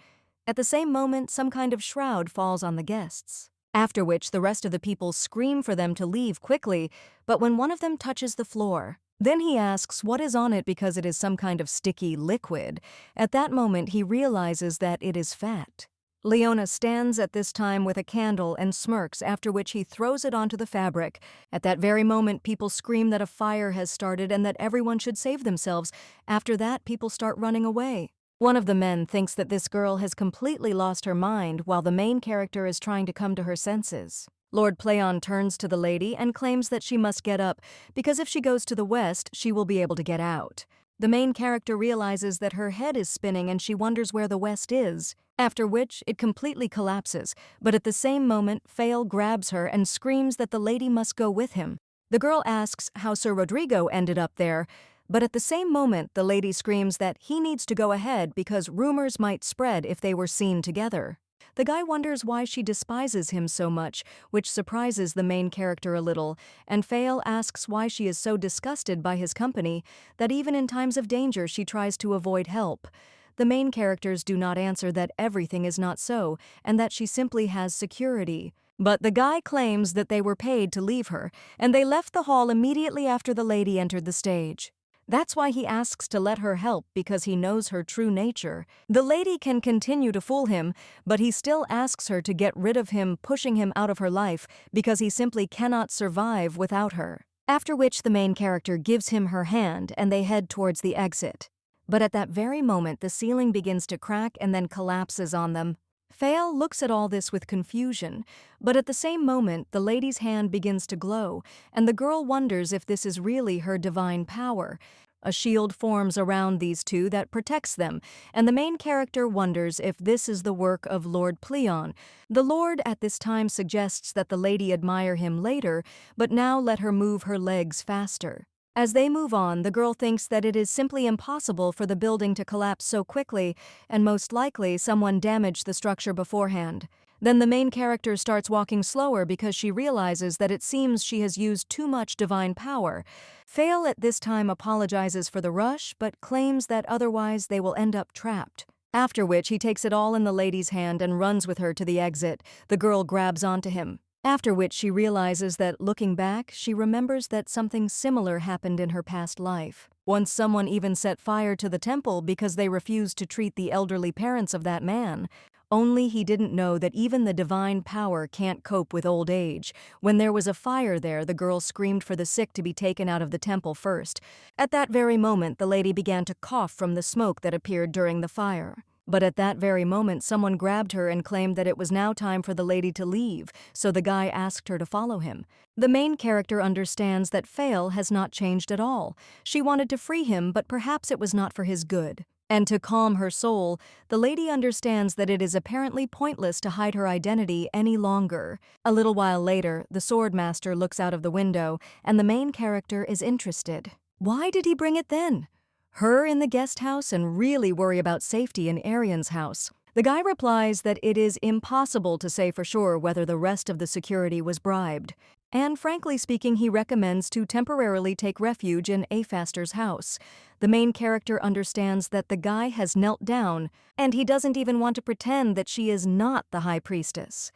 At the same moment, some kind of shroud falls on the guests. After which, the rest of the people scream for them to leave quickly, but when one of them touches the floor, then he asks what is on it because it is some kind of sticky liquid. At that moment, he realizes that it is fat. Leona stands at this time with a candle and smirks, after which he throws it onto the fabric. At that very moment, people scream that a fire has started and that everyone should save themselves. After that, people start running away. One of the men thinks that this girl has completely lost her mind while the main character is trying to come to her senses. Lord Playon turns to the lady and claims that she must get up because if she goes to the west, she will be able to get out. The main character realizes that her head is spinning and she wonders where the west is, after which it completely collapses, but at the same moment, Fail grabs her and screams that the lady must go with him. The girl asks how Sir Rodrigo ended up there, but at the same moment, the lady screams that he needs to go ahead because rumors might spread if they were seen together. The guy wonders why she despises him so much, which surprises the main character a little, and Fail asks why she is so disgusted by his company that even in times of danger she tries to avoid help. The main characters do not answer that everything is not so, and that she simply has security. But the guy claims that they were paid to leave her, and they left the hall immediately after the lady entered the stage. That's why he asks to let her help because he knows her true nature. The lady can continue to fool him, but he still asks her to get rid of him, pushing him out of her life because he simply cannot survive without her. After which the main character gives him her hand and they head towards the exit. But at that very moment, the ceiling begins to crack and then collapses on them. Fail looks at all this with confusion, but at the same moment, the lady's hand begins to glow, and the girl wonders if this is really her divine power. A shield forms around these two that protects them, and the main character wonders if this is the work of Lord Playon. The Lord at this time suggests that the lady admire him later, but now let her move her legs faster. As they move on, the girl thinks that it is simply impossible for the building to collapse so quickly, and most likely someone damaged the structure beforehand. Then the main character starts walking slower because she realizes that it seems she has used too much divine power. Fail at this time apologizes for the rush, but claims that otherwise they will end up trapped. After which he takes it all in the lady's hand and runs with her to the exit. The girl grabs onto him. After which she realizes that, looking back, she remembers that something similar happened in her past life. Once someone even set fire to the temple because they refused to treat the elderly parents of that man. Only he didn't know that even the divine power can't cope with old age. When there was a fire there, the girl screamed for the sick to be taken out of the temple first. At that very moment, the lady began to cough from the smoke that appeared during the fire. But at that very moment, someone grabbed her and claimed that it was now time for the lady to leave, so the guy asked her to follow him. The main character understands that Fail has not changed at all. She wanted to free him, but perhaps it was not for his good. And to calm her soul, the lady understands that it is apparently pointless to hide her identity any longer. A little while later, the swordmaster looks out of the window, and the main character is interested. Why did he bring it then? Her in the guest house and really worry about safety in Arian's house. The guy replies that it is impossible to say for sure whether the rest of the security was bribed. And frankly speaking, he recommends to temporarily take refuge in Afaster's house. The main character understands that the guy has knelt down, and he doesn't even want to pretend that she is not the high priestess.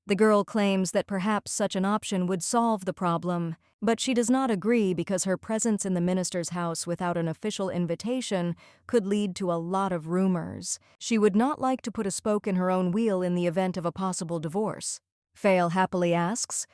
The girl claims that perhaps such an option would solve the problem, but she does not agree because her presence in the minister's house without an official invitation could lead to a lot of rumors. She would not like to put a spoke in her own wheel in the event of a possible divorce. Fail happily asks,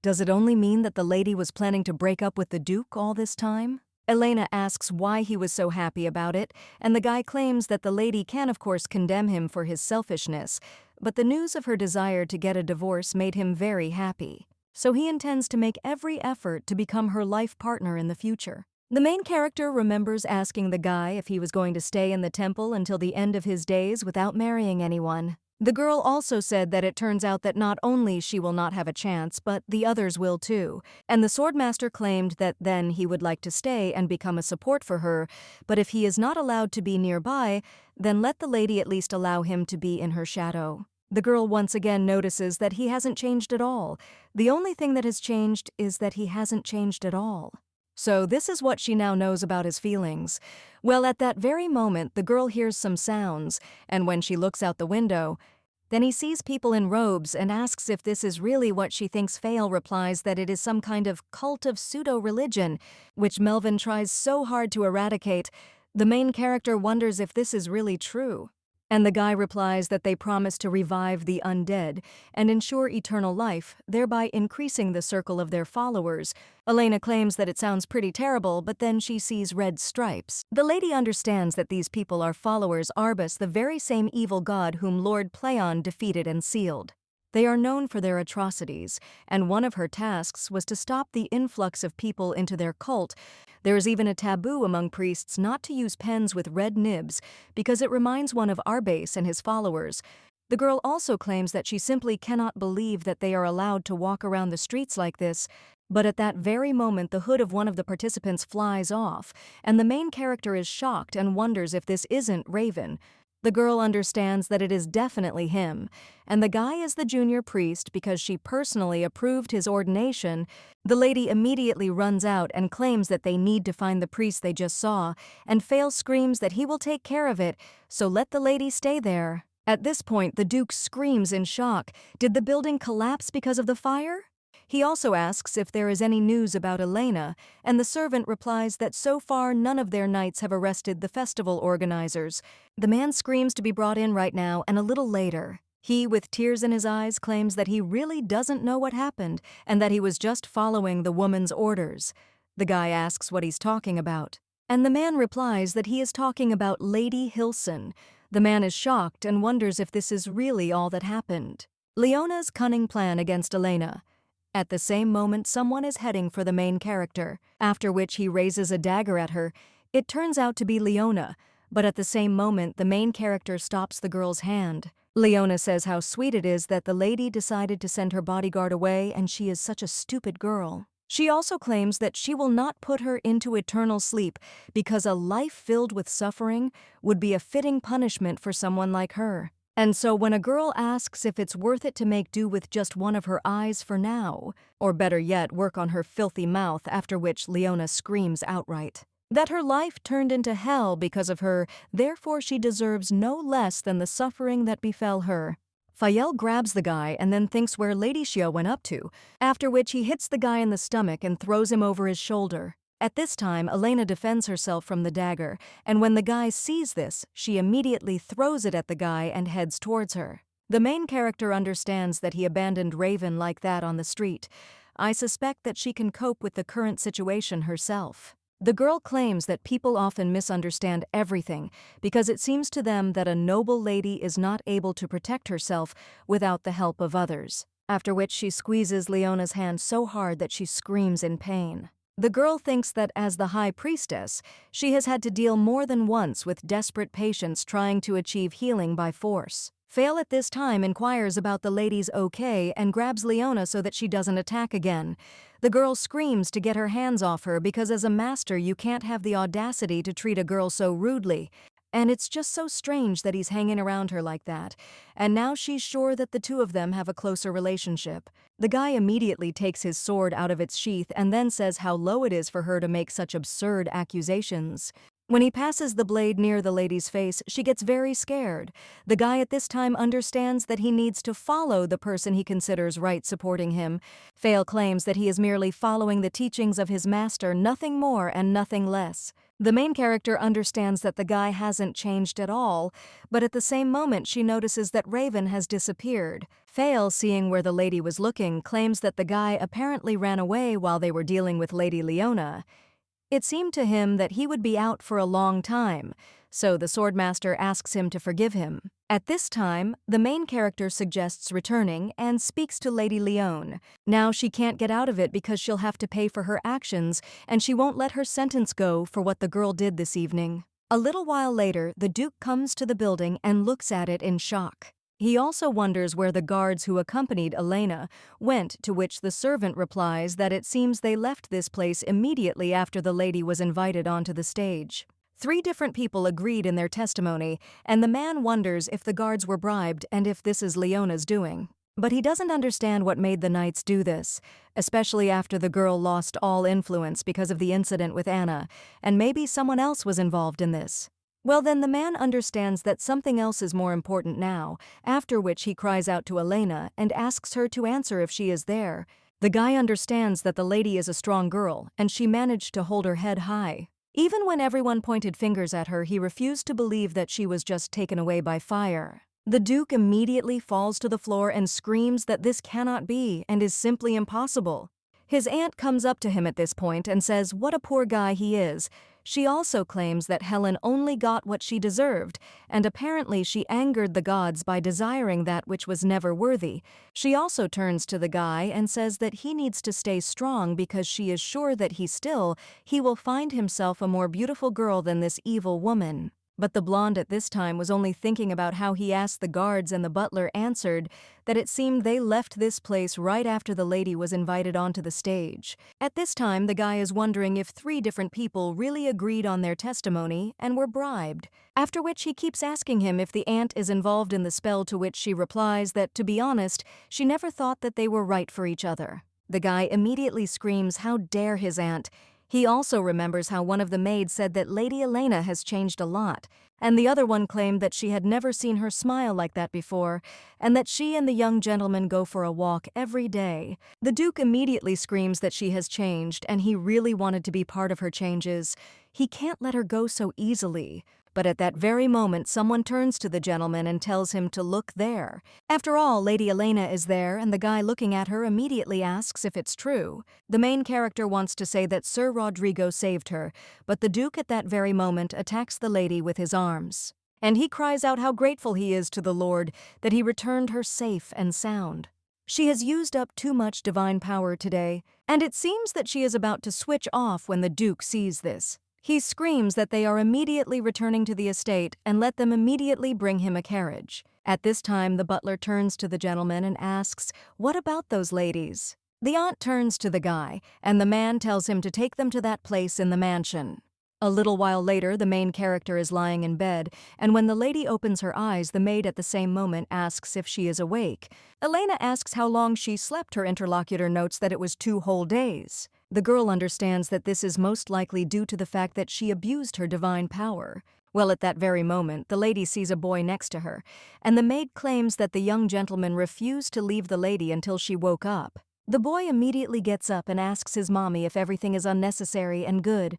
"Does it only mean that the lady was planning to break up with the Duke all this time?" Elena asks why he was so happy about it, and the guy claims that the lady can of course condemn him for his selfishness, but the news of her desire to get a divorce made him very happy. So he intends to make every effort to become her life partner in the future. The main character remembers asking the guy if he was going to stay in the temple until the end of his days without marrying anyone. The girl also said that it turns out that not only she will not have a chance, but the others will too. And the swordmaster claimed that then he would like to stay and become a support for her, but if he is not allowed to be nearby, then let the lady at least allow him to be in her shadow. The girl once again notices that he hasn't changed at all. The only thing that has changed is that he hasn't changed at all. So this is what she now knows about his feelings. Well, at that very moment, the girl hears some sounds, and when she looks out the window, then he sees people in robes and asks if this is really what she thinks. Fail replies that it is some kind of cult of pseudo-religion, which Melvin tries so hard to eradicate. The main character wonders if this is really true. And the guy replies that they promise to revive the undead and ensure eternal life, thereby increasing the circle of their followers. Elena claims that it sounds pretty terrible, but then she sees red stripes. The lady understands that these people are followers Arbus, the very same evil god whom Lord Pleon defeated and sealed. They are known for their atrocities, and one of her tasks was to stop the influx of people into their cult. There is even a taboo among priests not to use pens with red nibs because it reminds one of Arbus and his followers. The girl also claims that she simply cannot believe that they are allowed to walk around the streets like this, but at that very moment the hood of one of the participants flies off, and the main character is shocked and wonders if this isn't Raven. The girl understands that it is definitely him, and the guy is the junior priest because she personally approved his ordination. The lady immediately runs out and claims that they need to find the priest they just saw, and Fail screams that he will take care of it, so let the lady stay there. At this point, the Duke screams in shock. Did the building collapse because of the fire? He also asks if there is any news about Elena, and the servant replies that so far none of their knights have arrested the festival organizers. The man screams to be brought in right now, and a little later, he, with tears in his eyes, claims that he really doesn't know what happened and that he was just following the woman's orders. The guy asks what he's talking about, and the man replies that he is talking about Lady Hilson. The man is shocked and wonders if this is really all that happened. Leona's cunning plan against Elena. At the same moment, someone is heading for the main character, after which he raises a dagger at her. It turns out to be Leona, but at the same moment, the main character stops the girl's hand. Leona says how sweet it is that the lady decided to send her bodyguard away and she is such a stupid girl. She also claims that she will not put her into eternal sleep because a life filled with suffering would be a fitting punishment for someone like her. And so when a girl asks if it's worth it to make do with just one of her eyes for now, or better yet, work on her filthy mouth, after which Leona screams outright that her life turned into hell because of her, therefore she deserves no less than the suffering that befell her. Fael grabs the guy and then thinks where Lady Xia went up to, after which he hits the guy in the stomach and throws him over his shoulder. At this time, Elena defends herself from the dagger, and when the guy sees this, she immediately throws it at the guy and heads towards her. The main character understands that he abandoned Raven like that on the street. I suspect that she can cope with the current situation herself. The girl claims that people often misunderstand everything because it seems to them that a noble lady is not able to protect herself without the help of others, after which she squeezes Leona's hand so hard that she screams in pain. The girl thinks that as the high priestess, she has had to deal more than once with desperate patients trying to achieve healing by force. Fail at this time inquires about the lady's okay and grabs Leona so that she doesn't attack again. The girl screams to get her hands off her because as a master you can't have the audacity to treat a girl so rudely. And it's just so strange that he's hanging around her like that. And now she's sure that the two of them have a closer relationship. The guy immediately takes his sword out of its sheath and then says how low it is for her to make such absurd accusations. When he passes the blade near the lady's face, she gets very scared. The guy at this time understands that he needs to follow the person he considers right supporting him. Fail claims that he is merely following the teachings of his master, nothing more and nothing less. The main character understands that the guy hasn't changed at all, but at the same moment she notices that Raven has disappeared. Fail, seeing where the lady was looking, claims that the guy apparently ran away while they were dealing with Lady Leona. It seemed to him that he would be out for a long time, so the swordmaster asks him to forgive him. At this time, the main character suggests returning and speaks to Lady Leone. Now she can't get out of it because she'll have to pay for her actions, and she won't let her sentence go for what the girl did this evening. A little while later, the Duke comes to the building and looks at it in shock. He also wonders where the guards who accompanied Elena went, to which the servant replies that it seems they left this place immediately after the lady was invited onto the stage. 3 different people agreed in their testimony, and the man wonders if the guards were bribed and if this is Leona's doing. But he doesn't understand what made the knights do this, especially after the girl lost all influence because of the incident with Anna, and maybe someone else was involved in this. Well, then the man understands that something else is more important now, after which he cries out to Elena and asks her to answer if she is there. The guy understands that the lady is a strong girl, and she managed to hold her head high. Even when everyone pointed fingers at her, he refused to believe that she was just taken away by fire. The Duke immediately falls to the floor and screams that this cannot be and is simply impossible. His aunt comes up to him at this point and says what a poor guy he is. She also claims that Helen only got what she deserved, and apparently she angered the gods by desiring that which was never worthy. She also turns to the guy and says that he needs to stay strong because she is sure that he will find himself a more beautiful girl than this evil woman. But the blonde at this time was only thinking about how he asked the guards, and the butler answered that it seemed they left this place right after the lady was invited onto the stage. At this time, the guy is wondering if 3 different people really agreed on their testimony and were bribed, after which he keeps asking him if the aunt is involved in the spell, to which she replies that, to be honest, she never thought that they were right for each other. The guy immediately screams how dare his aunt. He also remembers how one of the maids said that Lady Elena has changed a lot, and the other one claimed that she had never seen her smile like that before, and that she and the young gentleman go for a walk every day. The Duke immediately screams that she has changed, and he really wanted to be part of her changes. He can't let her go so easily. But at that very moment, someone turns to the gentleman and tells him to look there. After all, Lady Elena is there, and the guy looking at her immediately asks if it's true. The main character wants to say that Sir Rodrigo saved her, but the Duke at that very moment attacks the lady with his arms. And he cries out how grateful he is to the Lord that he returned her safe and sound. She has used up too much divine power today, and it seems that she is about to switch off when the Duke sees this. He screams that they are immediately returning to the estate and let them immediately bring him a carriage. At this time, the butler turns to the gentleman and asks, "What about those ladies?" The aunt turns to the guy, and the man tells him to take them to that place in the mansion. A little while later, the main character is lying in bed, and when the lady opens her eyes, the maid at the same moment asks if she is awake. Elena asks how long she slept. Her interlocutor notes that it was 2 whole days. The girl understands that this is most likely due to the fact that she abused her divine power. Well, at that very moment, the lady sees a boy next to her, and the maid claims that the young gentleman refused to leave the lady until she woke up. The boy immediately gets up and asks his mommy if everything is unnecessary and good.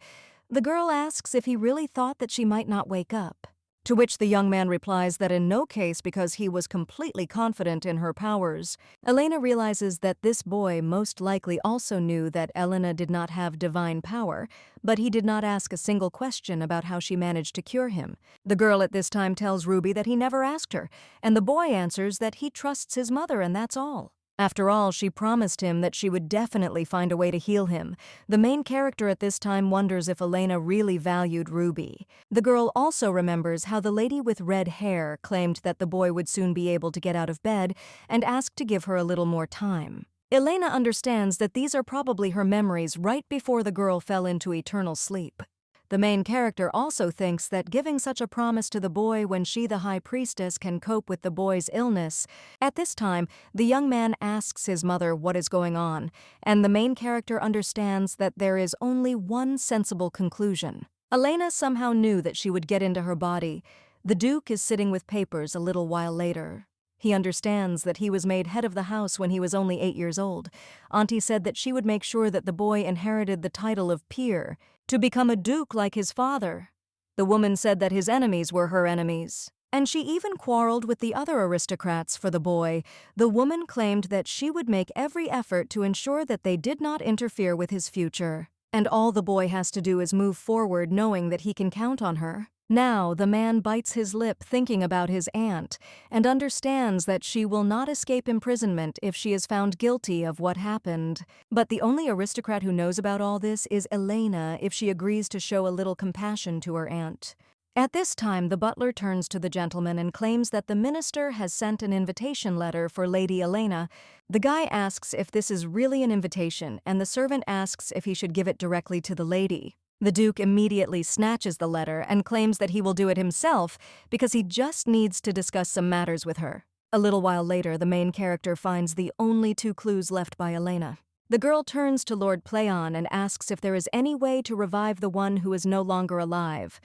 The girl asks if he really thought that she might not wake up, to which the young man replies that in no case, because he was completely confident in her powers. Elena realizes that this boy most likely also knew that Elena did not have divine power, but he did not ask a single question about how she managed to cure him. The girl at this time tells Ruby that he never asked her, and the boy answers that he trusts his mother and that's all. After all, she promised him that she would definitely find a way to heal him. The main character at this time wonders if Elena really valued Ruby. The girl also remembers how the lady with red hair claimed that the boy would soon be able to get out of bed and asked to give her a little more time. Elena understands that these are probably her memories right before the girl fell into eternal sleep. The main character also thinks that giving such a promise to the boy when she, the high priestess, can cope with the boy's illness. At this time, the young man asks his mother what is going on, and the main character understands that there is only one sensible conclusion. Elena somehow knew that she would get into her body. The Duke is sitting with papers a little while later. He understands that he was made head of the house when he was only 8 years old. Auntie said that she would make sure that the boy inherited the title of peer, to become a duke like his father. The woman said that his enemies were her enemies, and she even quarreled with the other aristocrats for the boy. The woman claimed that she would make every effort to ensure that they did not interfere with his future, and all the boy has to do is move forward knowing that he can count on her. Now, the man bites his lip thinking about his aunt and understands that she will not escape imprisonment if she is found guilty of what happened. But the only aristocrat who knows about all this is Elena if she agrees to show a little compassion to her aunt. At this time, the butler turns to the gentleman and claims that the minister has sent an invitation letter for Lady Elena. The guy asks if this is really an invitation, and the servant asks if he should give it directly to the lady. The Duke immediately snatches the letter and claims that he will do it himself because he just needs to discuss some matters with her. A little while later, the main character finds the only 2 clues left by Elena. The girl turns to Lord Playon and asks if there is any way to revive the one who is no longer alive.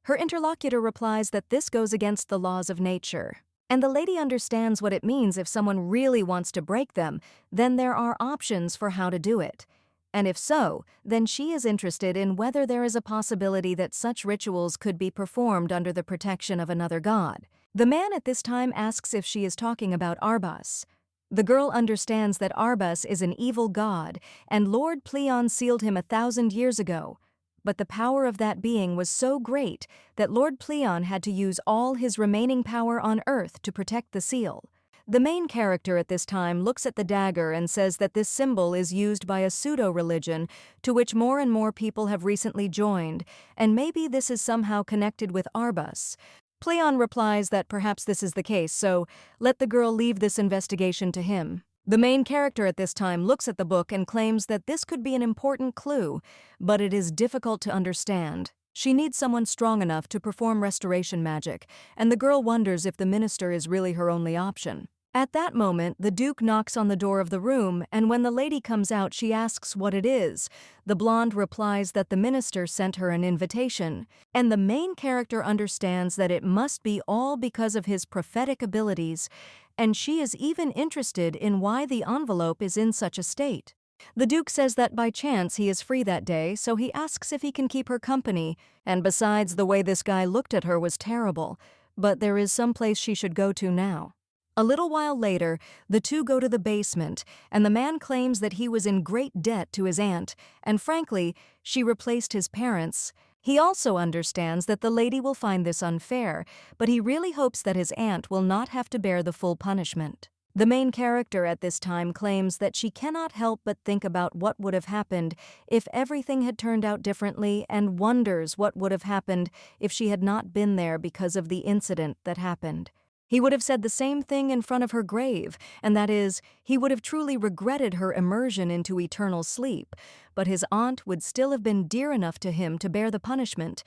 Her interlocutor replies that this goes against the laws of nature, and the lady understands what it means if someone really wants to break them, then there are options for how to do it. And if so, then she is interested in whether there is a possibility that such rituals could be performed under the protection of another god. The man at this time asks if she is talking about Arbas. The girl understands that Arbas is an evil god, and Lord Playon sealed him 1,000 years ago. But the power of that being was so great that Lord Playon had to use all his remaining power on Earth to protect the seal. The main character at this time looks at the dagger and says that this symbol is used by a pseudo-religion to which more and more people have recently joined, and maybe this is somehow connected with Arbas. Playon replies that perhaps this is the case, so let the girl leave this investigation to him. The main character at this time looks at the book and claims that this could be an important clue, but it is difficult to understand. She needs someone strong enough to perform restoration magic, and the girl wonders if the minister is really her only option. At that moment, the Duke knocks on the door of the room, and when the lady comes out, she asks what it is. The blonde replies that the minister sent her an invitation, and the main character understands that it must be all because of his prophetic abilities, and she is even interested in why the envelope is in such a state. The Duke says that by chance he is free that day, so he asks if he can keep her company, and besides, the way this guy looked at her was terrible, but there is some place she should go to now. A little while later, the 2 go to the basement, and the man claims that he was in great debt to his aunt, and frankly, she replaced his parents. He also understands that the lady will find this unfair, but he really hopes that his aunt will not have to bear the full punishment. The main character at this time claims that she cannot help but think about what would have happened if everything had turned out differently, and wonders what would have happened if she had not been there because of the incident that happened. He would have said the same thing in front of her grave, and that is, he would have truly regretted her immersion into eternal sleep, but his aunt would still have been dear enough to him to bear the punishment.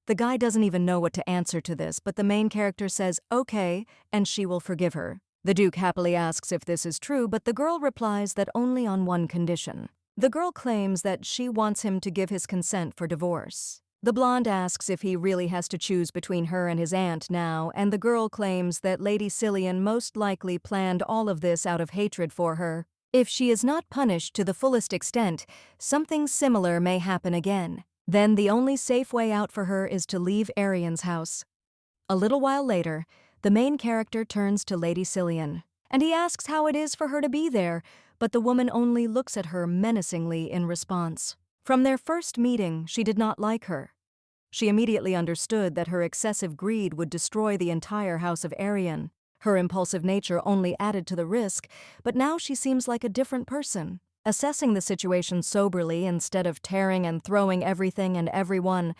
The guy doesn't even know what to answer to this, but the main character says, okay, and she will forgive her. The Duke happily asks if this is true, but the girl replies that only on one condition. The girl claims that she wants him to give his consent for divorce. The blonde asks if he really has to choose between her and his aunt now, and the girl claims that Lady Cillian most likely planned all of this out of hatred for her. If she is not punished to the fullest extent, something similar may happen again. Then the only safe way out for her is to leave Arian's house. A little while later, the main character turns to Lady Cillian, and he asks how it is for her to be there, but the woman only looks at her menacingly in response. From their first meeting, she did not like her. She immediately understood that her excessive greed would destroy the entire house of Arian. Her impulsive nature only added to the risk, but now she seems like a different person, assessing the situation soberly instead of tearing and throwing everything and everyone.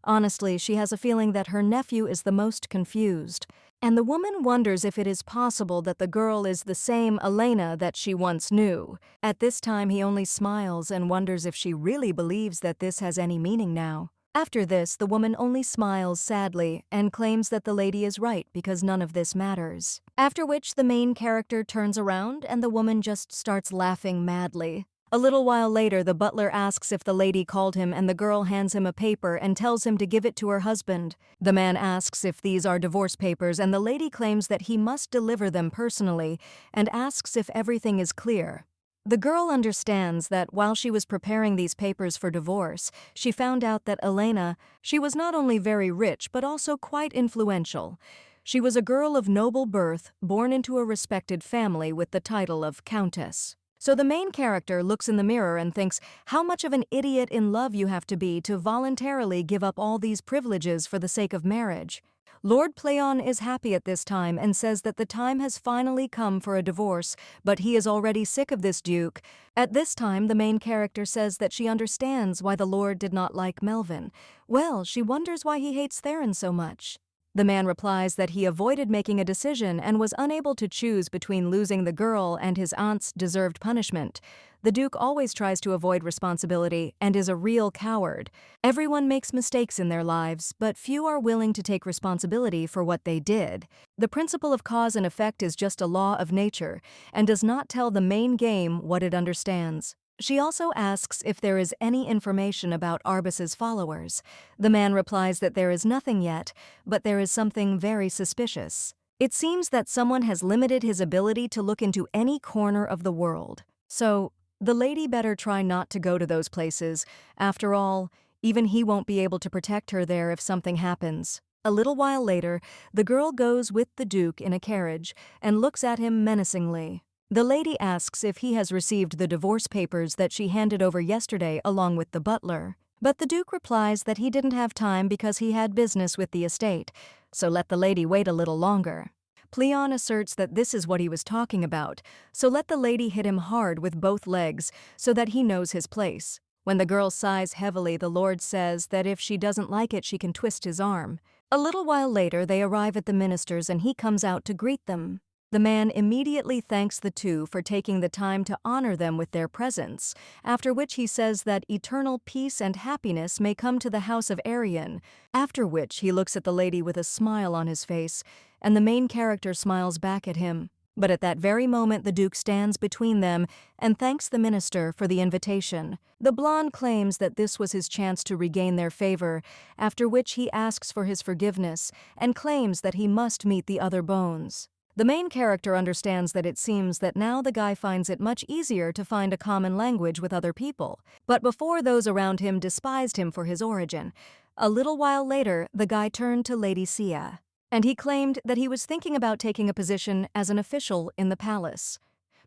Honestly, she has a feeling that her nephew is the most confused, and the woman wonders if it is possible that the girl is the same Elena that she once knew. At this time, he only smiles and wonders if she really believes that this has any meaning now. After this, the woman only smiles sadly and claims that the lady is right because none of this matters. After which, the main character turns around and the woman just starts laughing madly. A little while later, the butler asks if the lady called him, and the girl hands him a paper and tells him to give it to her husband. The man asks if these are divorce papers, and the lady claims that he must deliver them personally and asks if everything is clear. The girl understands that while she was preparing these papers for divorce, she found out that Elena, she was not only very rich but also quite influential. She was a girl of noble birth, born into a respected family with the title of Countess. So the main character looks in the mirror and thinks how much of an idiot in love you have to be to voluntarily give up all these privileges for the sake of marriage. Lord Playon is happy at this time and says that the time has finally come for a divorce, but he is already sick of this duke. At this time, the main character says that she understands why the Lord did not like Melvin. Well, she wonders why he hates Theron so much. The man replies that he avoided making a decision and was unable to choose between losing the girl and his aunt's deserved punishment. The Duke always tries to avoid responsibility and is a real coward. Everyone makes mistakes in their lives, but few are willing to take responsibility for what they did. The principle of cause and effect is just a law of nature and does not tell the main game what it understands. She also asks if there is any information about Arbus's followers. The man replies that there is nothing yet, but there is something very suspicious. It seems that someone has limited his ability to look into any corner of the world. So, the lady better try not to go to those places. After all, even he won't be able to protect her there if something happens. A little while later, the girl goes with the Duke in a carriage and looks at him menacingly. The lady asks if he has received the divorce papers that she handed over yesterday along with the butler. But the Duke replies that he didn't have time because he had business with the estate, so let the lady wait a little longer. Playon asserts that this is what he was talking about, so let the lady hit him hard with both legs so that he knows his place. When the girl sighs heavily, the Lord says that if she doesn't like it, she can twist his arm. A little while later, they arrive at the minister's and he comes out to greet them. The man immediately thanks the two for taking the time to honor them with their presence, after which he says that eternal peace and happiness may come to the house of Arian, after which he looks at the lady with a smile on his face, and the main character smiles back at him. But at that very moment the Duke stands between them and thanks the minister for the invitation. The blonde claims that this was his chance to regain their favor, after which he asks for his forgiveness and claims that he must meet the other bones. The main character understands that it seems that now the guy finds it much easier to find a common language with other people, but before those around him despised him for his origin. A little while later, the guy turned to Lady Sia, and he claimed that he was thinking about taking a position as an official in the palace.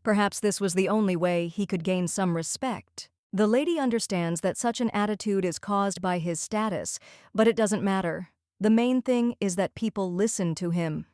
Perhaps this was the only way he could gain some respect. The lady understands that such an attitude is caused by his status, but it doesn't matter. The main thing is that people listen to him.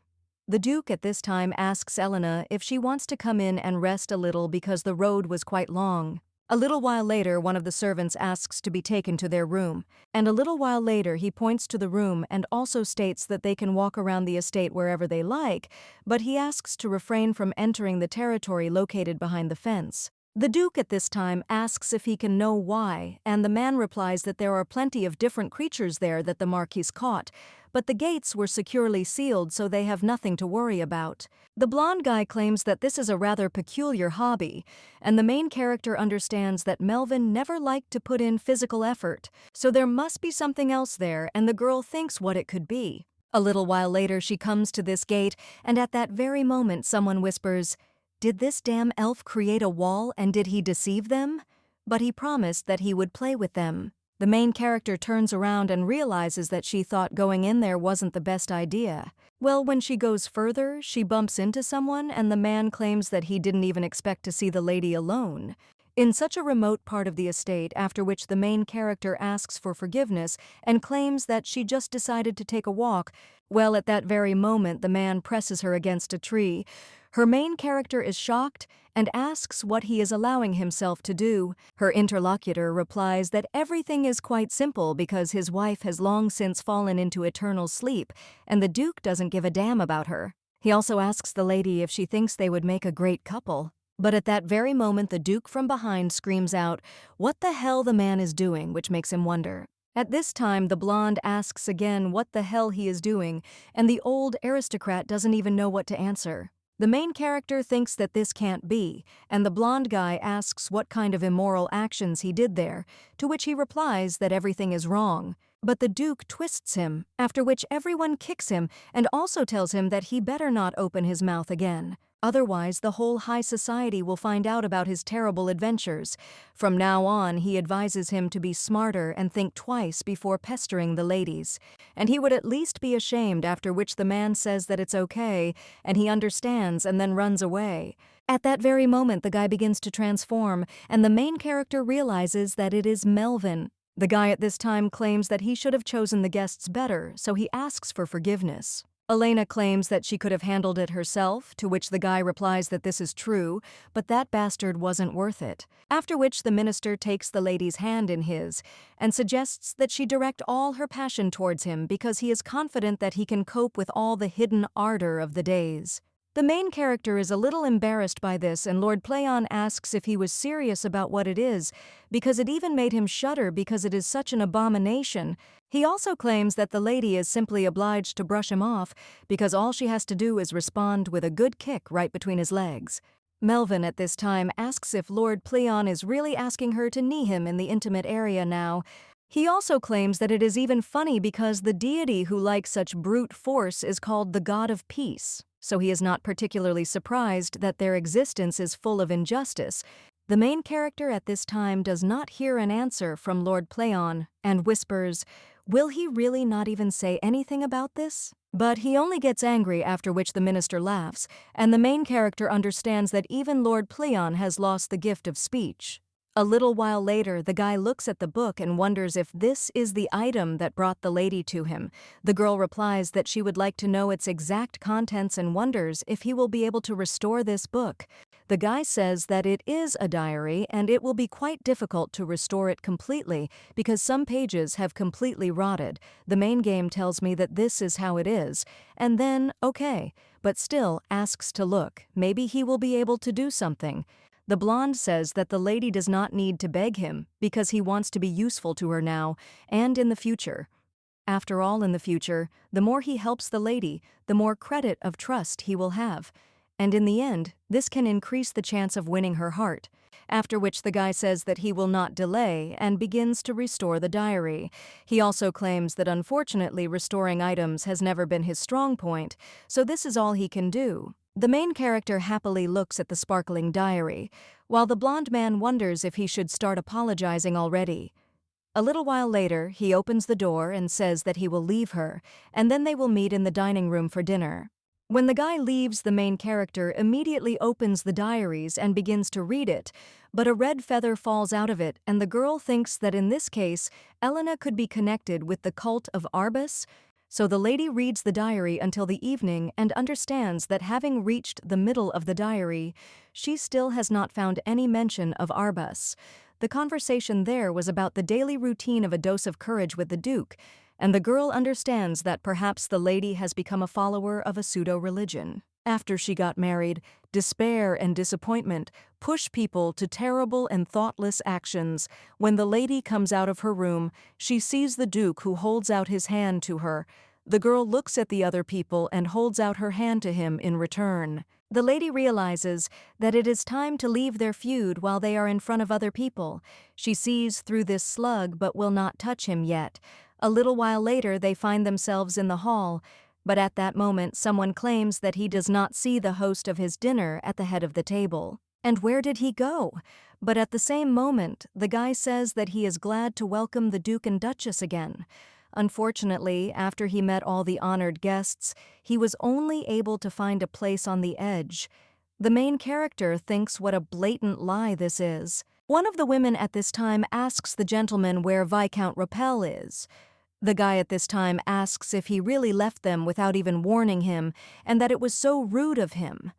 The Duke at this time asks Elena if she wants to come in and rest a little because the road was quite long. A little while later, one of the servants asks to be taken to their room, and a little while later he points to the room and also states that they can walk around the estate wherever they like, but he asks to refrain from entering the territory located behind the fence. The Duke at this time asks if he can know why, and the man replies that there are plenty of different creatures there that the Marquis caught, but the gates were securely sealed so they have nothing to worry about. The blonde guy claims that this is a rather peculiar hobby, and the main character understands that Melvin never liked to put in physical effort, so there must be something else there, and the girl thinks what it could be. A little while later she comes to this gate, and at that very moment someone whispers, "Did this damn elf create a wall and did he deceive them?" But he promised that he would play with them. The main character turns around and realizes that she thought going in there wasn't the best idea. Well, when she goes further, she bumps into someone and the man claims that he didn't even expect to see the lady alone. In such a remote part of the estate, after which the main character asks for forgiveness and claims that she just decided to take a walk, well, at that very moment the man presses her against a tree. Her main character is shocked and asks what he is allowing himself to do. Her interlocutor replies that everything is quite simple because his wife has long since fallen into eternal sleep, and the Duke doesn't give a damn about her. He also asks the lady if she thinks they would make a great couple. But at that very moment the Duke from behind screams out, what the hell the man is doing, which makes him wonder. At this time the blonde asks again what the hell he is doing, and the old aristocrat doesn't even know what to answer. The main character thinks that this can't be, and the blonde guy asks what kind of immoral actions he did there, to which he replies that everything is wrong. But the Duke twists him, after which everyone kicks him and also tells him that he better not open his mouth again. Otherwise, the whole high society will find out about his terrible adventures. From now on, he advises him to be smarter and think twice before pestering the ladies. And he would at least be ashamed, after which the man says that it's okay, and he understands and then runs away. At that very moment, the guy begins to transform, and the main character realizes that it is Melvin. The guy at this time claims that he should have chosen the guests better, so he asks for forgiveness. Elena claims that she could have handled it herself, to which the guy replies that this is true, but that bastard wasn't worth it. After which the minister takes the lady's hand in his and suggests that she direct all her passion towards him because he is confident that he can cope with all the hidden ardor of the days. The main character is a little embarrassed by this, and Lord Playon asks if he was serious about what it is, because it even made him shudder because it is such an abomination. He also claims that the lady is simply obliged to brush him off because all she has to do is respond with a good kick right between his legs. Melvin at this time asks if Lord Playon is really asking her to knee him in the intimate area now. He also claims that it is even funny because the deity who likes such brute force is called the God of Peace, so he is not particularly surprised that their existence is full of injustice. The main character at this time does not hear an answer from Lord Playon and whispers, "Will he really not even say anything about this?" But he only gets angry, after which the minister laughs, and the main character understands that even Lord Playon has lost the gift of speech. A little while later, the guy looks at the book and wonders if this is the item that brought the lady to him. The girl replies that she would like to know its exact contents and wonders if he will be able to restore this book. The guy says that it is a diary and it will be quite difficult to restore it completely because some pages have completely rotted. The main game tells me that this is how it is, and then, okay, but still asks to look. Maybe he will be able to do something. The blonde says that the lady does not need to beg him because he wants to be useful to her now and in the future. After all, in the future, the more he helps the lady, the more credit of trust he will have. And in the end, this can increase the chance of winning her heart. After which the guy says that he will not delay and begins to restore the diary. He also claims that unfortunately restoring items has never been his strong point, so this is all he can do. The main character happily looks at the sparkling diary, while the blonde man wonders if he should start apologizing already. A little while later, he opens the door and says that he will leave her, and then they will meet in the dining room for dinner. When the guy leaves, the main character immediately opens the diaries and begins to read it, but a red feather falls out of it, and the girl thinks that in this case, Elena could be connected with the cult of Arbus. So the lady reads the diary until the evening and understands that having reached the middle of the diary, she still has not found any mention of Arbus. The conversation there was about the daily routine of a dose of courage with the Duke, and the girl understands that perhaps the lady has become a follower of a pseudo-religion. After she got married, despair and disappointment push people to terrible and thoughtless actions. When the lady comes out of her room, she sees the Duke who holds out his hand to her. The girl looks at the other people and holds out her hand to him in return. The lady realizes that it is time to leave their feud while they are in front of other people. She sees through this slug but will not touch him yet. A little while later, they find themselves in the hall. But at that moment, someone claims that he does not see the host of his dinner at the head of the table. And where did he go? But at the same moment, the guy says that he is glad to welcome the Duke and Duchess again. Unfortunately, after he met all the honored guests, he was only able to find a place on the edge. The main character thinks what a blatant lie this is. One of the women at this time asks the gentleman where Viscount Rappel is. The guy at this time asks if he really left them without even warning him, and that it was so rude of him.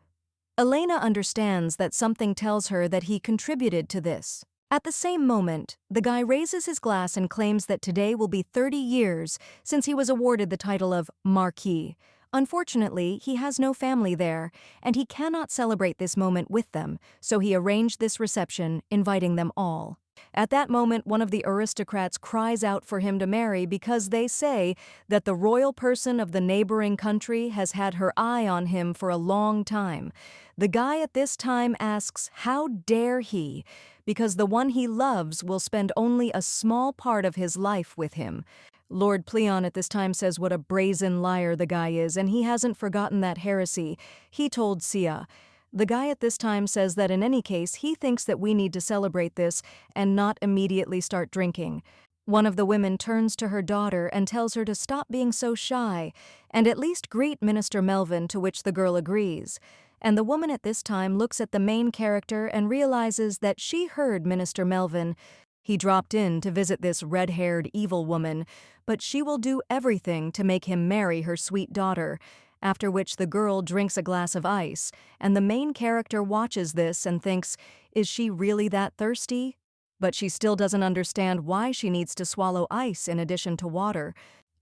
Elena understands that something tells her that he contributed to this. At the same moment, the guy raises his glass and claims that today will be 30 years since he was awarded the title of Marquis. Unfortunately, he has no family there, and he cannot celebrate this moment with them, so he arranged this reception, inviting them all. At that moment, one of the aristocrats cries out for him to marry because they say that the royal person of the neighboring country has had her eye on him for a long time. The guy at this time asks, how dare he? Because the one he loves will spend only a small part of his life with him. Lord Playon at this time says what a brazen liar the guy is, and he hasn't forgotten that heresy he told Sia. The guy at this time says that in any case, he thinks that we need to celebrate this and not immediately start drinking. One of the women turns to her daughter and tells her to stop being so shy and at least greet Minister Melvin, to which the girl agrees. And the woman at this time looks at the main character and realizes that she heard Minister Melvin He dropped in to visit this red-haired evil woman, but she will do everything to make him marry her sweet daughter, after which the girl drinks a glass of ice, and the main character watches this and thinks, is she really that thirsty? But she still doesn't understand why she needs to swallow ice in addition to water.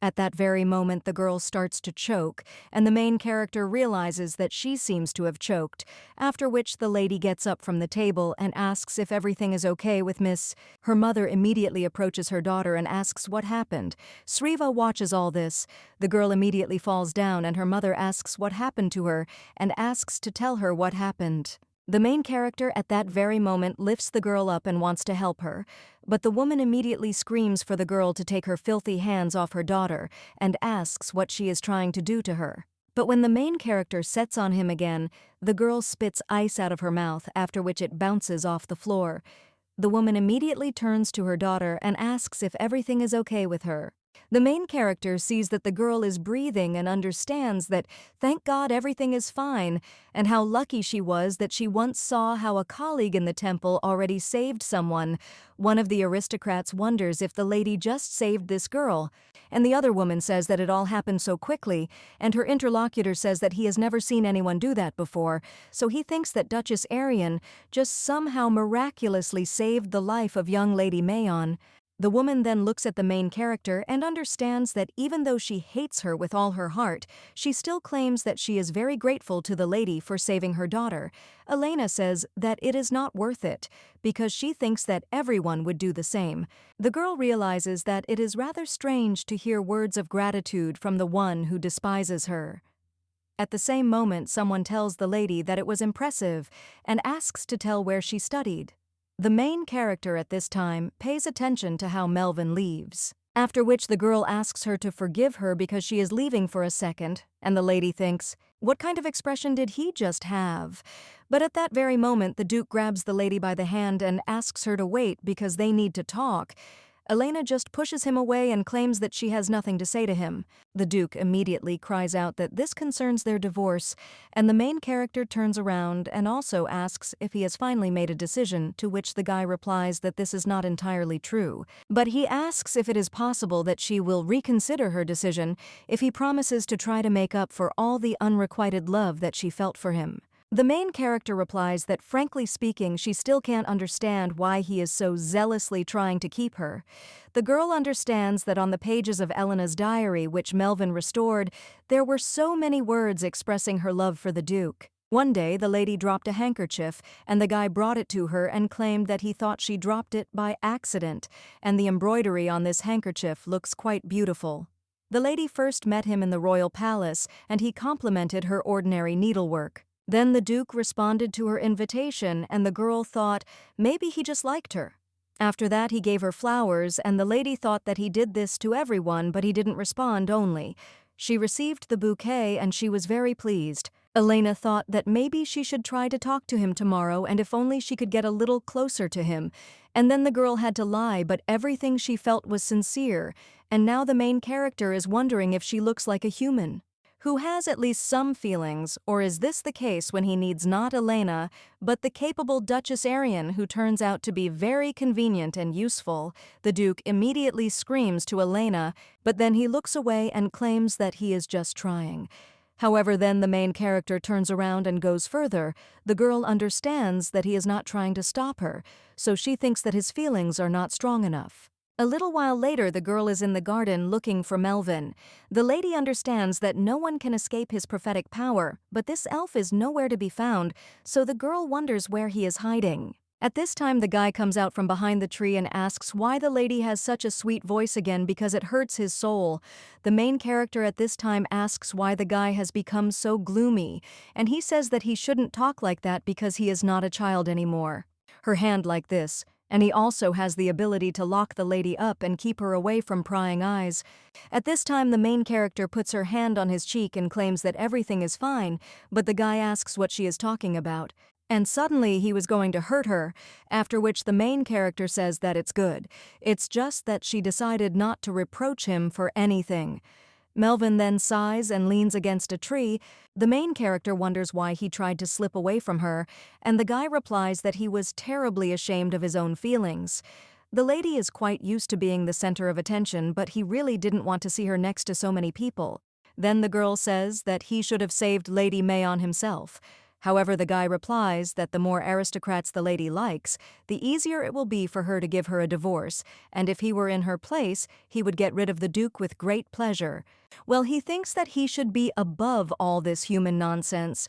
At that very moment, the girl starts to choke, and the main character realizes that she seems to have choked, after which the lady gets up from the table and asks if everything is okay with Miss. Her mother immediately approaches her daughter and asks what happened. Sriva watches all this. The girl immediately falls down and her mother asks what happened to her and asks to tell her what happened. The main character at that very moment lifts the girl up and wants to help her, but the woman immediately screams for the girl to take her filthy hands off her daughter and asks what she is trying to do to her. But when the main character sets on him again, the girl spits ice out of her mouth, after which it bounces off the floor. The woman immediately turns to her daughter and asks if everything is okay with her. The main character sees that the girl is breathing and understands that, thank God, everything is fine, and how lucky she was that she once saw how a colleague in the temple already saved someone. One of the aristocrats wonders if the lady just saved this girl, and the other woman says that it all happened so quickly, and her interlocutor says that he has never seen anyone do that before, so he thinks that Duchess Arian just somehow miraculously saved the life of young Lady Mayon. The woman then looks at the main character and understands that even though she hates her with all her heart, she still claims that she is very grateful to the lady for saving her daughter. Elena says that it is not worth it, because she thinks that everyone would do the same. The girl realizes that it is rather strange to hear words of gratitude from the one who despises her. At the same moment, someone tells the lady that it was impressive and asks to tell where she studied. The main character at this time pays attention to how Melvin leaves, after which the girl asks her to forgive her because she is leaving for a second, and the lady thinks, what kind of expression did he just have? But at that very moment, the Duke grabs the lady by the hand and asks her to wait because they need to talk. Elena just pushes him away and claims that she has nothing to say to him. The Duke immediately cries out that this concerns their divorce, and the main character turns around and also asks if he has finally made a decision, to which the guy replies that this is not entirely true. But he asks if it is possible that she will reconsider her decision if he promises to try to make up for all the unrequited love that she felt for him. The main character replies that, frankly speaking, she still can't understand why he is so zealously trying to keep her. The girl understands that on the pages of Elena's diary, which Melvin restored, there were so many words expressing her love for the Duke. One day, the lady dropped a handkerchief, and the guy brought it to her and claimed that he thought she dropped it by accident, and the embroidery on this handkerchief looks quite beautiful. The lady first met him in the royal palace, and he complimented her ordinary needlework. Then the Duke responded to her invitation, and the girl thought maybe he just liked her. After that, he gave her flowers, and the lady thought that he did this to everyone, but he didn't respond only. She received the bouquet, and she was very pleased. Elena thought that maybe she should try to talk to him tomorrow, and if only she could get a little closer to him. And then the girl had to lie, but everything she felt was sincere, and now the main character is wondering if she looks like a human who has at least some feelings, or is this the case when he needs not Elena, but the capable Duchess Arian, who turns out to be very convenient and useful? The Duke immediately screams to Elena, but then he looks away and claims that he is just trying. However, then the main character turns around and goes further. The girl understands that he is not trying to stop her, so she thinks that his feelings are not strong enough. A little while later, the girl is in the garden looking for Melvin. The lady understands that no one can escape his prophetic power, but this elf is nowhere to be found, so the girl wonders where he is hiding. At this time, the guy comes out from behind the tree and asks why the lady has such a sweet voice again because it hurts his soul. The main character at this time asks why the guy has become so gloomy, and he says that he shouldn't talk like that because he is not a child anymore. Her hand like this. And he also has the ability to lock the lady up and keep her away from prying eyes. At this time, the main character puts her hand on his cheek and claims that everything is fine, but the guy asks what she is talking about. And suddenly he was going to hurt her, after which the main character says that it's good. It's just that she decided not to reproach him for anything. Melvin then sighs and leans against a tree. The main character wonders why he tried to slip away from her, and the guy replies that he was terribly ashamed of his own feelings. The lady is quite used to being the center of attention, but he really didn't want to see her next to so many people. Then the girl says that he should have saved Lady Mayon himself. However, the guy replies that the more aristocrats the lady likes, the easier it will be for her to give her a divorce, and if he were in her place, he would get rid of the Duke with great pleasure. Well, he thinks that he should be above all this human nonsense.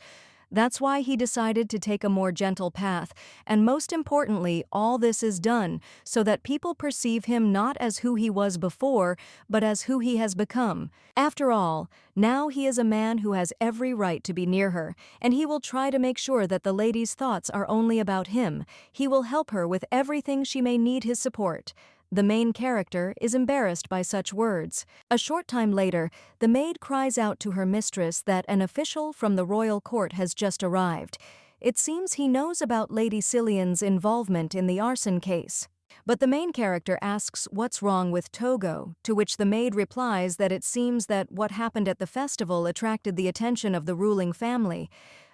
That's why he decided to take a more gentle path, and most importantly, all this is done so that people perceive him not as who he was before, but as who he has become. After all, now he is a man who has every right to be near her, and he will try to make sure that the lady's thoughts are only about him. He will help her with everything she may need his support. The main character is embarrassed by such words. A short time later, the maid cries out to her mistress that an official from the royal court has just arrived. It seems he knows about Lady Cillian's involvement in the arson case. But the main character asks what's wrong with Togo, to which the maid replies that it seems that what happened at the festival attracted the attention of the ruling family.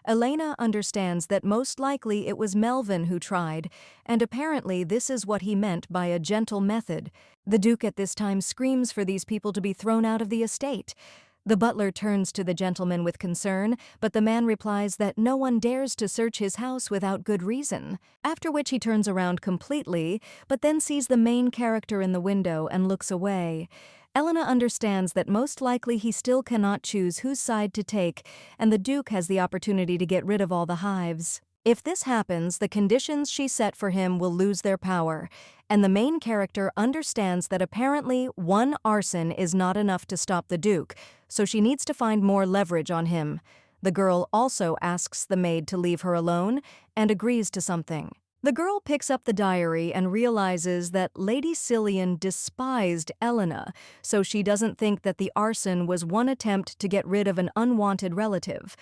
Elena understands that most likely it was Melvin who tried, and apparently this is what he meant by a gentle method. The Duke at this time screams for these people to be thrown out of the estate. The butler turns to the gentleman with concern, but the man replies that no one dares to search his house without good reason, after which he turns around completely, but then sees the main character in the window and looks away. Elena understands that most likely he still cannot choose whose side to take, and the Duke has the opportunity to get rid of all the hives. If this happens, the conditions she set for him will lose their power, and the main character understands that apparently one arson is not enough to stop the Duke, so she needs to find more leverage on him. The girl also asks the maid to leave her alone and agrees to something. The girl picks up the diary and realizes that Lady Cillian despised Elena, so she doesn't think that the arson was one attempt to get rid of an unwanted relative.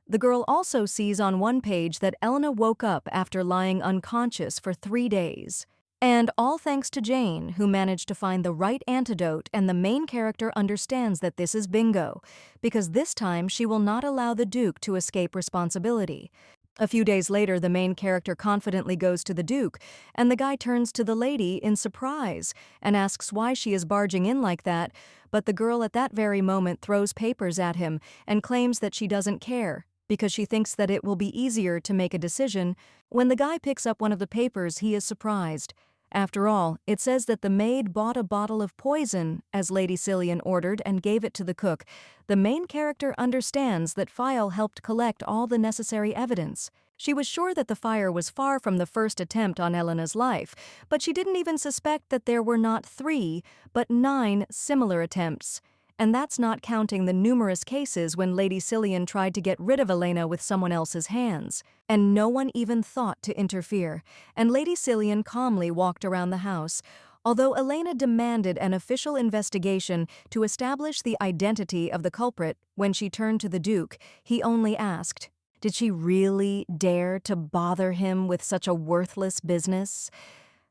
The girl also sees on one page that Elena woke up after lying unconscious for 3 days. And all thanks to Jane, who managed to find the right antidote, and the main character understands that this is bingo, because this time she will not allow the Duke to escape responsibility. A few days later, the main character confidently goes to the Duke, and the guy turns to the lady in surprise and asks why she is barging in like that, but the girl at that very moment throws papers at him and claims that she doesn't care, because she thinks that it will be easier to make a decision. When the guy picks up one of the papers, he is surprised. After all, it says that the maid bought a bottle of poison, as Lady Cillian ordered, and gave it to the cook. The main character understands that File helped collect all the necessary evidence. She was sure that the fire was far from the first attempt on Elena's life, but she didn't even suspect that there were not 3, but 9 similar attempts. And that's not counting the numerous cases when Lady Cillian tried to get rid of Elena with someone else's hands. And no one even thought to interfere, and Lady Cillian calmly walked around the house. Although Elena demanded an official investigation to establish the identity of the culprit, when she turned to the Duke, he only asked, did she really dare to bother him with such a worthless business?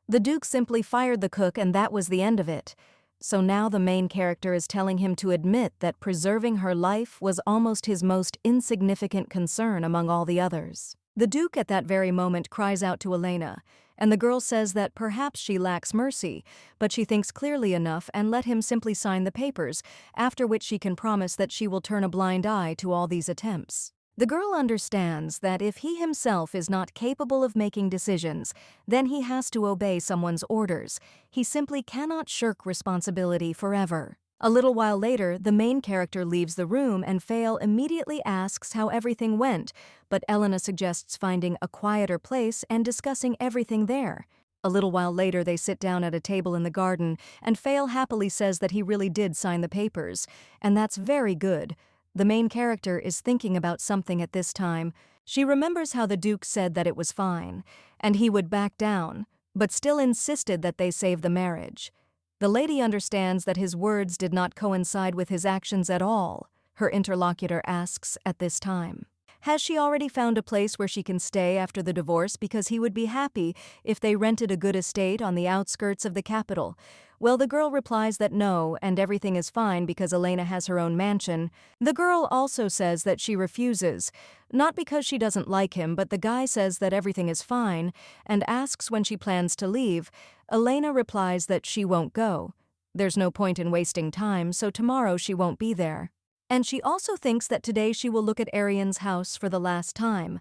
The Duke simply fired the cook, and that was the end of it. So now the main character is telling him to admit that preserving her life was almost his most insignificant concern among all the others. The Duke at that very moment cries out to Elena, and the girl says that perhaps she lacks mercy, but she thinks clearly enough and let him simply sign the papers, after which she can promise that she will turn a blind eye to all these attempts. The girl understands that if he himself is not capable of making decisions, then he has to obey someone's orders. He simply cannot shirk responsibility forever. A little while later, the main character leaves the room, and Fail immediately asks how everything went, but Elena suggests finding a quieter place and discussing everything there. A little while later, they sit down at a table in the garden, and Fail happily says that he really did sign the papers, and that's very good. The main character is thinking about something at this time. She remembers how the Duke said that it was fine, and he would back down, but still insisted that they save the marriage. The lady understands that his words did not coincide with his actions at all, her interlocutor asks at this time. Has she already found a place where she can stay after the divorce, because he would be happy if they rented a good estate on the outskirts of the capital? Well, the girl replies that no, and everything is fine because Elena has her own mansion. The girl also says that she refuses, not because she doesn't like him, but the guy says that everything is fine and asks when she plans to leave. Elena replies that she won't go. There's no point in wasting time, so tomorrow she won't be there. And she also thinks that today she will look at Arian's house for the last time.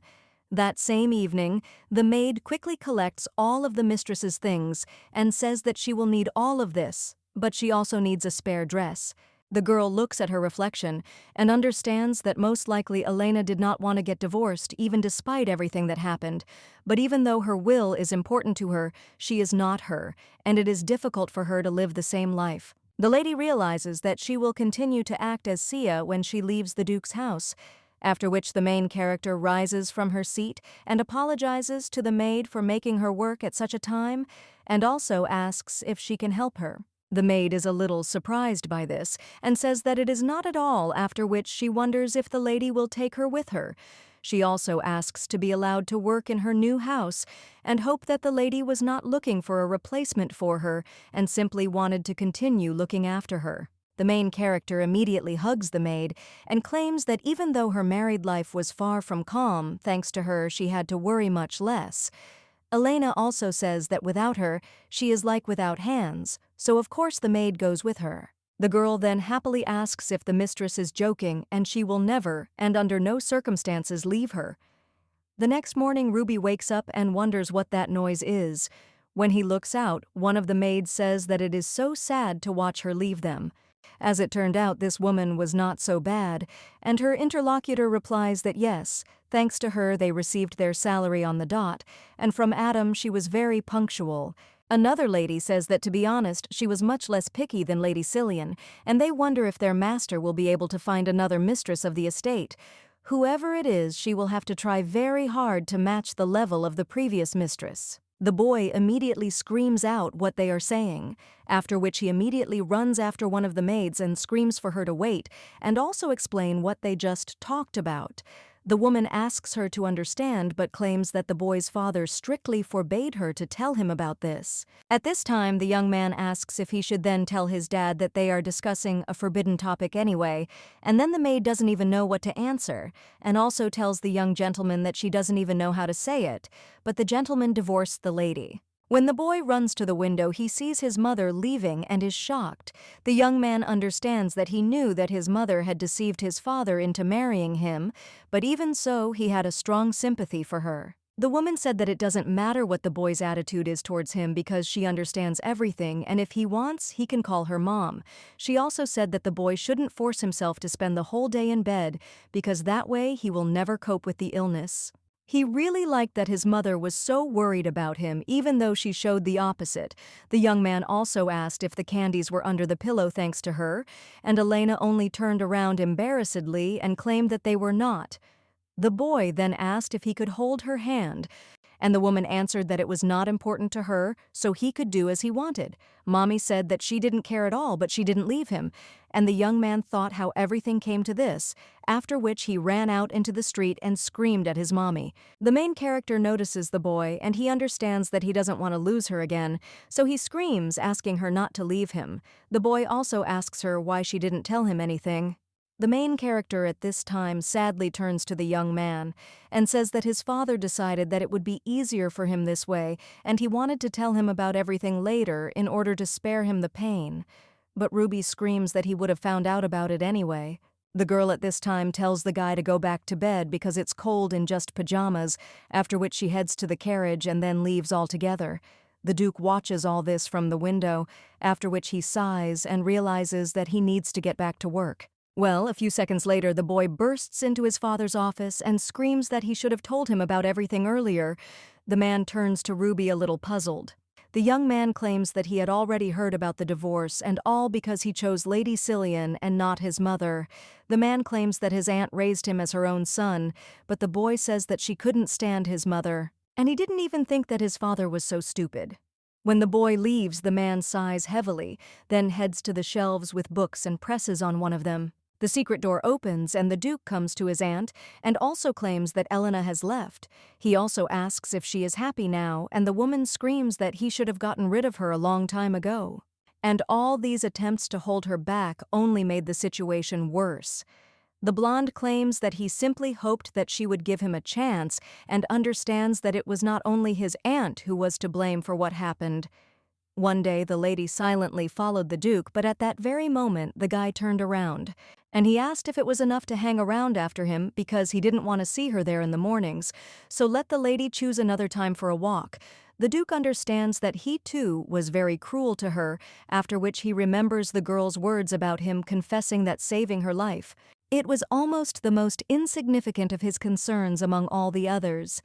That same evening, the maid quickly collects all of the mistress's things and says that she will need all of this, but she also needs a spare dress. The girl looks at her reflection and understands that most likely Elena did not want to get divorced even despite everything that happened. But even though her will is important to her, she is not her, and it is difficult for her to live the same life. The lady realizes that she will continue to act as Sia when she leaves the Duke's house, after which the main character rises from her seat and apologizes to the maid for making her work at such a time, and also asks if she can help her. The maid is a little surprised by this and says that it is not at all, after which she wonders if the lady will take her with her. She also asks to be allowed to work in her new house and hope that the lady was not looking for a replacement for her and simply wanted to continue looking after her. The main character immediately hugs the maid and claims that even though her married life was far from calm, thanks to her she had to worry much less. Elena also says that without her, she is like without hands, so of course the maid goes with her. The girl then happily asks if the mistress is joking, and she will never, and under no circumstances, leave her. The next morning, Ruby wakes up and wonders what that noise is. When he looks out, one of the maids says that it is so sad to watch her leave them. As it turned out, this woman was not so bad, and her interlocutor replies that yes, thanks to her they received their salary on the dot, and from Adam she was very punctual. Another lady says that, to be honest, she was much less picky than Lady Cillian, and they wonder if their master will be able to find another mistress of the estate. Whoever it is, she will have to try very hard to match the level of the previous mistress. The boy immediately screams out what they are saying, after which he immediately runs after one of the maids and screams for her to wait and also explain what they just talked about. The woman asks her to understand but claims that the boy's father strictly forbade her to tell him about this. At this time, the young man asks if he should then tell his dad that they are discussing a forbidden topic anyway, and then the maid doesn't even know what to answer, and also tells the young gentleman that she doesn't even know how to say it, but the gentleman divorced the lady. When the boy runs to the window, he sees his mother leaving and is shocked. The young man understands that he knew that his mother had deceived his father into marrying him, but even so, he had a strong sympathy for her. The woman said that it doesn't matter what the boy's attitude is towards him because she understands everything, and if he wants, he can call her mom. She also said that the boy shouldn't force himself to spend the whole day in bed because that way he will never cope with the illness. He really liked that his mother was so worried about him, even though she showed the opposite. The young man also asked if the candies were under the pillow thanks to her, and Elena only turned around embarrassedly and claimed that they were not. The boy then asked if he could hold her hand, and the woman answered that it was not important to her, so he could do as he wanted. Mommy said that she didn't care at all, but she didn't leave him, and the young man thought how everything came to this, after which he ran out into the street and screamed at his mommy. The main character notices the boy, and he understands that he doesn't want to lose her again, so he screams, asking her not to leave him. The boy also asks her why she didn't tell him anything. The main character at this time sadly turns to the young man and says that his father decided that it would be easier for him this way, and he wanted to tell him about everything later in order to spare him the pain. But Ruby screams that he would have found out about it anyway. The girl at this time tells the guy to go back to bed because it's cold in just pajamas, after which she heads to the carriage and then leaves altogether. The Duke watches all this from the window, after which he sighs and realizes that he needs to get back to work. Well, a few seconds later, the boy bursts into his father's office and screams that he should have told him about everything earlier. The man turns to Ruby a little puzzled. The young man claims that he had already heard about the divorce, and all because he chose Lady Cillian and not his mother. The man claims that his aunt raised him as her own son, but the boy says that she couldn't stand his mother, and he didn't even think that his father was so stupid. When the boy leaves, the man sighs heavily, then heads to the shelves with books and presses on one of them. The secret door opens and the Duke comes to his aunt and also claims that Elena has left. He also asks if she is happy now, and the woman screams that he should have gotten rid of her a long time ago. and all these attempts to hold her back only made the situation worse. The blonde claims that he simply hoped that she would give him a chance and understands that it was not only his aunt who was to blame for what happened. One day, the lady silently followed the Duke, but at that very moment, the guy turned around, and he asked if it was enough to hang around after him because he didn't want to see her there in the mornings, so let the lady choose another time for a walk. The Duke understands that he, too, was very cruel to her, after which he remembers the girl's words about him confessing that saving her life. It was almost the most insignificant of his concerns among all the others.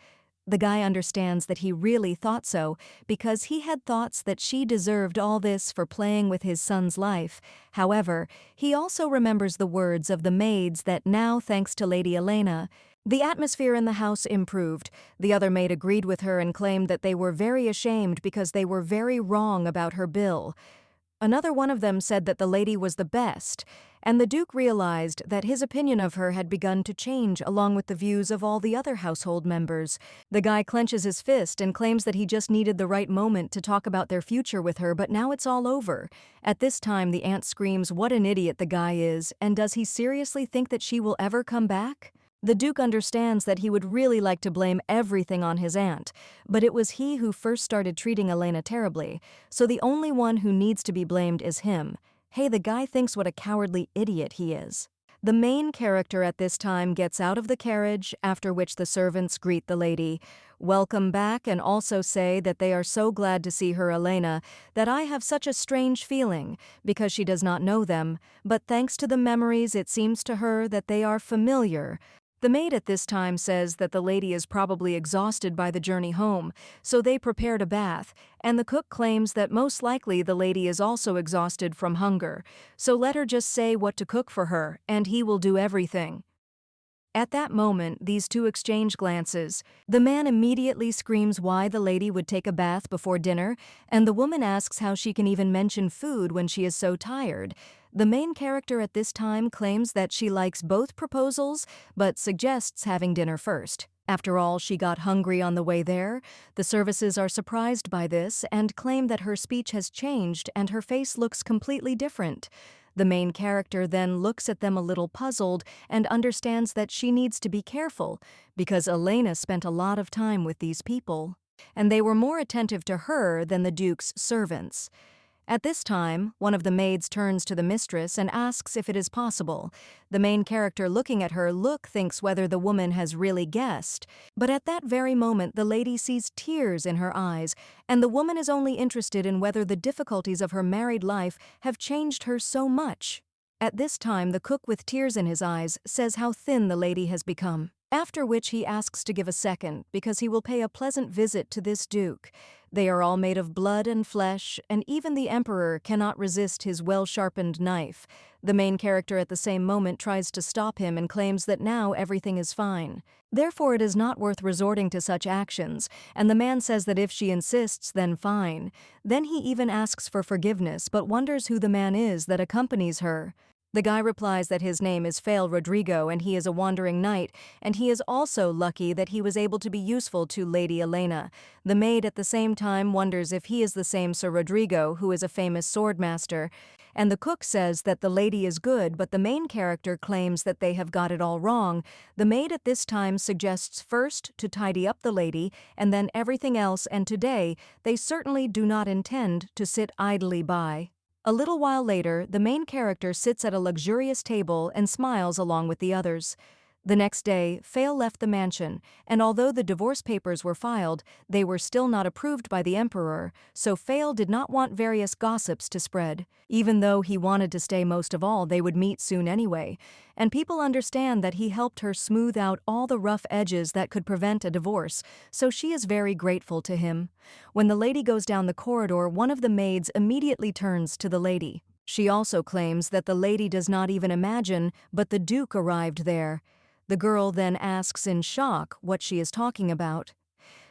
The guy understands that he really thought so, because he had thoughts that she deserved all this for playing with his son's life. However, he also remembers the words of the maids that now, thanks to Lady Elena, the atmosphere in the house improved. The other maid agreed with her and claimed that they were very ashamed because they were very wrong about her bill. Another one of them said that the lady was the best, and the Duke realized that his opinion of her had begun to change along with the views of all the other household members. The guy clenches his fist and claims that he just needed the right moment to talk about their future with her, but now it's all over. At this time, the aunt screams what an idiot the guy is, and does he seriously think that she will ever come back? The Duke understands that he would really like to blame everything on his aunt, but it was he who first started treating Elena terribly, so the only one who needs to be blamed is him. Hey, the guy thinks what a cowardly idiot he is. The main character at this time gets out of the carriage, after which the servants greet the lady, welcome back, and also say that they are so glad to see her, Elena, that I have such a strange feeling, because she does not know them, but thanks to the memories it seems to her that they are familiar. The maid at this time says that the lady is probably exhausted by the journey home, so they prepared a bath, and the cook claims that most likely the lady is also exhausted from hunger, so let her just say what to cook for her, and he will do everything. At that moment, these two exchange glances. The man immediately screams why the lady would take a bath before dinner, and the woman asks how she can even mention food when she is so tired. The main character at this time claims that she likes both proposals, but suggests having dinner first. After all, she got hungry on the way there. The services are surprised by this and claim that her speech has changed and her face looks completely different. The main character then looks at them a little puzzled and understands that she needs to be careful because Elena spent a lot of time with these people, and they were more attentive to her than the Duke's servants. At this time, one of the maids turns to the mistress and asks if it is possible. The main character looking at her thinks whether the woman has really guessed, but at that very moment the lady sees tears in her eyes, and the woman is only interested in whether the difficulties of her married life have changed her so much. At this time, the cook with tears in his eyes says how thin the lady has become. After which he asks to give a second, because he will pay a pleasant visit to this Duke. They are all made of blood and flesh, and even the Emperor cannot resist his well-sharpened knife. The main character at the same moment tries to stop him and claims that now everything is fine. Therefore it is not worth resorting to such actions, and the man says that if she insists, then fine. Then he even asks for forgiveness, but wonders who the man is that accompanies her. The guy replies that his name is Fail Rodrigo and he is a wandering knight, and he is also lucky that he was able to be useful to Lady Elena. The maid at the same time wonders if he is the same Sir Rodrigo, who is a famous swordmaster, and the cook says that the lady is good, but the main character claims that they have got it all wrong. The maid at this time suggests first to tidy up the lady and then everything else, and today they certainly do not intend to sit idly by. A little while later, the main character sits at a luxurious table and smiles along with the others. The next day, Fail left the mansion, and although the divorce papers were filed, they were still not approved by the Emperor, so Fail did not want various gossips to spread. Even though he wanted to stay most of all, they would meet soon anyway, and people understand that he helped her smooth out all the rough edges that could prevent a divorce, so she is very grateful to him. When the lady goes down the corridor, one of the maids immediately turns to the lady. She also claims that the lady does not even imagine, but the Duke arrived there. The girl then asks in shock what she is talking about.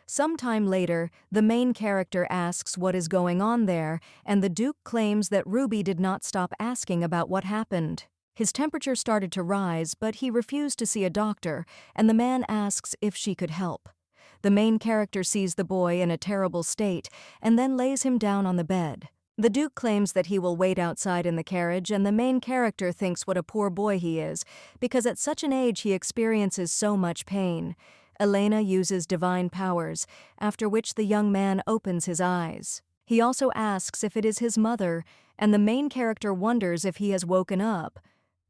Sometime later, the main character asks what is going on there, and the Duke claims that Ruby did not stop asking about what happened. His temperature started to rise, but he refused to see a doctor, and the man asks if she could help. The main character sees the boy in a terrible state, and then lays him down on the bed. The Duke claims that he will wait outside in the carriage, and the main character thinks what a poor boy he is, because at such an age he experiences so much pain. Elena uses divine powers, after which the young man opens his eyes. He also asks if it is his mother, and the main character wonders if he has woken up.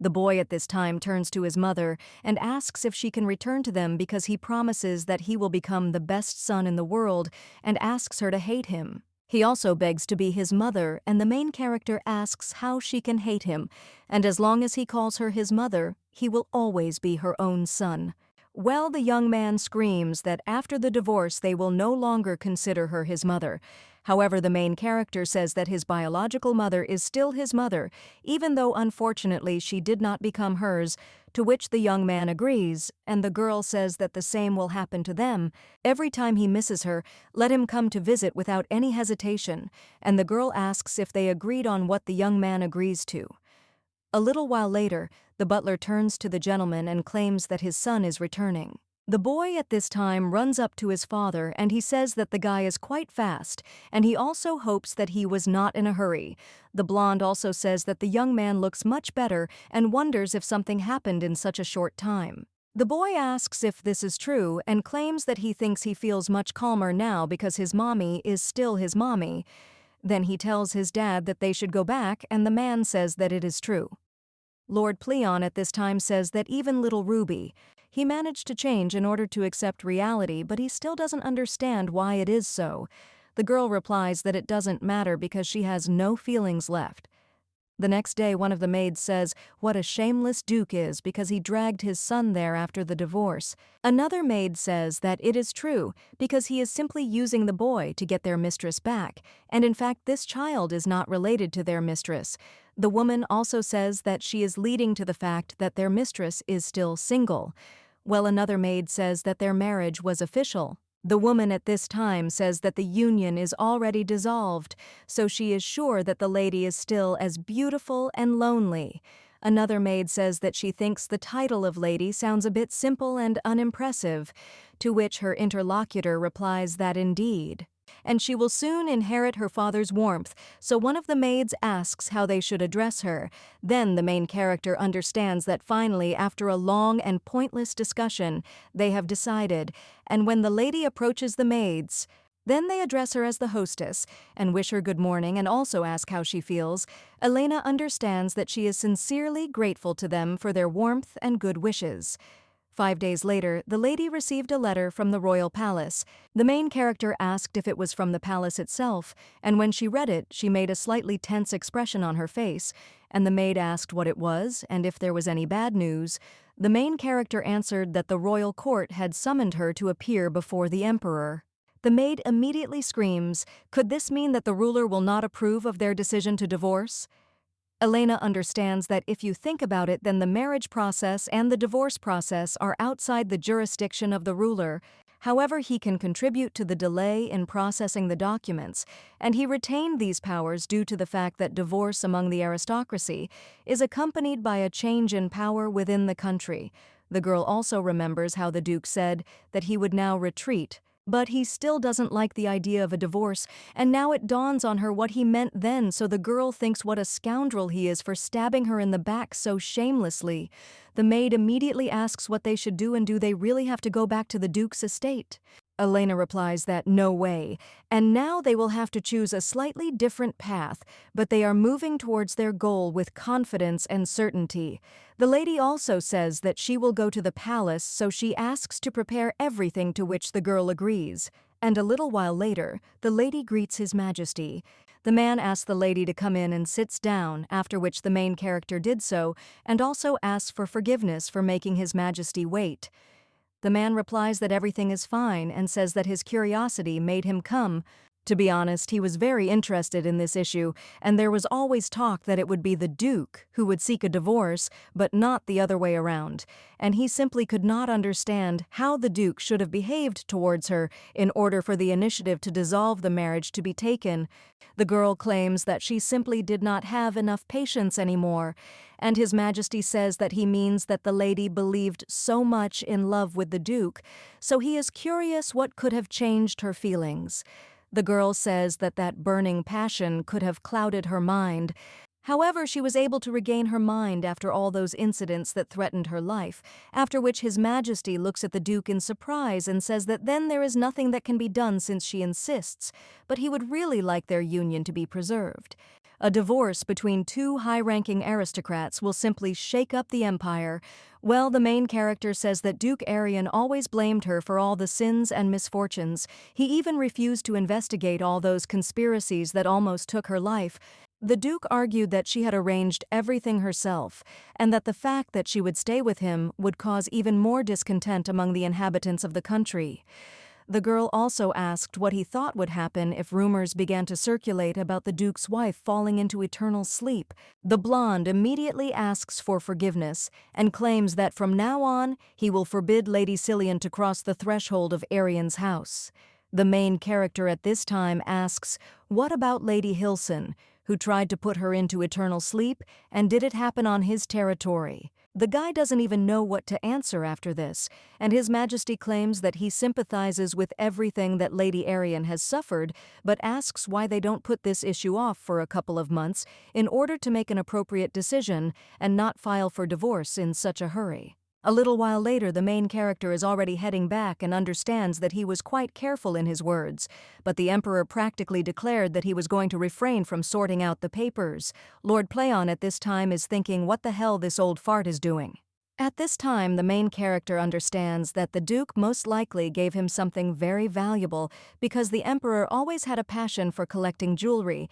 The boy at this time turns to his mother and asks if she can return to them because he promises that he will become the best son in the world and asks her to hate him. He also begs to be his mother, and the main character asks how she can hate him, and as long as he calls her his mother, he will always be her own son. Well, the young man screams that after the divorce they will no longer consider her his mother. However, the main character says that his biological mother is still his mother, even though unfortunately she did not become hers, to which the young man agrees, and the girl says that the same will happen to them. Every time he misses her, let him come to visit without any hesitation, and the girl asks if they agreed on what the young man agrees to. A little while later, the butler turns to the gentleman and claims that his son is returning. The boy at this time runs up to his father and he says that the guy is quite fast, and he also hopes that he was not in a hurry. The blonde also says that the young man looks much better and wonders if something happened in such a short time. The boy asks if this is true and claims that he thinks he feels much calmer now because his mommy is still his mommy. Then he tells his dad that they should go back, and the man says that it is true. Lord Pleon at this time says that even little Ruby, he managed to change in order to accept reality, but he still doesn't understand why it is so. The girl replies that it doesn't matter because she has no feelings left. The next day, one of the maids says what a shameless Duke is because he dragged his son there after the divorce. Another maid says that it is true because he is simply using the boy to get their mistress back, and in fact this child is not related to their mistress. The woman also says that she is leading to the fact that their mistress is still single. Well, another maid says that their marriage was official. The woman at this time says that the union is already dissolved, so she is sure that the lady is still as beautiful and lonely. Another maid says that she thinks the title of lady sounds a bit simple and unimpressive, to which her interlocutor replies that indeed. And she will soon inherit her father's warmth, so one of the maids asks how they should address her. Then the main character understands that finally, after a long and pointless discussion, they have decided, and when the lady approaches the maids, then they address her as the hostess and wish her good morning and also ask how she feels. Elena understands that she is sincerely grateful to them for their warmth and good wishes. 5 days later, the lady received a letter from the royal palace. The main character asked if it was from the palace itself, and when she read it, she made a slightly tense expression on her face, and the maid asked what it was and if there was any bad news. The main character answered that the royal court had summoned her to appear before the emperor. The maid immediately screams, "Could this mean that the ruler will not approve of their decision to divorce?" Elena understands that if you think about it, then the marriage process and the divorce process are outside the jurisdiction of the ruler. However, he can contribute to the delay in processing the documents, and he retained these powers due to the fact that divorce among the aristocracy is accompanied by a change in power within the country. The girl also remembers how the Duke said that he would now retreat, but he still doesn't like the idea of a divorce, and now it dawns on her what he meant then, so the girl thinks what a scoundrel he is for stabbing her in the back so shamelessly. The maid immediately asks what they should do and do they really have to go back to the Duke's estate. Elena replies that no way, and now they will have to choose a slightly different path, but they are moving towards their goal with confidence and certainty. The lady also says that she will go to the palace, so she asks to prepare everything, to which the girl agrees. And a little while later, the lady greets His Majesty. The man asks the lady to come in and sits down, after which the main character did so, and also asks for forgiveness for making His Majesty wait. The man replies that everything is fine and says that his curiosity made him come. To be honest, he was very interested in this issue, and there was always talk that it would be the Duke who would seek a divorce, but not the other way around, and he simply could not understand how the Duke should have behaved towards her in order for the initiative to dissolve the marriage to be taken. The girl claims that she simply did not have enough patience anymore, and His Majesty says that he means that the lady believed so much in love with the Duke, so he is curious what could have changed her feelings. The girl says that that burning passion could have clouded her mind. However, she was able to regain her mind after all those incidents that threatened her life, after which His Majesty looks at the Duke in surprise and says that then there is nothing that can be done since she insists, but he would really like their union to be preserved. A divorce between two high-ranking aristocrats will simply shake up the empire. Well, the main character says that Duke Arion always blamed her for all the sins and misfortunes. He even refused to investigate all those conspiracies that almost took her life. The Duke argued that she had arranged everything herself, and that the fact that she would stay with him would cause even more discontent among the inhabitants of the country. The girl also asked what he thought would happen if rumors began to circulate about the Duke's wife falling into eternal sleep. The blonde immediately asks for forgiveness and claims that from now on he will forbid Lady Cillian to cross the threshold of Arion's house. The main character at this time asks, what about Lady Hilson, who tried to put her into eternal sleep, and did it happen on his territory? The guy doesn't even know what to answer after this, and His Majesty claims that he sympathizes with everything that Lady Arion has suffered, but asks why they don't put this issue off for a couple of months in order to make an appropriate decision and not file for divorce in such a hurry. A little while later, the main character is already heading back and understands that he was quite careful in his words, but the Emperor practically declared that he was going to refrain from sorting out the papers. Lord Playon at this time is thinking what the hell this old fart is doing. At this time, the main character understands that the Duke most likely gave him something very valuable because the Emperor always had a passion for collecting jewelry.